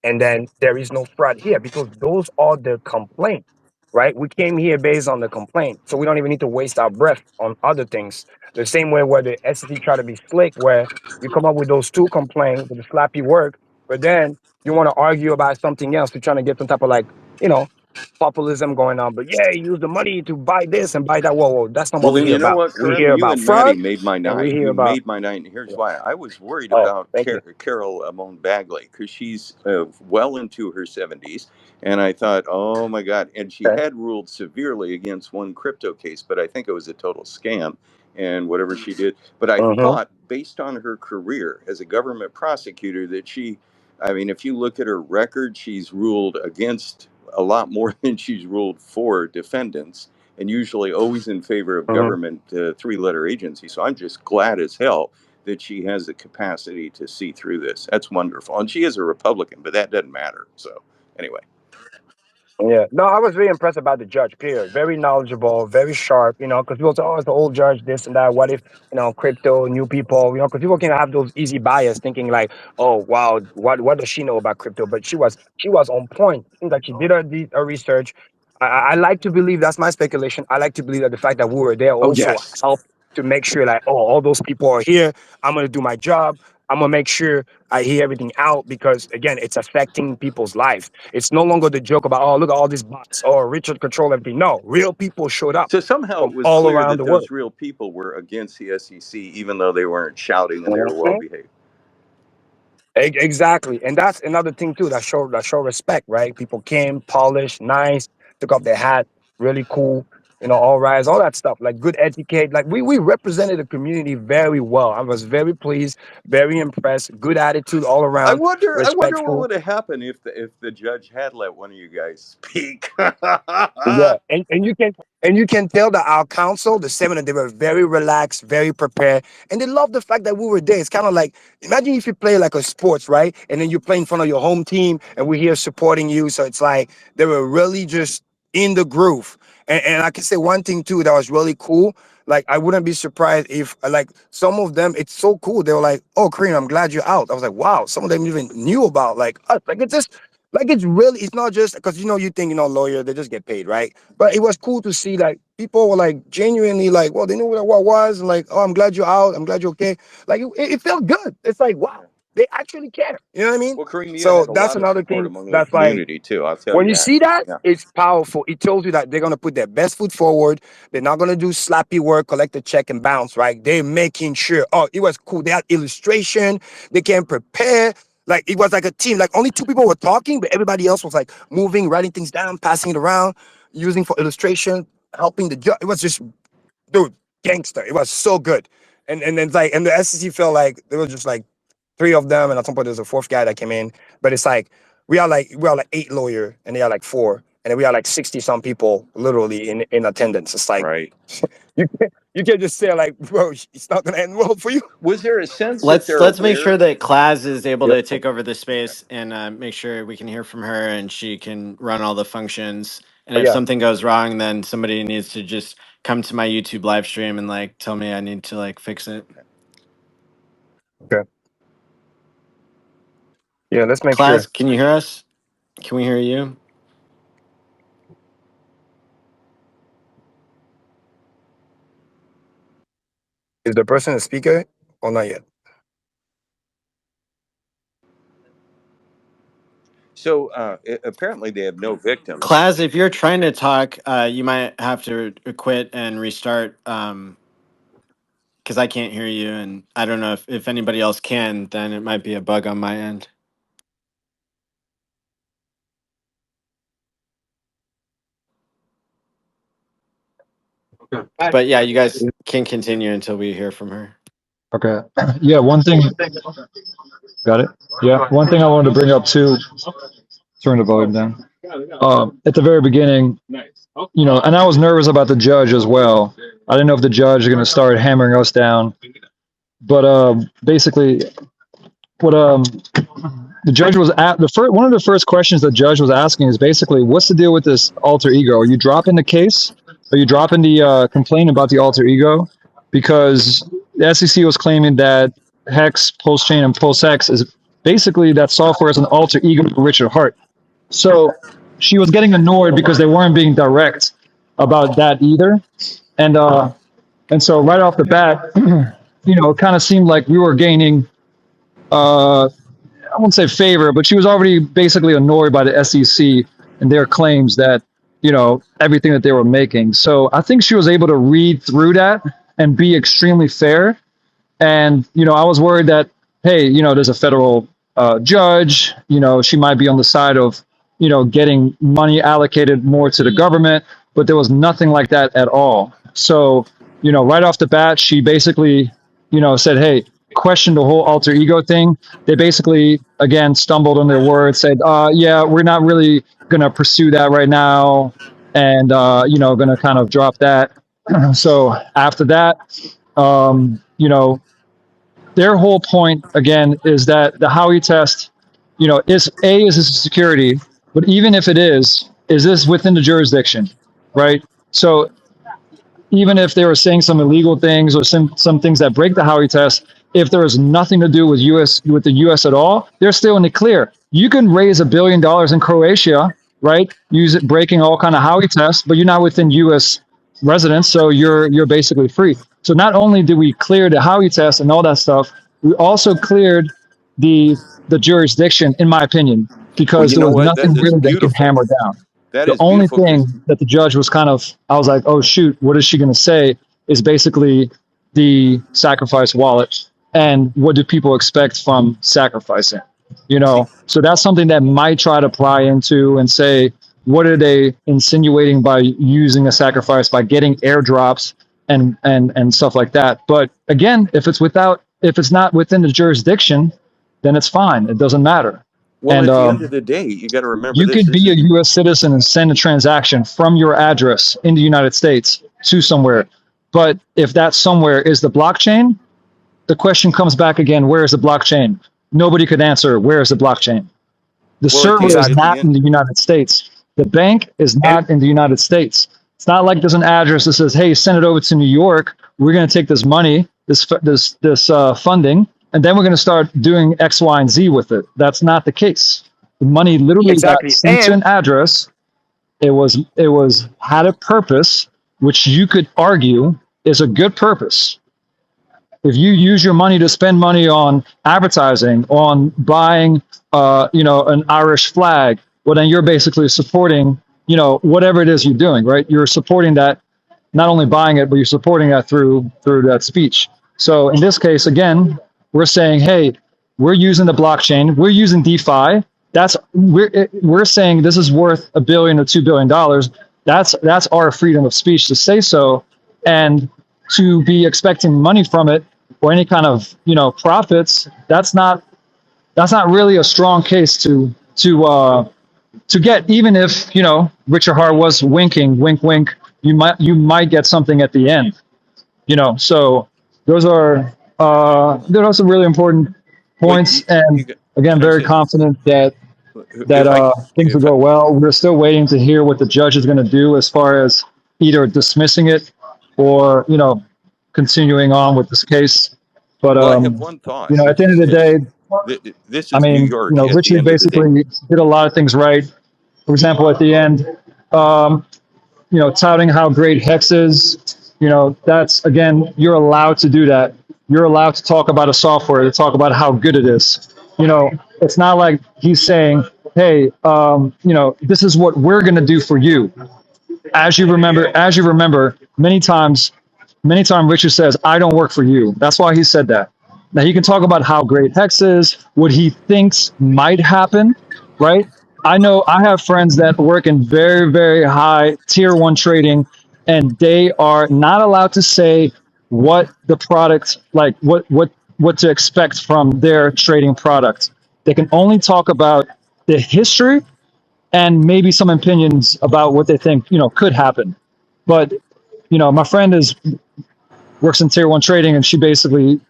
and then there is no fraud here because those are the complaints, right? We came here based on the complaint, so we don't even need to waste our breath on other things. The same way where the SEC try to be slick, where you come up with those two complaints with the sloppy work, but then you want to argue about something else. You're trying to get some type of like, you know, populism going on. But yeah, use the money to buy this and buy that. Whoa, whoa, that's not Well, what we then hear you know about. what, We Karim? hear You about and Maddie fraud, made my and we night. hear You about. made my night, and here's Yeah. why. I was worried Oh, about thank you. Carol Amon Bagley because she's well into her 70s, and I thought, oh my God. And she Okay. had ruled severely against one crypto case, but I think it was a total scam and whatever she did. But I Mm-hmm. thought, based on her career as a government prosecutor, that I mean, if you look at her record, she's ruled against a lot more than she's ruled for defendants and usually always in favor of Mm-hmm. government three-letter agencies. So I'm just glad as hell that she has the capacity to see through this. That's wonderful. And she is a Republican, but that doesn't matter. So anyway. Yeah, no, I was very impressed about the judge. Period. Very knowledgeable, very sharp. You know, because people say, "Oh, it's the old judge, this and that." What if crypto, new people? You know, because people can have those easy bias, thinking like, "Oh, wow, what does she know about crypto?" But she was on point. Seems like she did her research. I like to believe that's my speculation. I like to believe that the fact that we were there Oh, also yes. helped to make sure, like, oh, all those people are here. I'm gonna do my job. I'm gonna make sure I hear everything out because again, it's affecting people's lives. It's no longer the joke about, oh, look at all these bots. Oh, Richard control everything. No, real people showed up So somehow from it was all clear around that the world. those real people were against the SEC, even though they weren't shouting and they were well Mhm. behaved. Exactly. And that's another thing too that show respect, right? People came, polished, nice, took off their hat, really cool, all rise, all that stuff. Like good etiquette. Like we represented the community very well. I was very pleased, very impressed, good attitude all around, I wonder what respectful. would have happened if the judge had let one of you guys speak. Yeah, and you can tell that our council, the seven, they were very relaxed, very prepared, and they loved the fact that we were there. It's kind of like imagine if you play like a sports, right? And then you play in front of your home team, and we're here supporting you. So it's like they were really just in the groove. And I can say one thing too that was really cool. Like I wouldn't be surprised if like some of them, it's so cool. They were like, "Oh, Kareem, I'm glad you're out." I was like, "Wow!" Some of them even knew about like us. Like it's just like it's really, it's not just because you think lawyer, they just get paid, right? But it was cool to see like people were like genuinely like, well, they knew what was and like, oh, I'm glad you're out, I'm glad you're okay. Like it felt good. It's like wow, they actually care. You know what I mean? Well, Kareem, you So had a that's lot of another support thing among the that's like community too. I'll tell when you you that. see that, Yeah. it's powerful. It tells you that they're gonna put their best foot forward. They're not gonna do slappy work, collect a check and bounce, right? They're making sure. Oh, it was cool. They had illustration. They can prepare. Like it was like a team. Like only two people were talking, but everybody else was like moving, writing things down, passing it around, using for illustration, helping the judge. It was just, dude, gangster. It was so good. And then like, and the SEC felt like there was just like three of them, and at some point there's a fourth guy that came in. But it's like we are like eight lawyer, and they are like four, and then we are like 60 some people literally in attendance. It's like Right. you can't just say like, bro, it's not gonna end well for you. Was there a sense that Let's they're let's make sure aware? that Claz is able Yep. to take over the space and make sure we can hear from her and she can run all the functions. And Oh, if yeah. something goes wrong, then somebody needs to just come to my YouTube live stream and like tell me I need to like fix it. Okay. Yeah. Let's make sure. Claz, can you hear us? Can we hear you? Is the person a speaker or not yet? So apparently they have no victims. Class, if you're trying to talk, you might have to quit and restart, because I can't hear you, and I don't know if anybody else can. Then it might be a bug on my end. But yeah, you guys can continue until we hear from her. Okay. Yeah, one thing. Got it. Yeah, one thing I wanted to bring up too. Turn the volume down. At the very beginning, and I was nervous about the judge as well. I didn't know if the judge is going to start hammering us down. But basically, what the judge was at the first one of the first questions the judge was asking is basically, what's the deal with this alter ego? Are you dropping the case? Are you dropping the complaint about the alter ego? Because the SEC was claiming that Hex, Pulse Chain, and Pulse X is basically that software is an alter ego for Richard Hart. So she was getting annoyed because they weren't being direct about that either. And so right off the bat, it kind of seemed like we were gaining I won't say favor, but she was already basically annoyed by the SEC and their claims that, everything that they were making. So I think she was able to read through that and be extremely fair. And, I was worried that, hey, there's a federal judge, she might be on the side of, getting money allocated more to the government, but there was nothing like that at all. So, right off the bat, she basically, said, hey, question the whole alter ego thing. They basically, again, stumbled on their words, said, yeah, we're not really going to pursue that right now. And, going to kind of drop that. So after that, their whole point again is that the Howey test, is this security, but even if it is this within the jurisdiction, right? So even if they were saying some illegal things or some things that break the Howey test, if there is nothing to do with the US at all, they're still in the clear. You can raise $1 billion in Croatia, right? Use it breaking all kind of Howey tests, but you're not within US residents, so you're basically free. So not only did we clear the Howey test and all that stuff, we also cleared the jurisdiction, in my opinion, Well, because you there know was what? That nothing is really they can beautiful. hammer down. That The is only beautiful because thing that the judge was I was like, oh shoot, what is she going to say? Is basically the sacrifice wallet, and what do people expect from sacrificing? see, So that's something that might try to pry into and say, what are they insinuating by using a sacrifice, by getting airdrops and stuff like that? But again, if it's not within the jurisdiction, then it's fine. It doesn't matter. well, And at the end of the day, you got to remember you this. could This be a is U.S. citizen and send a transaction from your address in the United States to somewhere. But if that somewhere is the blockchain, the question comes back again, where is the blockchain? Nobody could answer, where is the blockchain? The well at server the is at the not end. in the United States. The bank is not in the United States. It's not like there's an address that says, hey, send it over to New York. We're going to take this money, this funding, and then we're going to start doing X, Y, and Z with it. That's not the case. The money literally got Exactly. sent to And an address. It was had a purpose, which you could argue is a good purpose. If you use your money to spend money on advertising, on buying, an Irish flag, well, then you're basically supporting, whatever it is you're doing, right? You're supporting that, not only buying it, but you're supporting that through that speech. So in this case, again, we're saying, hey, we're using the blockchain, we're using DeFi. We're saying this is worth $1 billion or $2 billion. That's our freedom of speech to say so, and to be expecting money from it or any kind of profits. That's not really a strong case to get, even if Richard Hart was winking, wink, wink. You might get something at the end. So those are some really important Well, points, and again, can I very say confident that if I things will if I, go well. We're still waiting to hear what the judge is going to do as far as either dismissing it or continuing on with this case. But well, I have one thought, at which the end is of the this. day, This I is New mean, York. At the Richard end of the day, basically did a lot of things right. For example, at the end, um, touting how great Hex is, that's, again, you're allowed to do that. You're allowed to talk about a software, to talk about how good it is. It's not like he's saying, hey, this is what we're going to do for you. As you remember, many times Richard says, I don't work for you. That's why he said that. Now he can talk about how great Hex is, what he thinks might happen, right? I know I have friends that work in very, very high tier one trading, and they are not allowed to say what the product, like what to expect from their trading product. They can only talk about the history and maybe some opinions about what they think, could happen. But, my friend is works in tier one trading, and she basically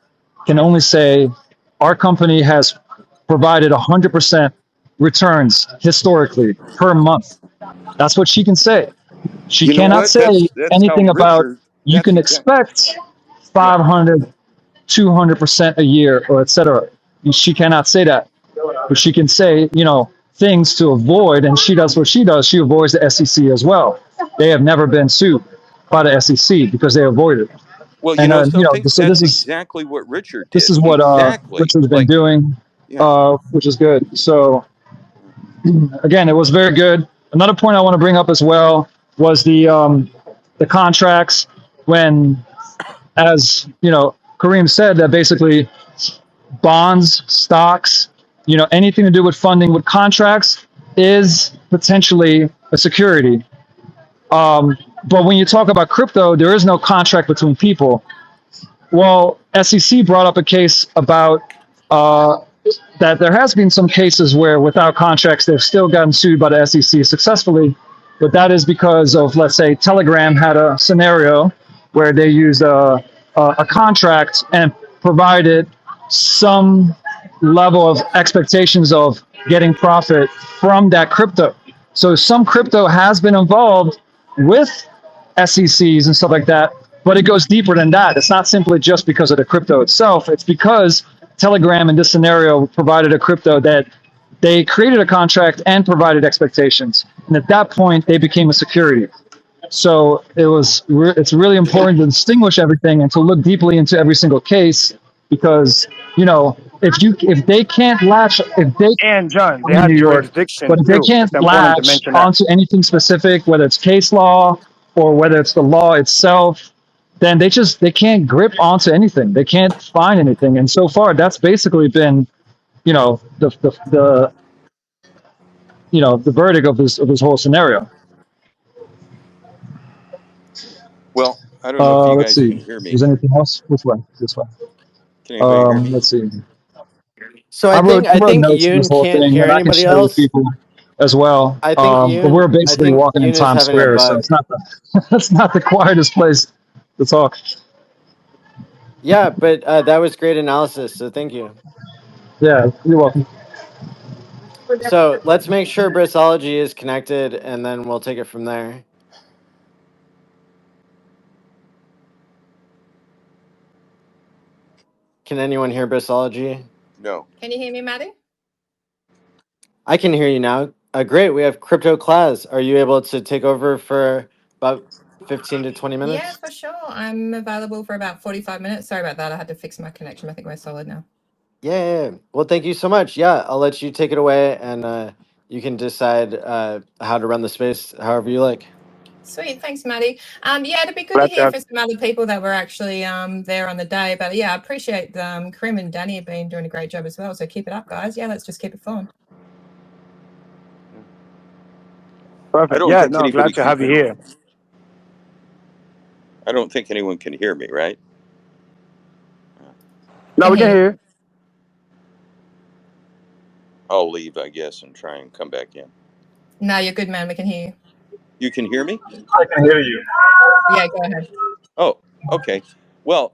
can only say our company has provided 100% returns historically per month. That's what she can say. She You know cannot what? say That's how anything about Richard. you That's can exact. expect Yeah. 500, 200% a year or etc. She cannot say that, but she can say, things to avoid. And she does what she does. She avoids the SEC as well. They have never been sued by the SEC because they avoided it. Well, you And know something. so That's exactly what Richard this did. is what Exactly. Richard's been Like, doing, yeah. which is good. So again, it was very good. Another point I want to bring up as well was the contracts when, as Kareem said, that basically bonds, stocks, anything to do with funding with contracts is potentially a security. But when you talk about crypto, there is no contract between people. Well, SEC brought up a case about uh, that there has been some cases where without contracts, they've still gotten sued by the SEC successfully. But that is because of, let's say, Telegram had a scenario where they used a contract and provided some level of expectations of getting profit from that crypto. So some crypto has been involved with SECs and stuff like that, but it goes deeper than that. It's not simply just because of the crypto itself. It's because Telegram in this scenario provided a crypto that they created a contract and provided expectations. And at that point, they became a security. So it's really important to distinguish everything and to look deeply into every single case because, if they can't latch, if they And John, they I'm in have New York, jurisdiction but if they too. It's can't important to latch mention that. onto anything specific, whether it's case law or whether it's the law itself, then they can't grip onto anything. They can't find anything. And so far, that's basically been, the verdict of this whole scenario. Well, I don't know if you Let's guys see. can hear me. Is anything else? Which way? This way. Can anybody hear me? Let's see. So I wrote I think notes for this Yoon whole can't thing, hear and I can anybody share with else. people as well. But we're I basically think walking in Yoon is Times having a Square, so bug. it's not it's not the quietest place to talk. Yeah, but that was great analysis. So thank you. Yeah, you're welcome. So let's make sure Brissology is connected, and then we'll take it from there. Can anyone hear Brissology? No. Can you hear me, Maddie? I can hear you now. Great. We have Crypto Class. Are you able to take over for about 15 to 20 Yeah, minutes? for sure. I'm available for about 45 minutes. Sorry about that. I had to fix my connection. I think we're solid now. Yeah. Well, thank you so much. Yeah, I'll let you take it away, and you can decide how to run the space however you like. Sweet. Thanks, Maddie. Yeah, it'd be good to Glad to hear have from some other people that were actually there on the day. But yeah, I appreciate Karim and Danny have been doing a great job as well. So keep it up, guys. Yeah, let's just keep it flowing. I perfect. don't Yeah, think no, anybody glad to can. have you here. I don't think anyone can hear me, right? No, Can we can hear you. hear you. I'll leave, I guess, and try and come back in. No, you're good, man. We can hear you. You can hear me? I can hear you. Yeah, go ahead. Oh, okay. Well,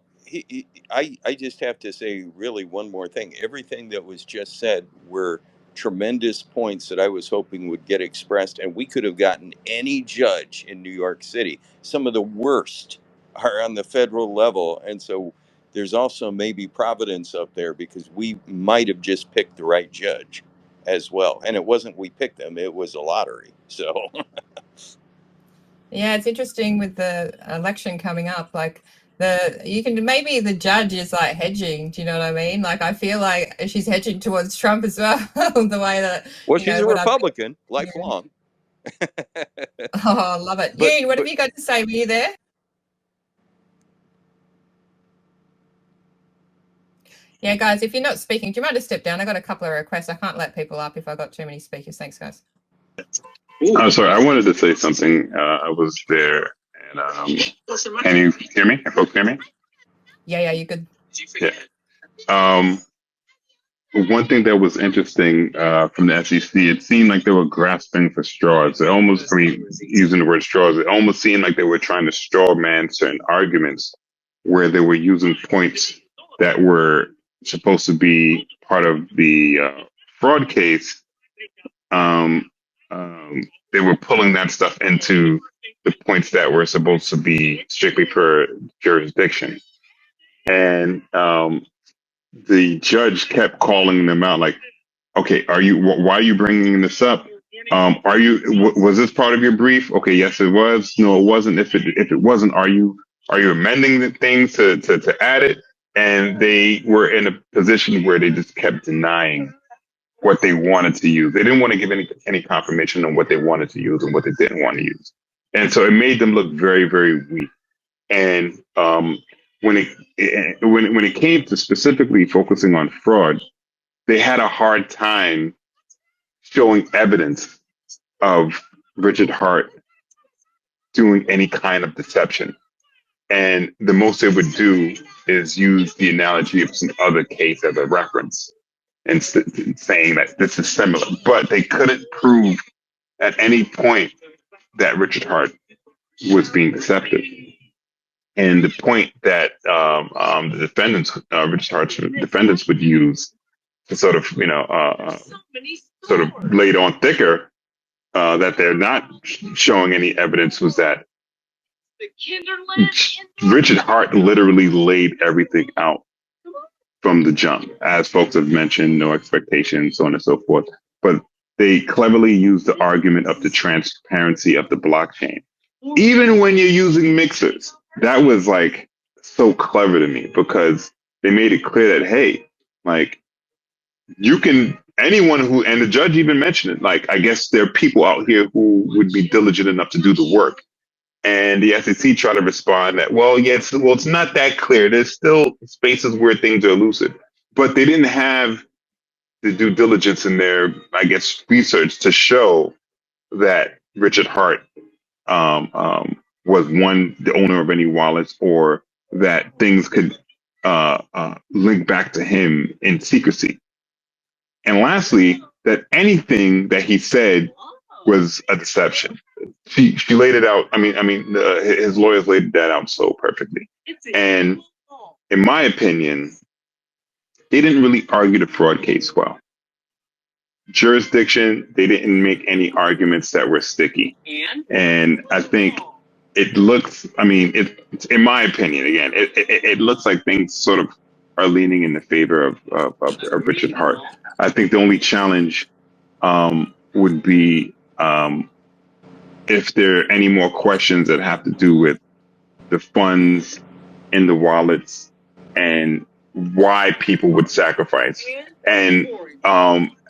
I just have to say, really, one more thing. Everything that was just said were tremendous points that I was hoping would get expressed, and we could have gotten any judge in New York City. Some of the worst are on the federal level, and so there's also maybe Providence up there because we might have just picked the right judge as well. And it wasn't we picked them; it was a lottery. So. Yeah, it's interesting with the election coming up. Like you can maybe the judge is like hedging. Do you know what I mean? Like I feel like she's hedging towards Trump as well. The way that Well, she's a Republican, lifelong. Oh, love it. Yoon, what have you got to say? Were you there? Yeah, guys, if you're not speaking, do you mind to step down? I got a couple of requests. I can't let people up if I got too many speakers. Thanks, guys. I'm sorry. I wanted to say something. I was there, and can you hear me? Can folks hear me? Yeah, you could. Yeah. One thing that was interesting from the SEC, it seemed like they were grasping for straws. It almost, I mean, using the word straws, it almost seemed like they were trying to straw man certain arguments where they were using points that were supposed to be part of the fraud case. They were pulling that stuff into the points that were supposed to be strictly for jurisdiction. And the judge kept calling them out like, okay, why are you bringing this up? Was this part of your brief? Okay, yes, it was. No, it wasn't. If it wasn't, are you amending the things to add it? And they were in a position where they just kept denying what they wanted to use. They didn't want to give any confirmation on what they wanted to use and what they didn't want to use. And so it made them look very, very weak. And when it came to specifically focusing on fraud, they had a hard time showing evidence of Richard Hart doing any kind of deception. And the most they would do is use the analogy of some other case as a reference and saying that this is similar. But they couldn't prove at any point that Richard Hart was being deceptive. And the point that the defendants, Richard Hart's defendants, would use to sort of, sort of laid on thicker that they're not showing any evidence was that Richard Hart literally laid everything out from the jump, as folks have mentioned, no expectations, so on and so forth. But they cleverly used the argument of the transparency of the blockchain. Even when you're using mixers, that was like so clever to me because they made it clear that, hey, like you can, anyone who, and the judge even mentioned it, like, I guess there are people out here who would be diligent enough to do the work. And the SEC tried to respond that, well, yes, well, it's not that clear. There's still spaces where things are elusive, but they didn't have the due diligence in their, I guess, research to show that Richard Hart was the owner of any wallets, or that things could link back to him in secrecy. And lastly, that anything that he said was a deception. She laid it out. His lawyers laid that out so perfectly. And in my opinion, they didn't really argue the fraud case well. Jurisdiction, they didn't make any arguments that were sticky. And I think it looks, in my opinion, again, it looks like things sort of are leaning in the favor of Richard Hart. I think the only challenge would be if there are any more questions that have to do with the funds in the wallets and why people would sacrifice. And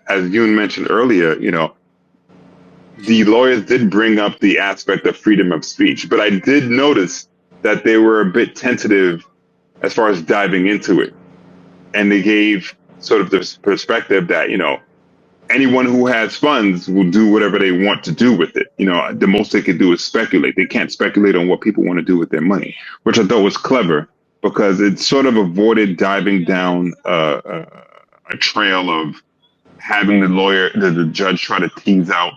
as Yoon mentioned earlier, the lawyers did bring up the aspect of freedom of speech, but I did notice that they were a bit tentative as far as diving into it. And they gave sort of this perspective that, anyone who has funds will do whatever they want to do with it. The most they can do is speculate. They can't speculate on what people want to do with their money, which I thought was clever because it sort of avoided diving down a trail of having the judge try to tease out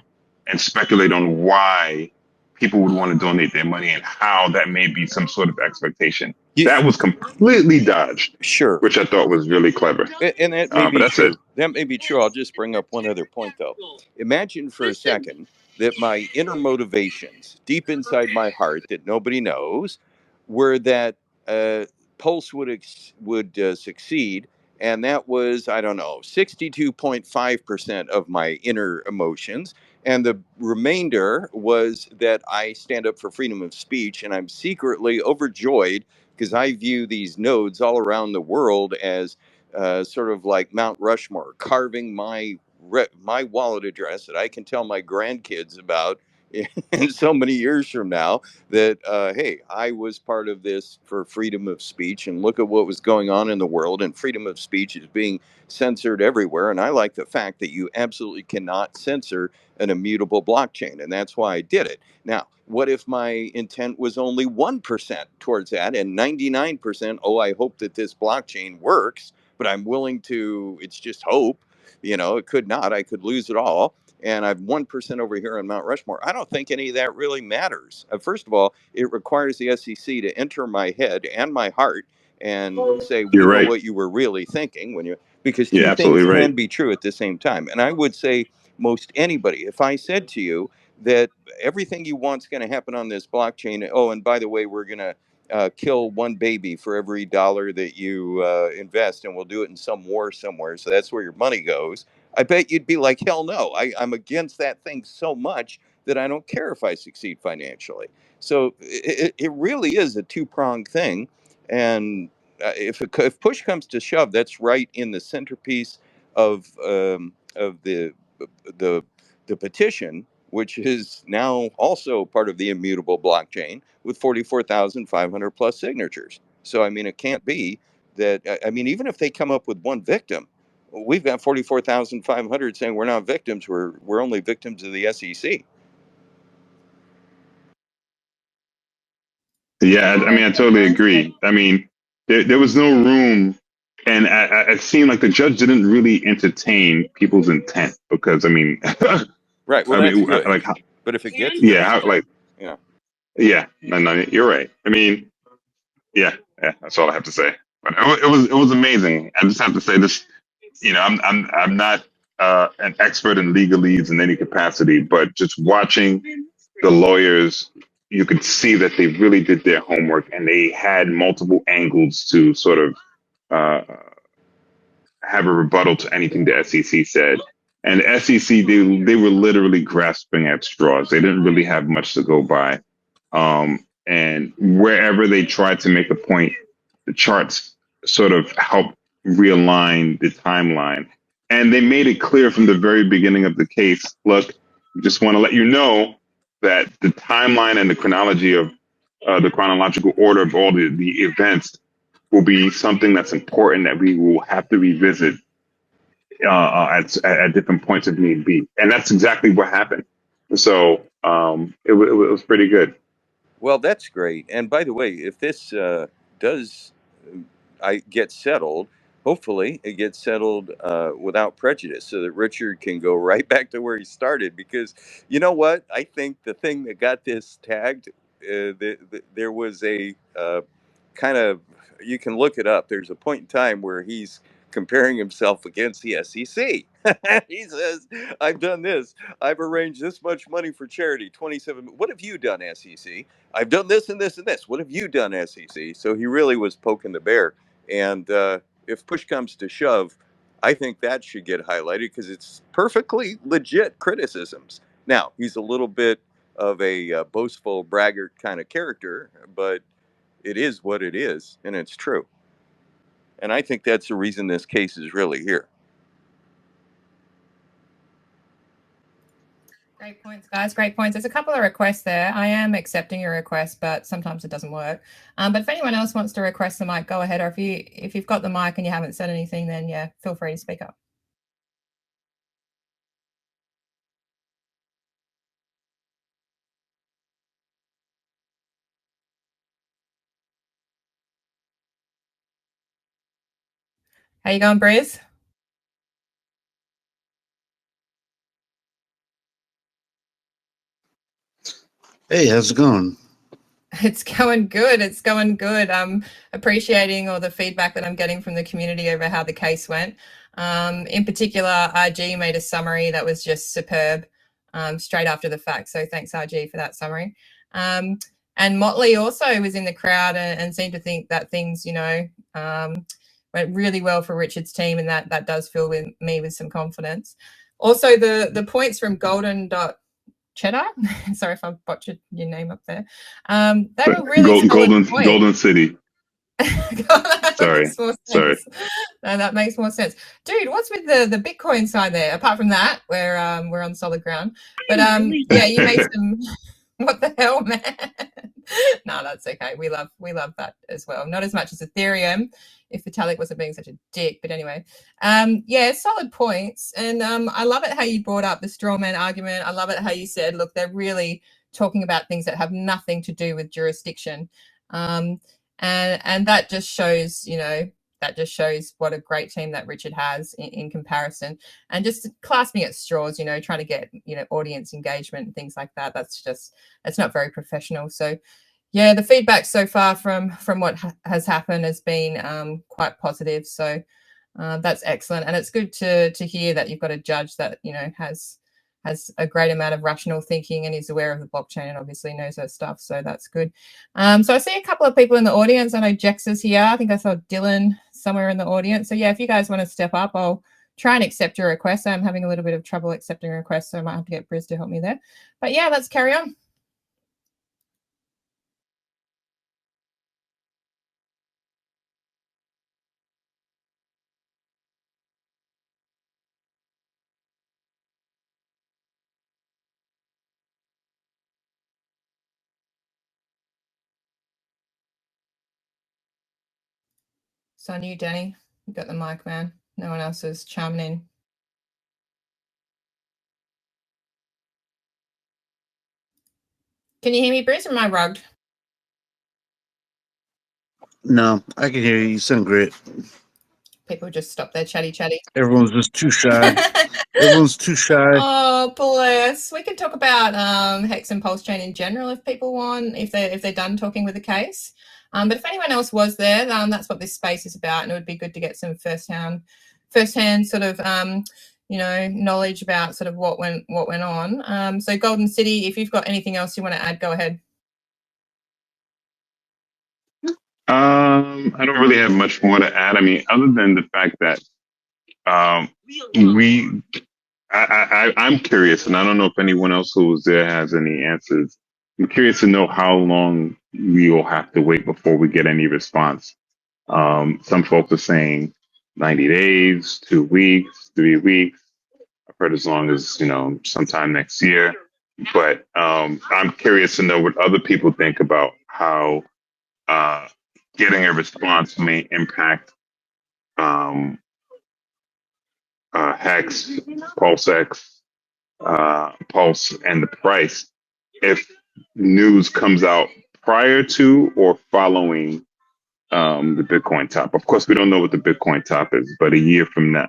and speculate on why people would want to donate their money and how that may be some sort of expectation. That was completely dodged. Sure. Which I thought was really clever. And that may be but that's true. it. That may be true. I'll just bring up one other point, though. Imagine for a second that my inner motivations, deep inside my heart, that nobody knows, were that Pulse would succeed, and that was, I don't know, 62.5% of my inner emotions, And the remainder was that I stand up for freedom of speech, and I'm secretly overjoyed because I view these nodes all around the world as sort of like Mount Rushmore, carving my wallet address that I can tell my grandkids about in so many years from now, that hey, I was part of this for freedom of speech, and look at what was going on in the world, and freedom of speech is being censored everywhere. And I like the fact that you absolutely cannot censor an immutable blockchain, and that's why I did it. Now, what if my intent was only 1% towards that, and 99%, oh, I hope that this blockchain works, but I'm willing to, it's just hope, it could not, I could lose it all, and I've 1% over here on Mount Rushmore. I don't think any of that really matters. First of all, it requires the SEC to enter my head and my heart and say, we You're know right. what you were really thinking when you, because You're two things absolutely right. can be true at the same time. And I would say most anybody, if I said to you that everything you want is going to happen on this blockchain, oh, and by the way, we're going to kill one baby for every dollar that you invest, and we'll do it in some war somewhere, so that's where your money goes. I bet you'd be like, hell no, I'm against that thing so much that I don't care if I succeed financially. So it really is a two-pronged thing. And if push comes to shove, that's right in the centerpiece of the the petition, which is now also part of the immutable blockchain with 44,500 plus signatures. So I mean, it can't be that. I mean, even if they come up with one victim, we've got 44,500 saying we're not victims. We're only victims of the SEC. Yeah, I mean, I totally agree. I mean, there was no room, and it seemed like the judge didn't really entertain people's intent because, I mean, Right. Well, I that's mean, good. like, But if it gets yeah, there, like, yeah. yeah, no, you're right. I mean, yeah, that's all I have to say. But it was amazing. I just have to say this. I'm not an expert in legalese in any capacity, but just watching the lawyers, you could see that they really did their homework and they had multiple angles to sort of uh, have a rebuttal to anything the SEC said. And the SEC, they were literally grasping at straws. They didn't really have much to go by. And wherever they tried to make a point, the charts sort of helped realign the timeline. And they made it clear from the very beginning of the case, look, we just want to let you know that the timeline and the chronology of the chronological order of all the events will be something that's important that we will have to revisit at different points if need be. And that's exactly what happened. So it was pretty good. Well, that's great. And by the way, if this does I get settled, hopefully it gets settled without prejudice, so that Richard can go right back to where he started. Because you know what? I think the thing that got this tagged, there was a kind of, you can look it up. There's a point in time where he's comparing himself against the SEC. He says, I've done this. I've arranged this much money for charity, 27. What have you done, SEC? I've done this and this and this. What have you done, SEC? So he really was poking the bear. And if push comes to shove, I think that should get highlighted because it's perfectly legit criticisms. Now, he's a little bit of a boastful braggart kind of character, but it is what it is, and it's true. And I think that's the reason this case is really here. Great points, guys. Great points. There's a couple of requests there. I am accepting your request, but sometimes it doesn't work. But if anyone else wants to request the mic, go ahead. Or if you've got the mic and you haven't said anything, then yeah, feel free to speak up. How you going, Briz? Hey, how's it going? It's going good. It's going good. I'm appreciating all the feedback that I'm getting from the community over how the case went. In particular, RG made a summary that was just superb, straight after the fact. So thanks, RG, for that summary. And Motley also was in the crowd and seemed to think that things, went really well for Richard's team, and that does fill me with some confidence. Also, the points from Golden Cheddar. Sorry if I butchered your name up there. They were really solid points. Golden City. That Sorry. makes more sense. No, that makes more sense, dude. What's with the Bitcoin sign there? Apart from that, we're on solid ground. But yeah, you made some. What the hell, man? No, that's okay. We love that as well. Not as much as Ethereum, if Vitalik wasn't being such a dick. But anyway, yeah, solid points. And I love it how you brought up the straw man argument. I love it how you said, look, they're really talking about things that have nothing to do with jurisdiction. And that just shows, that just shows what a great team that Richard has in comparison. And just clasping at straws, trying to get, audience engagement and things like that. It's not very professional. So yeah, the feedback so far from what has happened has been quite positive. So that's excellent. And it's good to hear that you've got a judge that, has a great amount of rational thinking and is aware of the blockchain and obviously knows her stuff. So that's good. So I see a couple of people in the audience. I know Jex is here. I think I saw Dylan somewhere in the audience. So yeah, if you guys want to step up, I'll try and accept your request. I'm having a little bit of trouble accepting a request, so I might have to get Briz to help me there. But yeah, let's carry on. So on you, Danny. You got the mic, man. No one else is chiming in. Can you hear me, Briz, or am I rugged? No, I can hear you. You sound great. People just stop their chatty. Everyone's just too shy. Everyone's too shy. Oh, bless. We can talk about HEX and Pulse Chain in general if people want, if they're done talking with the case. But if anyone else was there, that's what this space is about, and it would be good to get some firsthand sort of knowledge about sort of what went on. So Golden City, if you've got anything else you want to add, go ahead. I don't really have much more to add. I mean, other than the fact that I'm curious, and I don't know if anyone else who was there has any answers. I'm curious to know how long we will have to wait before we get any response. Some folks are saying 90 days, 2 weeks, 3 weeks. I've heard as long as, sometime next year. But I'm curious to know what other people think about how getting a response may impact HEX, PulseX, Pulse, and the price if news comes out prior to or following the Bitcoin top. Of course, we don't know what the Bitcoin top is, but a year from the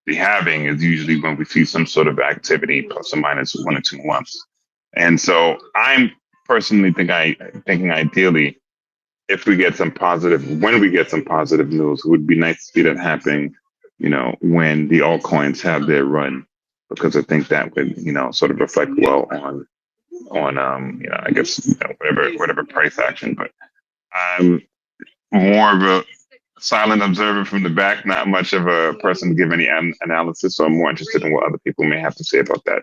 halving is usually when we see some sort of activity, plus or minus 1 or 2 months. And so I'm personally thinking ideally, if we get some positive, when we get some positive news, it would be nice to see that happening, when the altcoins have their run, because I think that would, sort of reflect well on, I guess, whatever price action. But I'm more of a silent observer from the back, not much of a person to give any analysis. So I'm more interested in what other people may have to say about that.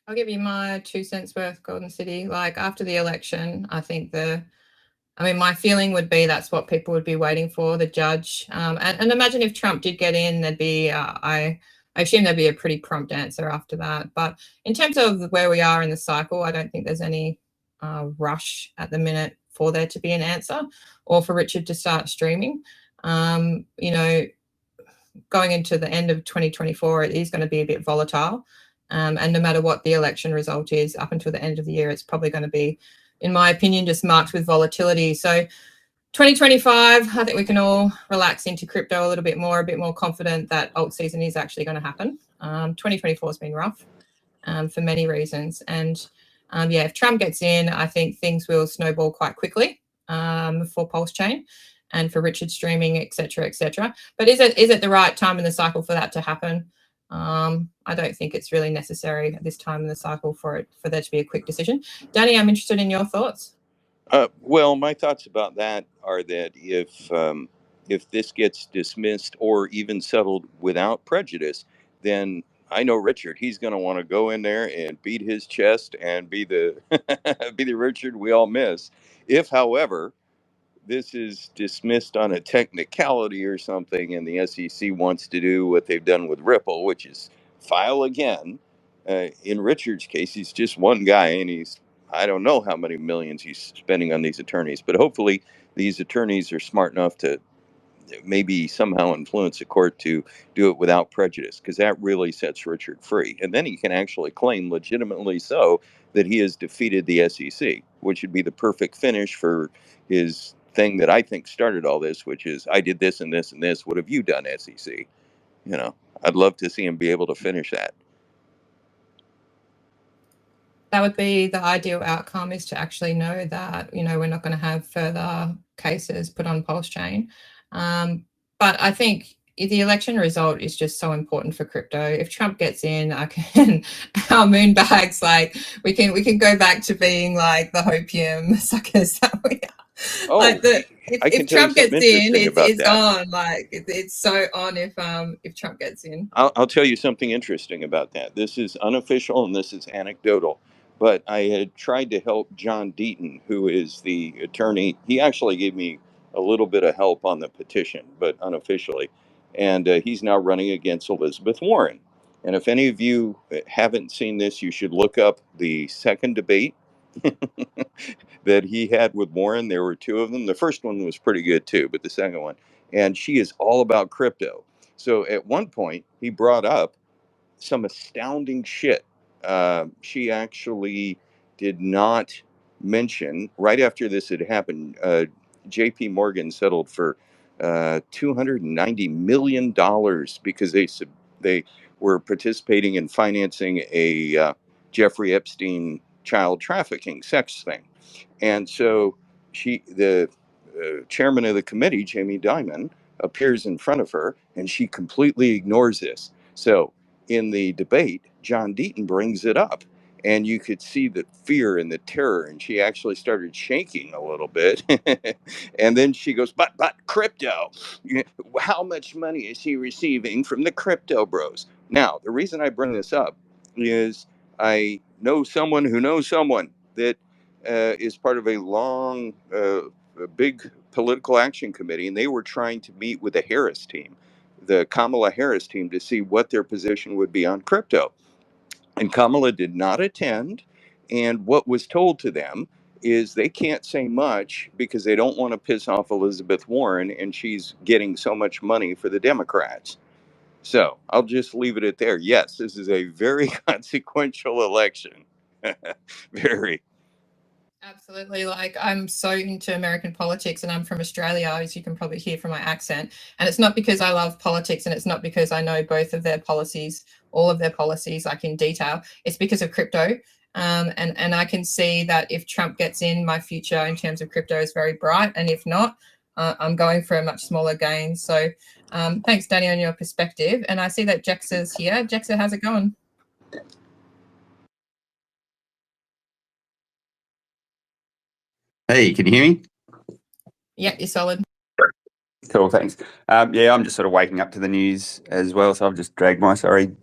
I'll give you my 2 cents worth, Golden City. Like after the election, I think my feeling would be that's what people would be waiting for, the judge. And imagine if Trump did get in, there'd be, I assume there'd be a pretty prompt answer after that. But in terms of where we are in the cycle, I don't think there's any rush at the minute for there to be an answer or for Richard to start streaming. Going into the end of 2024, it is going to be a bit volatile. And no matter what the election result is, up until the end of the year, it's probably going to be, in my opinion, just marked with volatility. So 2025, I think we can all relax into crypto a bit more confident that alt season is actually going to happen. 2024 has been rough for many reasons. And if Trump gets in, I think things will snowball quite quickly for Pulse Chain and for Richard streaming, et cetera. But is it the right time in the cycle for that to happen? I don't think it's really necessary at this time in the cycle for there to be a quick decision. Danny, I'm interested in your thoughts. Well, my thoughts about that are that if if this gets dismissed or even settled without prejudice, then I know Richard. He's going to want to go in there and beat his chest and be the be the Richard we all miss. If, however, this is dismissed on a technicality or something, and the SEC wants to do what they've done with Ripple, which is file again. In Richard's case, he's just one guy, and I don't know how many millions he's spending on these attorneys, but hopefully these attorneys are smart enough to maybe somehow influence the court to do it without prejudice, because that really sets Richard free. And then he can actually claim, legitimately so, that he has defeated the SEC, which would be the perfect finish for his thing that I think started all this, which is, I did this and this and this. What have you done, SEC? You know, I'd love to see him be able to finish that. That would be the ideal outcome, is to actually know that, we're not going to have further cases put on Pulse Chain. But I think the election result is just so important for crypto. If Trump gets in, our moonbags, like we can go back to being like the hopium suckers that we are. Oh, Like if tell you Trump gets something in, interesting about it's that. gone. Like it's so on if Trump gets in. I'll tell you something interesting about that. This is unofficial and this is anecdotal, but I had tried to help John Deaton, who is the attorney. He actually gave me a little bit of help on the petition, but unofficially. And he's now running against Elizabeth Warren. And if any of you haven't seen this, you should look up the second debate that he had with Warren. There were two of them. The first one was pretty good too, but the second one, and she is all about crypto. So at one point, he brought up some astounding shit. She actually did not mention, right after this had happened, JP Morgan settled for $290 million because they were participating in financing a Jeffrey Epstein child trafficking sex thing. And so the chairman of the committee, Jamie Dimon, appears in front of her, and she completely ignores this. So in the debate, John Deaton brings it up, and you could see the fear and the terror, and she actually started shaking a little bit. And then she goes, but crypto, how much money is he receiving from the crypto bros? Now, the reason I bring this up is I know someone who knows someone that is part of a long, a big political action committee, and they were trying to meet with the Harris team, the Kamala Harris team, to see what their position would be on crypto. And Kamala did not attend. And what was told to them is they can't say much because they don't want to piss off Elizabeth Warren, and she's getting so much money for the Democrats. So I'll just leave it at there. Yes, this is a very consequential election. Very. Absolutely. Like, I'm so into American politics, and I'm from Australia, as you can probably hear from my accent. And it's not because I love politics, and it's not because I know both of their policies, all of their policies, like in detail. It's because of crypto. And I can see that if Trump gets in, my future in terms of crypto is very bright. And if not, I'm going for a much smaller gain. So thanks, Danny, on your perspective. And I see that Jexa's here. Jexa, how's it going? Hey, can you hear me? Yeah, you're solid. Cool, thanks. Yeah, I'm just sort of waking up to the news as well, so I've just dragged my sorry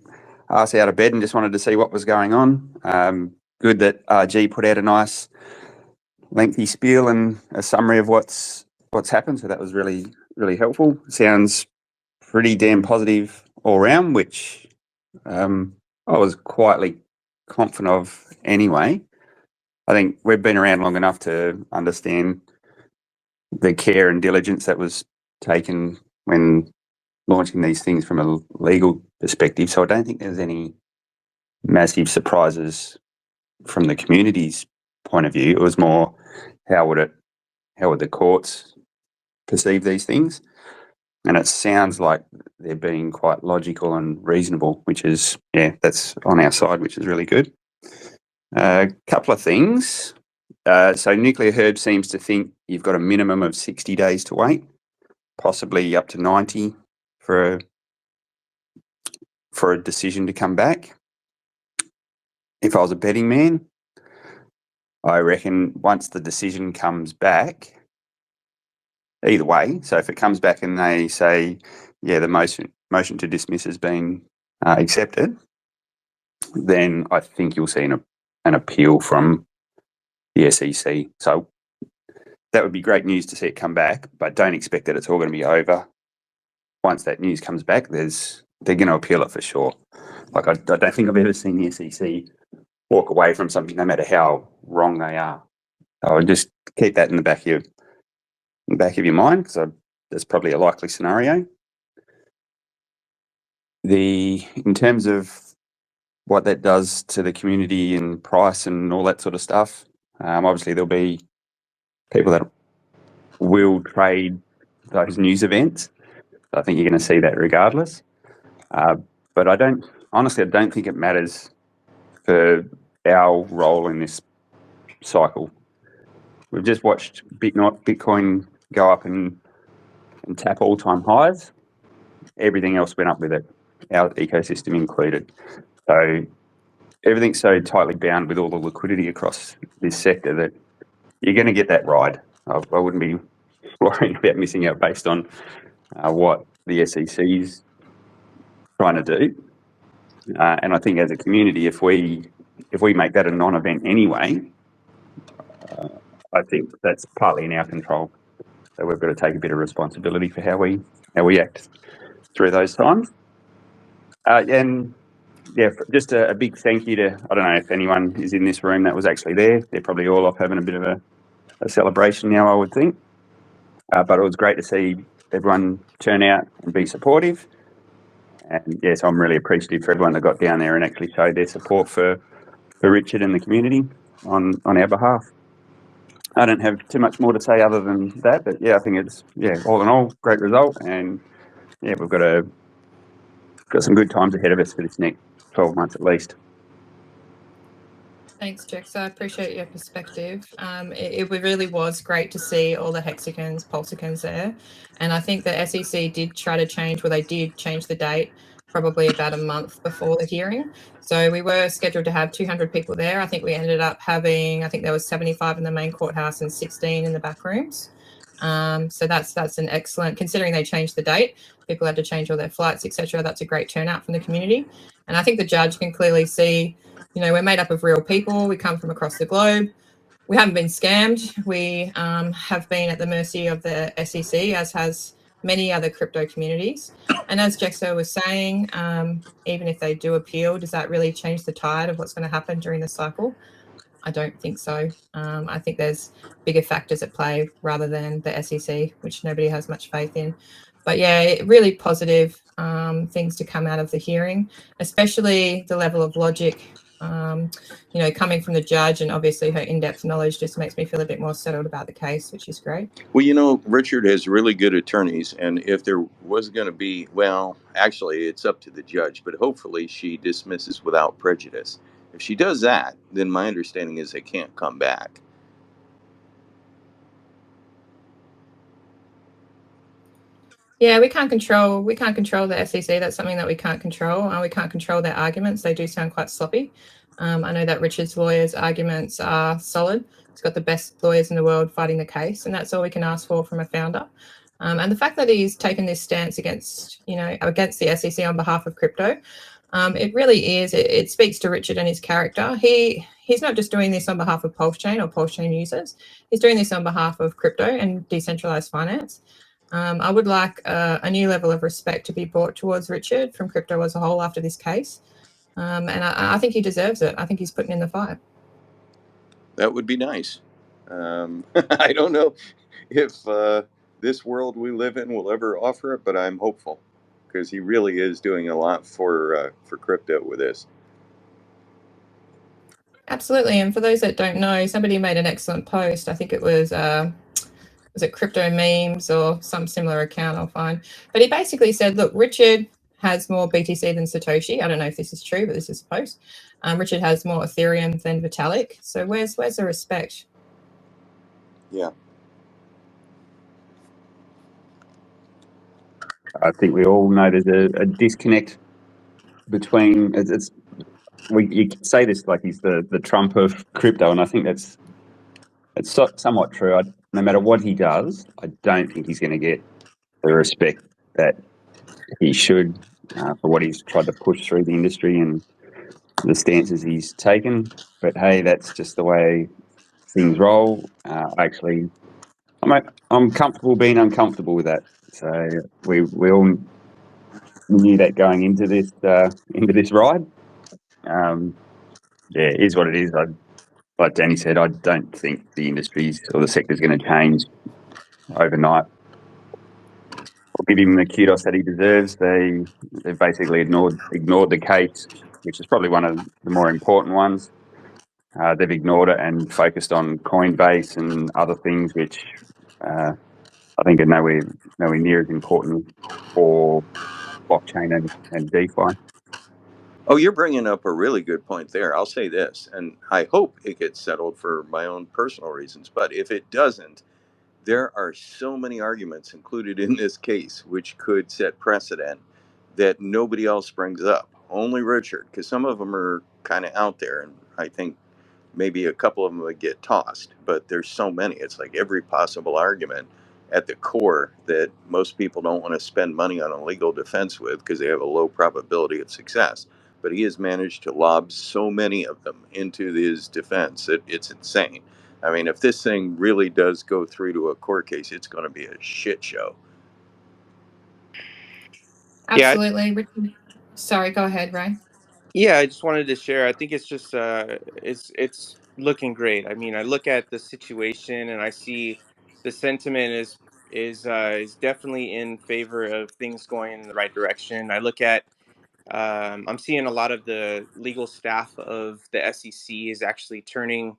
ass out of bed and just wanted to see what was going on. Good that RG put out a nice lengthy spiel and a summary of what's happened, so that was really, really helpful. Sounds pretty damn positive all around, which I was quietly confident of anyway. I think we've been around long enough to understand the care and diligence that was taken when launching these things from a legal perspective. So I don't think there's any massive surprises from the community's point of view. It was more how would the courts perceive these things? And it sounds like they're being quite logical and reasonable, which is, that's on our side, which is really good. A couple of things. So Nuclear Herb seems to think you've got a minimum of 60 days to wait, possibly up to 90 for a decision to come back. If I was a betting man, I reckon once the decision comes back, either way. So if it comes back and they say, yeah, the motion to dismiss has been accepted, then I think you'll see an appeal from the SEC. So that would be great news to see it come back, but don't expect that it's all going to be over. Once that news comes back, they're going to appeal it for sure. Like I don't think I've ever seen the SEC walk away from something, no matter how wrong they are. I would just keep that in the back of your mind, because that's probably a likely scenario. In terms of what that does to the community and price and all that sort of stuff, obviously there'll be people that will trade those news events. I think you're going to see that regardless. But I don't think it matters for our role in this cycle. We've just watched Bitcoin go up and tap all-time highs. Everything else went up with it, our ecosystem included. So everything's so tightly bound with all the liquidity across this sector that you're going to get that ride. I wouldn't be worrying about missing out based on what the SEC's trying to do. And I think as a community, if we make that a non-event anyway, I think that's partly in our control. So we've got to take a bit of responsibility for how we act through those times. And yeah, just a big thank you to, I don't know if anyone is in this room that was actually there. They're probably all off having a bit of a celebration now, I would think. But it was great to see everyone turn out and be supportive. And yes, I'm really appreciative for everyone that got down there and actually showed their support for Richard and the community on our behalf. I don't have too much more to say other than that, but yeah, I think it's, all in all, great result. And yeah, we've got some good times ahead of us for this next 12 months at least. Thanks, Jex. I appreciate your perspective. It really was great to see all the hexagons, pulsicons there. And I think the SEC did try to change, they did change the date probably about a month before the hearing. So we were scheduled to have 200 people there. I think we ended up having, there was 75 in the main courthouse and 16 in the back rooms. So that's an excellent, considering they changed the date, people had to change all their flights, etc. That's a great turnout from the community. And I think the judge can clearly see, we're made up of real people. We come from across the globe. We haven't been scammed. We have been at the mercy of the SEC, as has many other crypto communities. And as Jexo was saying, even if they do appeal, does that really change the tide of what's going to happen during the cycle? I don't think so. I think there's bigger factors at play rather than the SEC, which nobody has much faith in. But yeah, really positive things to come out of the hearing, especially the level of logic, coming from the judge, and obviously her in-depth knowledge just makes me feel a bit more settled about the case, which is great. Well, Richard has really good attorneys, and if there was going to be, well, actually, it's up to the judge, but hopefully she dismisses without prejudice. If she does that, then my understanding is they can't come back. Yeah, we can't control the SEC. That's something that we can't control. We can't control their arguments. They do sound quite sloppy. I know that Richard's lawyers' arguments are solid. He's got the best lawyers in the world fighting the case, and that's all we can ask for from a founder. And the fact that he's taken this stance against the SEC on behalf of crypto, it really is. It speaks to Richard and his character. He's not just doing this on behalf of Pulse Chain or Pulse Chain users. He's doing this on behalf of crypto and decentralized finance. I would like a new level of respect to be brought towards Richard from crypto as a whole after this case. And I think he deserves it. I think he's putting in the fight. That would be nice. I don't know if this world we live in will ever offer it, but I'm hopeful because he really is doing a lot for crypto with this. Absolutely. And for those that don't know, somebody made an excellent post. I think it was it Crypto Memes or some similar account I'll find. But he basically said, look, Richard has more BTC than Satoshi. I don't know if this is true, but this is a post. Richard has more Ethereum than Vitalik. So where's the respect? Yeah. I think we all know there's a disconnect between you say this like he's the Trump of crypto, and I think that's It's somewhat true. No matter what he does, I don't think he's going to get the respect that he should for what he's tried to push through the industry and the stances he's taken. But hey, that's just the way things roll. I'm comfortable being uncomfortable with that. So we all knew that going into this ride. Yeah, it is what it is. Like Danny said, I don't think the industries or the sector is going to change overnight. I'll give him the kudos that he deserves. They've basically ignored the case, which is probably one of the more important ones. They've ignored it and focused on Coinbase and other things, which I think are nowhere near as important for blockchain and DeFi. Oh, you're bringing up a really good point there. I'll say this, and I hope it gets settled for my own personal reasons. But if it doesn't, there are so many arguments included in this case which could set precedent that nobody else brings up. Only Richard, because some of them are kind of out there, and I think maybe a couple of them would get tossed. But there's so many. It's like every possible argument at the core that most people don't want to spend money on a legal defense with because they have a low probability of success. But he has managed to lob so many of them into his defense that it's insane. I mean, if this thing really does go through to a court case, it's going to be a shit show. Yeah, Absolutely. Richard. Sorry, go ahead, Ray. yeah. I just wanted to share. I think it's just it's looking great. I mean, I look at the situation and I see the sentiment is definitely in favor of things going in the right direction. I look at I'm seeing a lot of the legal staff of the SEC is actually turning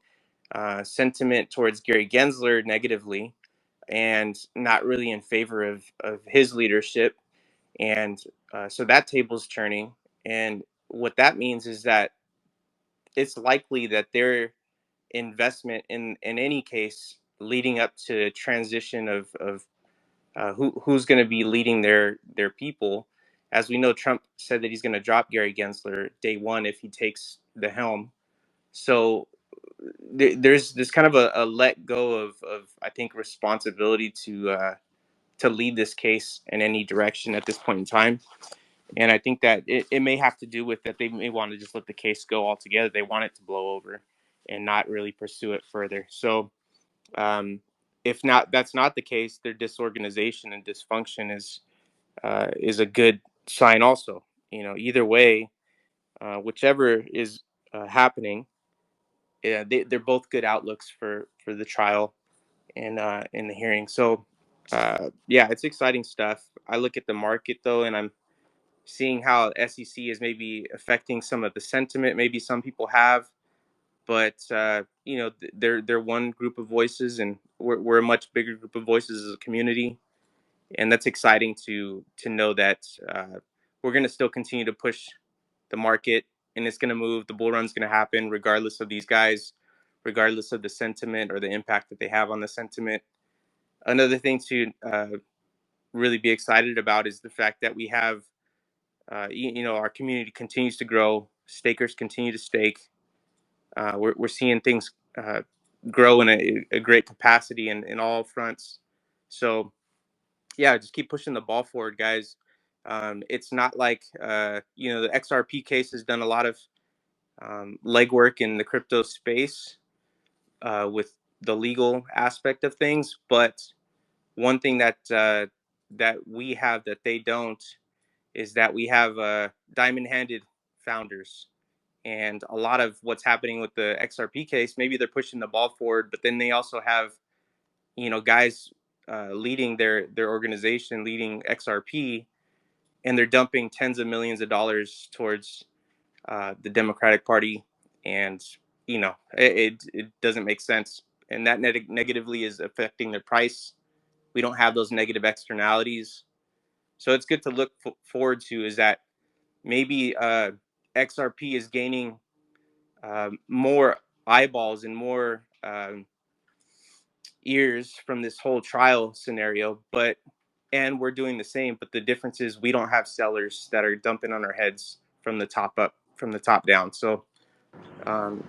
sentiment towards Gary Gensler negatively and not really in favor of his leadership. And so that table's turning. And what that means is that it's likely that their investment in any case leading up to transition of who's going to be leading their people. As we know, Trump said that he's going to drop Gary Gensler day one if he takes the helm. So there's kind of a let go of I think responsibility to lead this case in any direction at this point in time. And I think that it may have to do with that they may want to just let the case go altogether. They want it to blow over and not really pursue it further. So um, if not, that's not the case. Their disorganization and dysfunction is a good sign. Also, either way, whichever is happening, yeah, they're both good outlooks for the trial and in the hearing. So yeah, it's exciting stuff. I look at the market though, and I'm seeing how SEC is maybe affecting some of the sentiment. Maybe some people have, but they're one group of voices, and we're a much bigger group of voices as a community, and that's exciting to know that we're going to still continue to push the market, and it's going to move. The bull run's going to happen regardless of these guys, regardless of the sentiment or the impact that they have on the sentiment. Another thing to really be excited about is the fact that we have our community continues to grow. Stakers continue to stake. We're seeing things grow in a great capacity in all fronts. So yeah, just keep pushing the ball forward, guys. It's not like the XRP case has done a lot of legwork in the crypto space with the legal aspect of things, but one thing that we have that they don't is that we have diamond-handed founders. And a lot of what's happening with the XRP case, maybe they're pushing the ball forward, but then they also have, guys leading their organization, leading XRP, and they're dumping tens of millions of dollars towards the Democratic Party, and it doesn't make sense, and that negatively is affecting their price. We don't have those negative externalities, so it's good to look forward to is that maybe XRP is gaining more eyeballs and more ears from this whole trial scenario, and we're doing the same, but the difference is we don't have sellers that are dumping on our heads from the top up, from the top down. So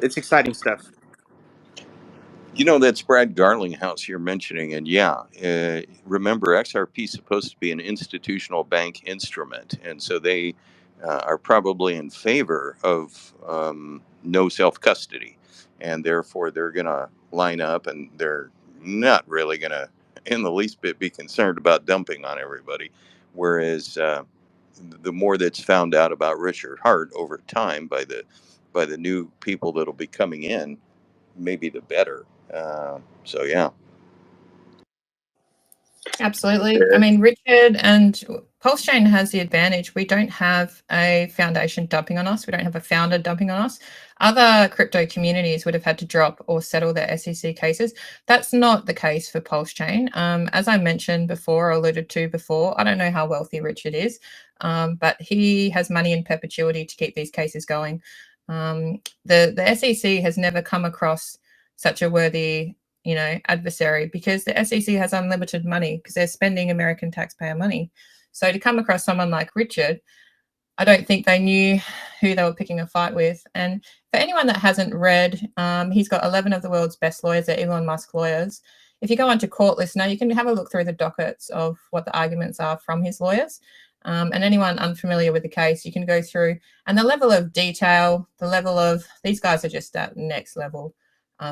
it's exciting stuff. You know, that's Brad Garlinghouse you're mentioning. And yeah, remember, XRP is supposed to be an institutional bank instrument. And so they are probably in favor of no self custody. And therefore, they're going to line up and they're not really going to, in the least bit, be concerned about dumping on everybody. Whereas the more that's found out about Richard Hart over time by the new people that'll be coming in, maybe the better. So yeah. Absolutely. I mean, Richard and Pulse Chain has the advantage. We don't have a foundation dumping on us. We don't have a founder dumping on us. Other crypto communities would have had to drop or settle their SEC cases. That's not the case for Pulse Chain. As I mentioned before, or alluded to before, I don't know how wealthy Richard is, but he has money in perpetuity to keep these cases going. The SEC has never come across such a worthy adversary, because the SEC has unlimited money because they're spending American taxpayer money. So to come across someone like Richard, I don't think they knew who they were picking a fight with. And for anyone that hasn't read, he's got 11 of the world's best lawyers. They're Elon Musk lawyers. If you go onto Court Listener, you can have a look through the dockets of what the arguments are from his lawyers. And anyone unfamiliar with the case, you can go through. And the level of detail, the level of, these guys are just at next level.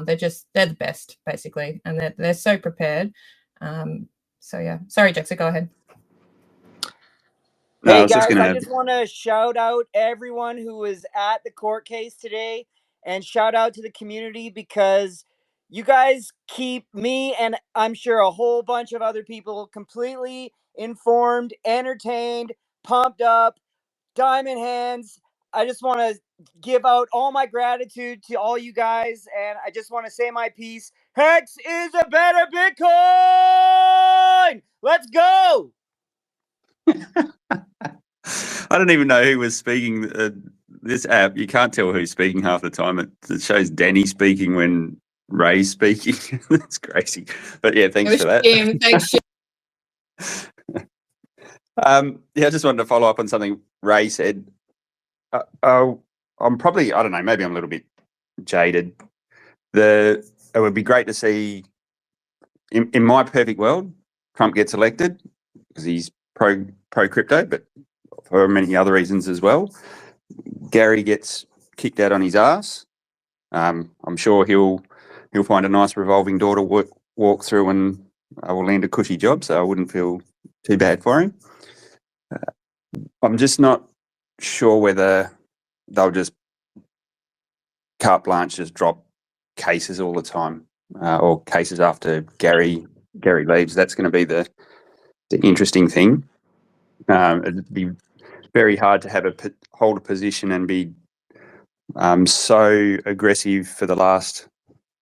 They're the best, basically, and they're so prepared. So yeah, sorry, Jaxa, go ahead. No, Hey I was just guys, I going just want to shout out everyone who was at the court case today, and shout out to the community, because you guys keep me and I'm sure a whole bunch of other people completely informed, entertained, pumped up, diamond hands. I just want to give out all my gratitude to all you guys, and I just want to say my piece. HEX is a better Bitcoin! Let's go! I don't even know who was speaking. This app, you can't tell who's speaking half the time. It shows Danny speaking when Ray's speaking. It's crazy. But yeah, thanks for that. Thanks, Yeah, I just wanted to follow up on something Ray said. I'm probably, I don't know, maybe I'm a little bit jaded. It would be great to see, in my perfect world, Trump gets elected because he's pro crypto, but for many other reasons as well. Gary gets kicked out on his ass. I'm sure he'll find a nice revolving door to walk through, and will land a cushy job, so I wouldn't feel too bad for him. I'm just not sure whether they'll just carte blanche, just drop cases all the time, or cases after Gary leaves. That's going to be the interesting thing. It'd be very hard to have hold a position and be so aggressive for the last,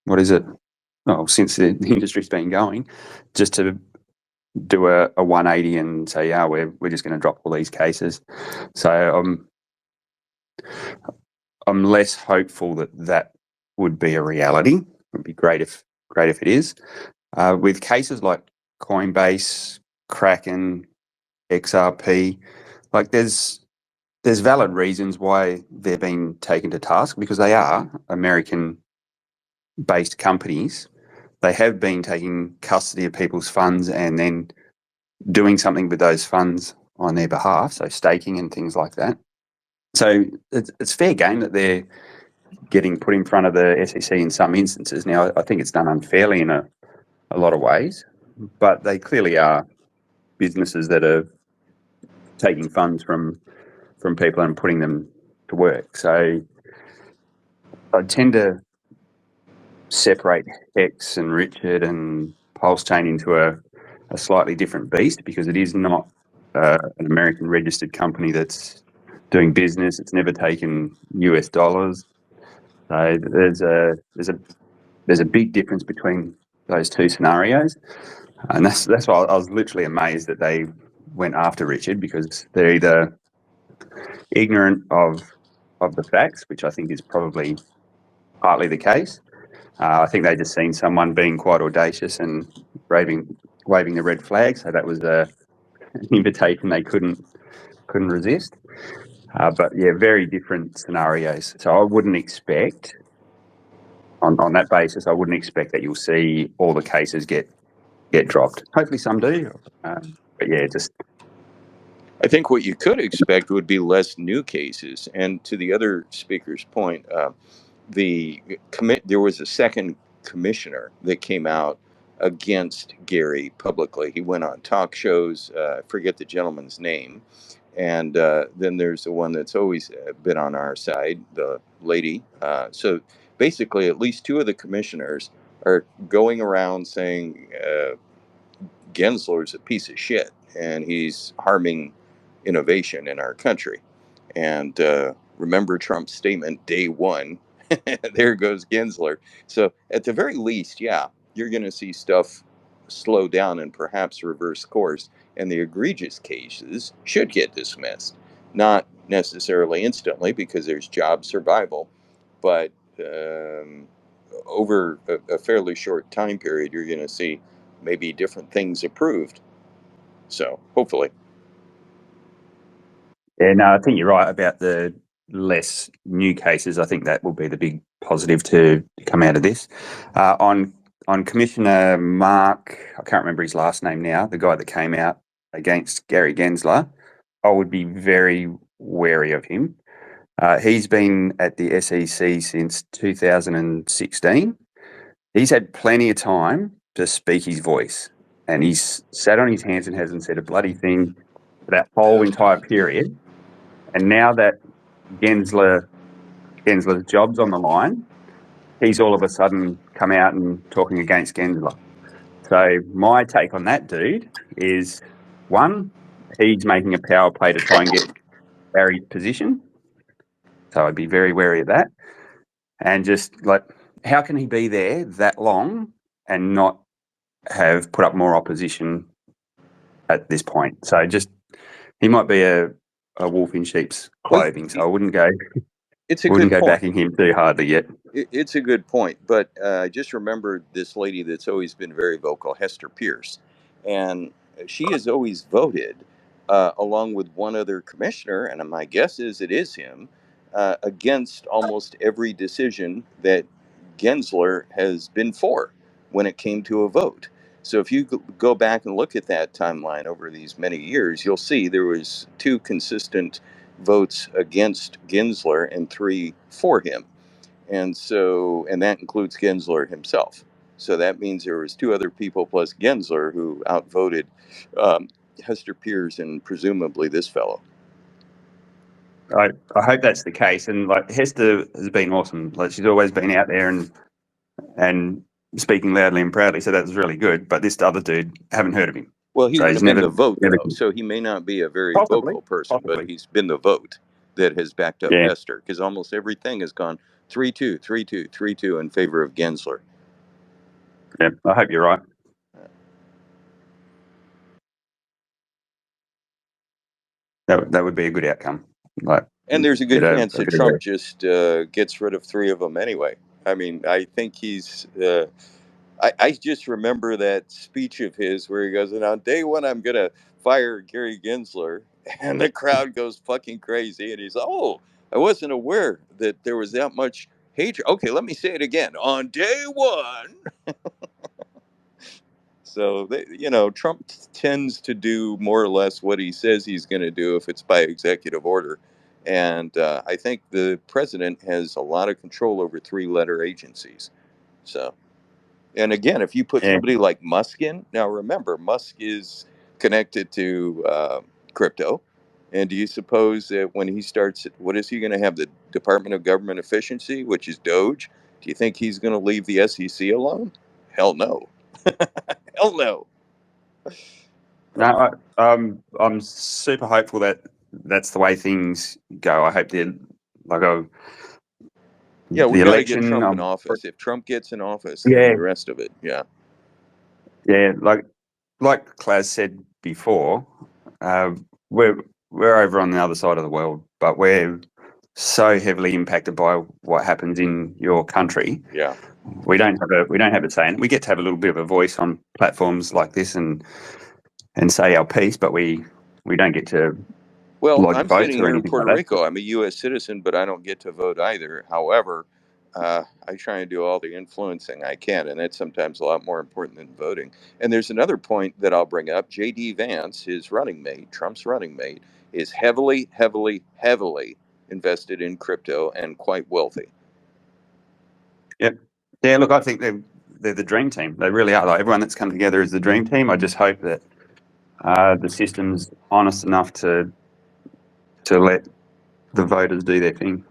what is it? Oh, since the industry's been going, just to do a 180 and say, yeah, we're just going to drop all these cases. So I'm less hopeful that would be a reality. It would be great if it is. With cases like Coinbase, Kraken, XRP, like there's valid reasons why they're being taken to task, because they are American-based companies. They have been taking custody of people's funds and then doing something with those funds on their behalf, so staking and things like that. So it's fair game that they're getting put in front of the SEC in some instances. Now, I think it's done unfairly in a lot of ways, but they clearly are businesses that are taking funds from people and putting them to work. So I tend to separate HEX and Richard and Pulse Chain into a slightly different beast, because it is not an American registered company that's doing business. It's never taken US dollars. So there's a big difference between those two scenarios, and that's why I was literally amazed that they went after Richard, because they're either ignorant of the facts, which I think is probably partly the case. I think they just seen someone being quite audacious and waving the red flag, so that was an invitation they couldn't resist. But yeah, very different scenarios. So I wouldn't expect on that basis, I wouldn't expect that you'll see all the cases get dropped. Hopefully, some do. But yeah, just I think what you could expect would be less new cases. And to the other speaker's point, there was a second commissioner that came out against Gary publicly. He went on talk shows. I forget the gentleman's name. And then there's the one that's always been on our side, the lady. So basically, at least two of the commissioners are going around saying Gensler's a piece of shit and he's harming innovation in our country. And remember Trump's statement day one. There goes Gensler. So at the very least, yeah, you're going to see stuff slow down and perhaps reverse course. And the egregious cases should get dismissed. Not necessarily instantly because there's job survival, but over a fairly short time period, you're going to see maybe different things approved. So hopefully. yeah, no, I think you're right about the less new cases. I think that will be the big positive to come out of this. On Commissioner Mark, I can't remember his last name now, the guy that came out against Gary Gensler, I would be very wary of him. He's been at the SEC since 2016. He's had plenty of time to speak his voice, and he's sat on his hands and hasn't said a bloody thing for that whole entire period. And now that Gensler's job's on the line, he's all of a sudden come out and talking against Gensler. So my take on that dude is, one, he's making a power play to try and get Barry's position. So I'd be very wary of that. And just like, how can he be there that long and not have put up more opposition at this point? So just, he might be a wolf in sheep's Well, clothing. So I wouldn't go it's a good point. backing him too hardly yet. It's a good point, but I just remembered this lady that's always been very vocal, Hester Pierce, and she has always voted, along with one other commissioner, and my guess is it is him, against almost every decision that Gensler has been for when it came to a vote. So if you go back and look at that timeline over these many years, you'll see there was 2 consistent votes against Gensler and 3 for him. And that includes Gensler himself. So that means there was 2 other people plus Gensler who outvoted Hester Pierce and presumably this fellow. I hope that's the case. And like, Hester has been awesome. Like, she's always been out there and speaking loudly and proudly. So that was really good. But this other dude, haven't heard of him. Well, he So would he's have been never, the vote, never though. So he may not be a very possibly, vocal person, but he's been the vote that has backed up yeah. Hester, because almost everything has gone 3-2, 3-2, 3-2 in favor of Gensler. Yeah, I hope you're right. That would be a good outcome. Like, and there's a good chance that Trump just gets rid of 3 of them anyway. I mean, I think he's. I just remember that speech of his where he goes, and on day 1, I'm going to fire Gary Gensler. And the crowd goes fucking crazy. And he's, oh, I wasn't aware that there was that much hatred. Okay, let me say it again. On day 1. So, Trump tends to do more or less what he says he's going to do if it's by executive order. And I think the president has a lot of control over 3-letter agencies. So, and again, if you put somebody like Musk in, now remember, Musk is connected to crypto. And do you suppose that when he starts, what is he going to have? The Department of Government Efficiency, which is Doge? Do you think he's going to leave the SEC alone? Hell no. Hell no. No, I'm super hopeful that that's the way things go. I hope they're like Yeah, we the got to get election. Trump in office. If Trump gets in office, Yeah, then the rest of it, yeah. yeah. Like Klaus said before, we're over on the other side of the world, but we're so heavily impacted by what happens in your country. Yeah. We don't have a say in it. We get to have a little bit of a voice on platforms like this and say our piece, but we don't get to Well, lodge I'm votes sitting or here in anything like Puerto that. Rico. I'm a U.S. citizen, but I don't get to vote either. However, I try and do all the influencing I can, and that's sometimes a lot more important than voting. And there's another point that I'll bring up. J.D. Vance, his running mate, Trump's running mate, is heavily, heavily, heavily invested in crypto and quite wealthy. Yep. Yeah, look, I think they're the dream team. They really are. Like, everyone that's come together is the dream team. I just hope that the system's honest enough to let the voters do their thing.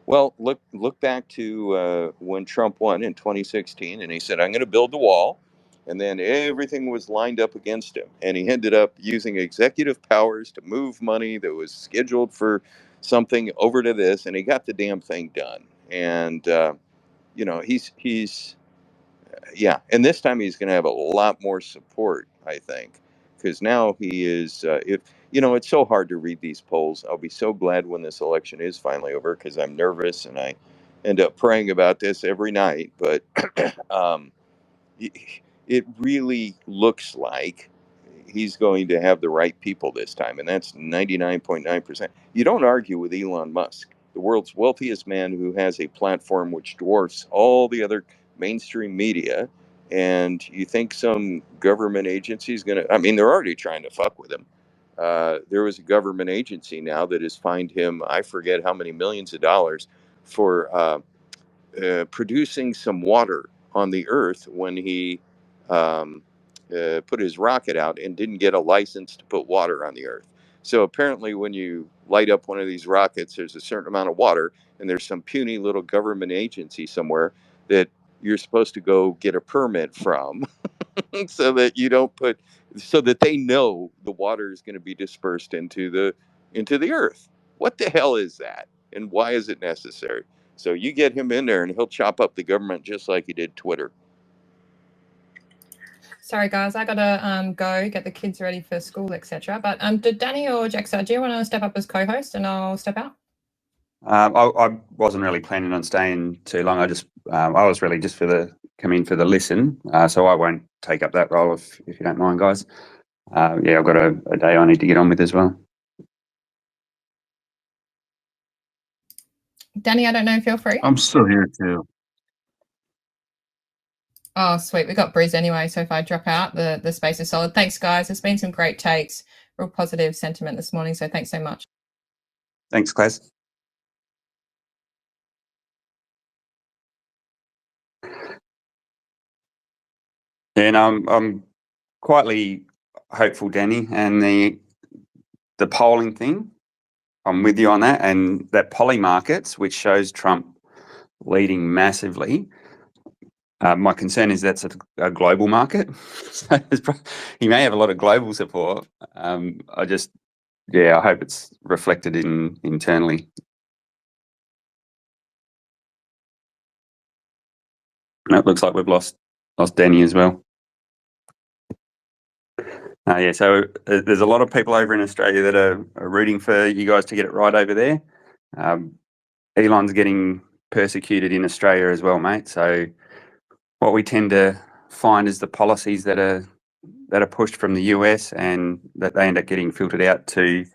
Well, look back to when Trump won in 2016, and he said, "I'm going to build the wall," and then everything was lined up against him, and he ended up using executive powers to move money that was scheduled for something over to this, and he got the damn thing done. And he's yeah, and this time he's going to have a lot more support, I think, because now he is. If it's so hard to read these polls. I'll be so glad when this election is finally over because I'm nervous and I end up praying about this every night. But um, it really looks like he's going to have the right people this time, and that's 99.9%. You don't argue with Elon Musk, the world's wealthiest man who has a platform which dwarfs all the other mainstream media, and you think some government agency is going to, I mean, they're already trying to fuck with him. There was a government agency now that has fined him, I forget how many millions of dollars, for producing some water on the Earth when he um, put his rocket out and didn't get a license to put water on the Earth. So apparently, when you light up one of these rockets, there's a certain amount of water, and there's some puny little government agency somewhere that you're supposed to go get a permit from so that you don't put so that they know the water is going to be dispersed into the earth. What the hell is that, and why is it necessary? So you get him in there and he'll chop up the government just like he did Twitter. Sorry, guys, I gotta go get the kids ready for school, etc. But did Danny or Jaxa, do you want to step up as co-host and I'll step out? I wasn't really planning on staying too long. I was really just come in for the listen, so I won't take up that role if you don't mind, guys. Yeah, I've got a day I need to get on with as well. Danny, I don't know if you're free. I'm still here too. Oh, sweet. We got Briz anyway, so if I drop out, the space is solid. Thanks, guys. There's been some great takes, real positive sentiment this morning, so thanks so much. Thanks, Class. And I'm quietly hopeful, Danny, and the polling thing. I'm with you on that, and that poly markets, which shows Trump leading massively. My concern is that's a global market. So he may have a lot of global support. I hope it's reflected internally. And it looks like we've lost Danny as well. So there's a lot of people over in Australia that are rooting for you guys to get it right over there. Elon's getting persecuted in Australia as well, mate. So what we tend to find is the policies that are pushed from the US and that they end up getting filtered out to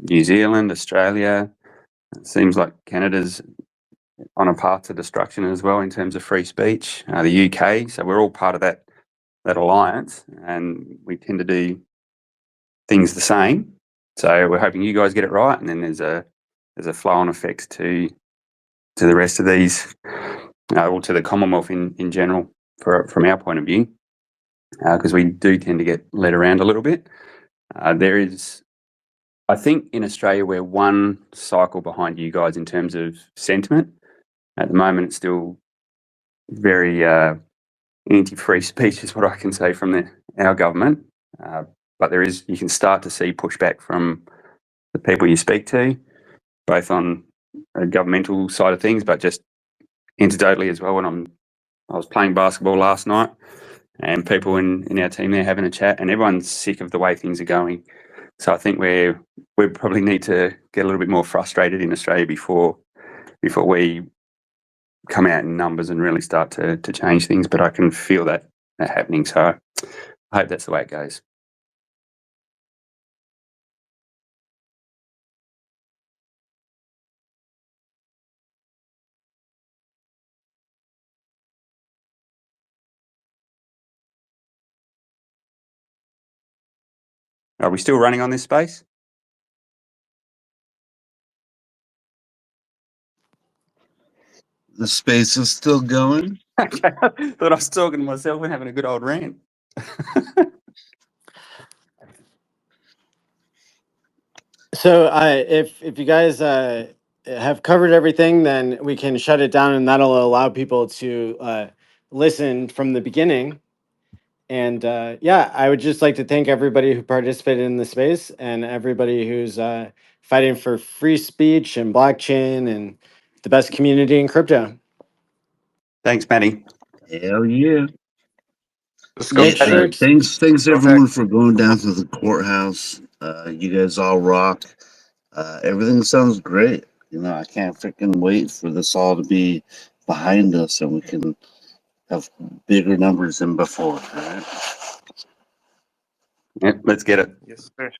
New Zealand, Australia. It seems like Canada's on a path to destruction as well in terms of free speech. The UK, so we're all part of that alliance, and we tend to do things the same. So we're hoping you guys get it right, and then there's a flow-on effect to the rest of these, or to the Commonwealth in general, from our point of view, because we do tend to get led around a little bit. There is, I think, in Australia we're one cycle behind you guys in terms of sentiment. At the moment, it's still very anti-free speech, is what I can say from our government. But you can start to see pushback from the people you speak to, both on a governmental side of things, but just anecdotally as well. When I was playing basketball last night, and people in our team there having a chat, and everyone's sick of the way things are going. So I think we probably need to get a little bit more frustrated in Australia before we come out in numbers and really start to change things. But I can feel that happening. So I hope that's the way it goes. Are we still running on this space? The space is still going. Okay, I thought I was talking to myself and having a good old rant. So if you guys have covered everything, then we can shut it down, and that'll allow people to listen from the beginning. And yeah, I would just like to thank everybody who participated in the space and everybody who's fighting for free speech and blockchain and the best community in crypto. Thanks, Matty. Hell yeah. Let's go, Make Hey, Patty. sure thanks Go back. everyone for going down to the courthouse. You guys all rock. Everything sounds great. You know, I can't freaking wait for this all to be behind us and we can have bigger numbers than before. All right. Yep, let's get it. Yes, sir.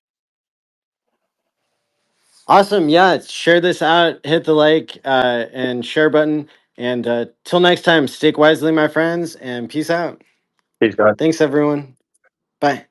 awesome. Yeah, share this out, hit the like and share button. And till next time, stick wisely, my friends, and peace out. Cheers, guys. Thanks, everyone. Bye.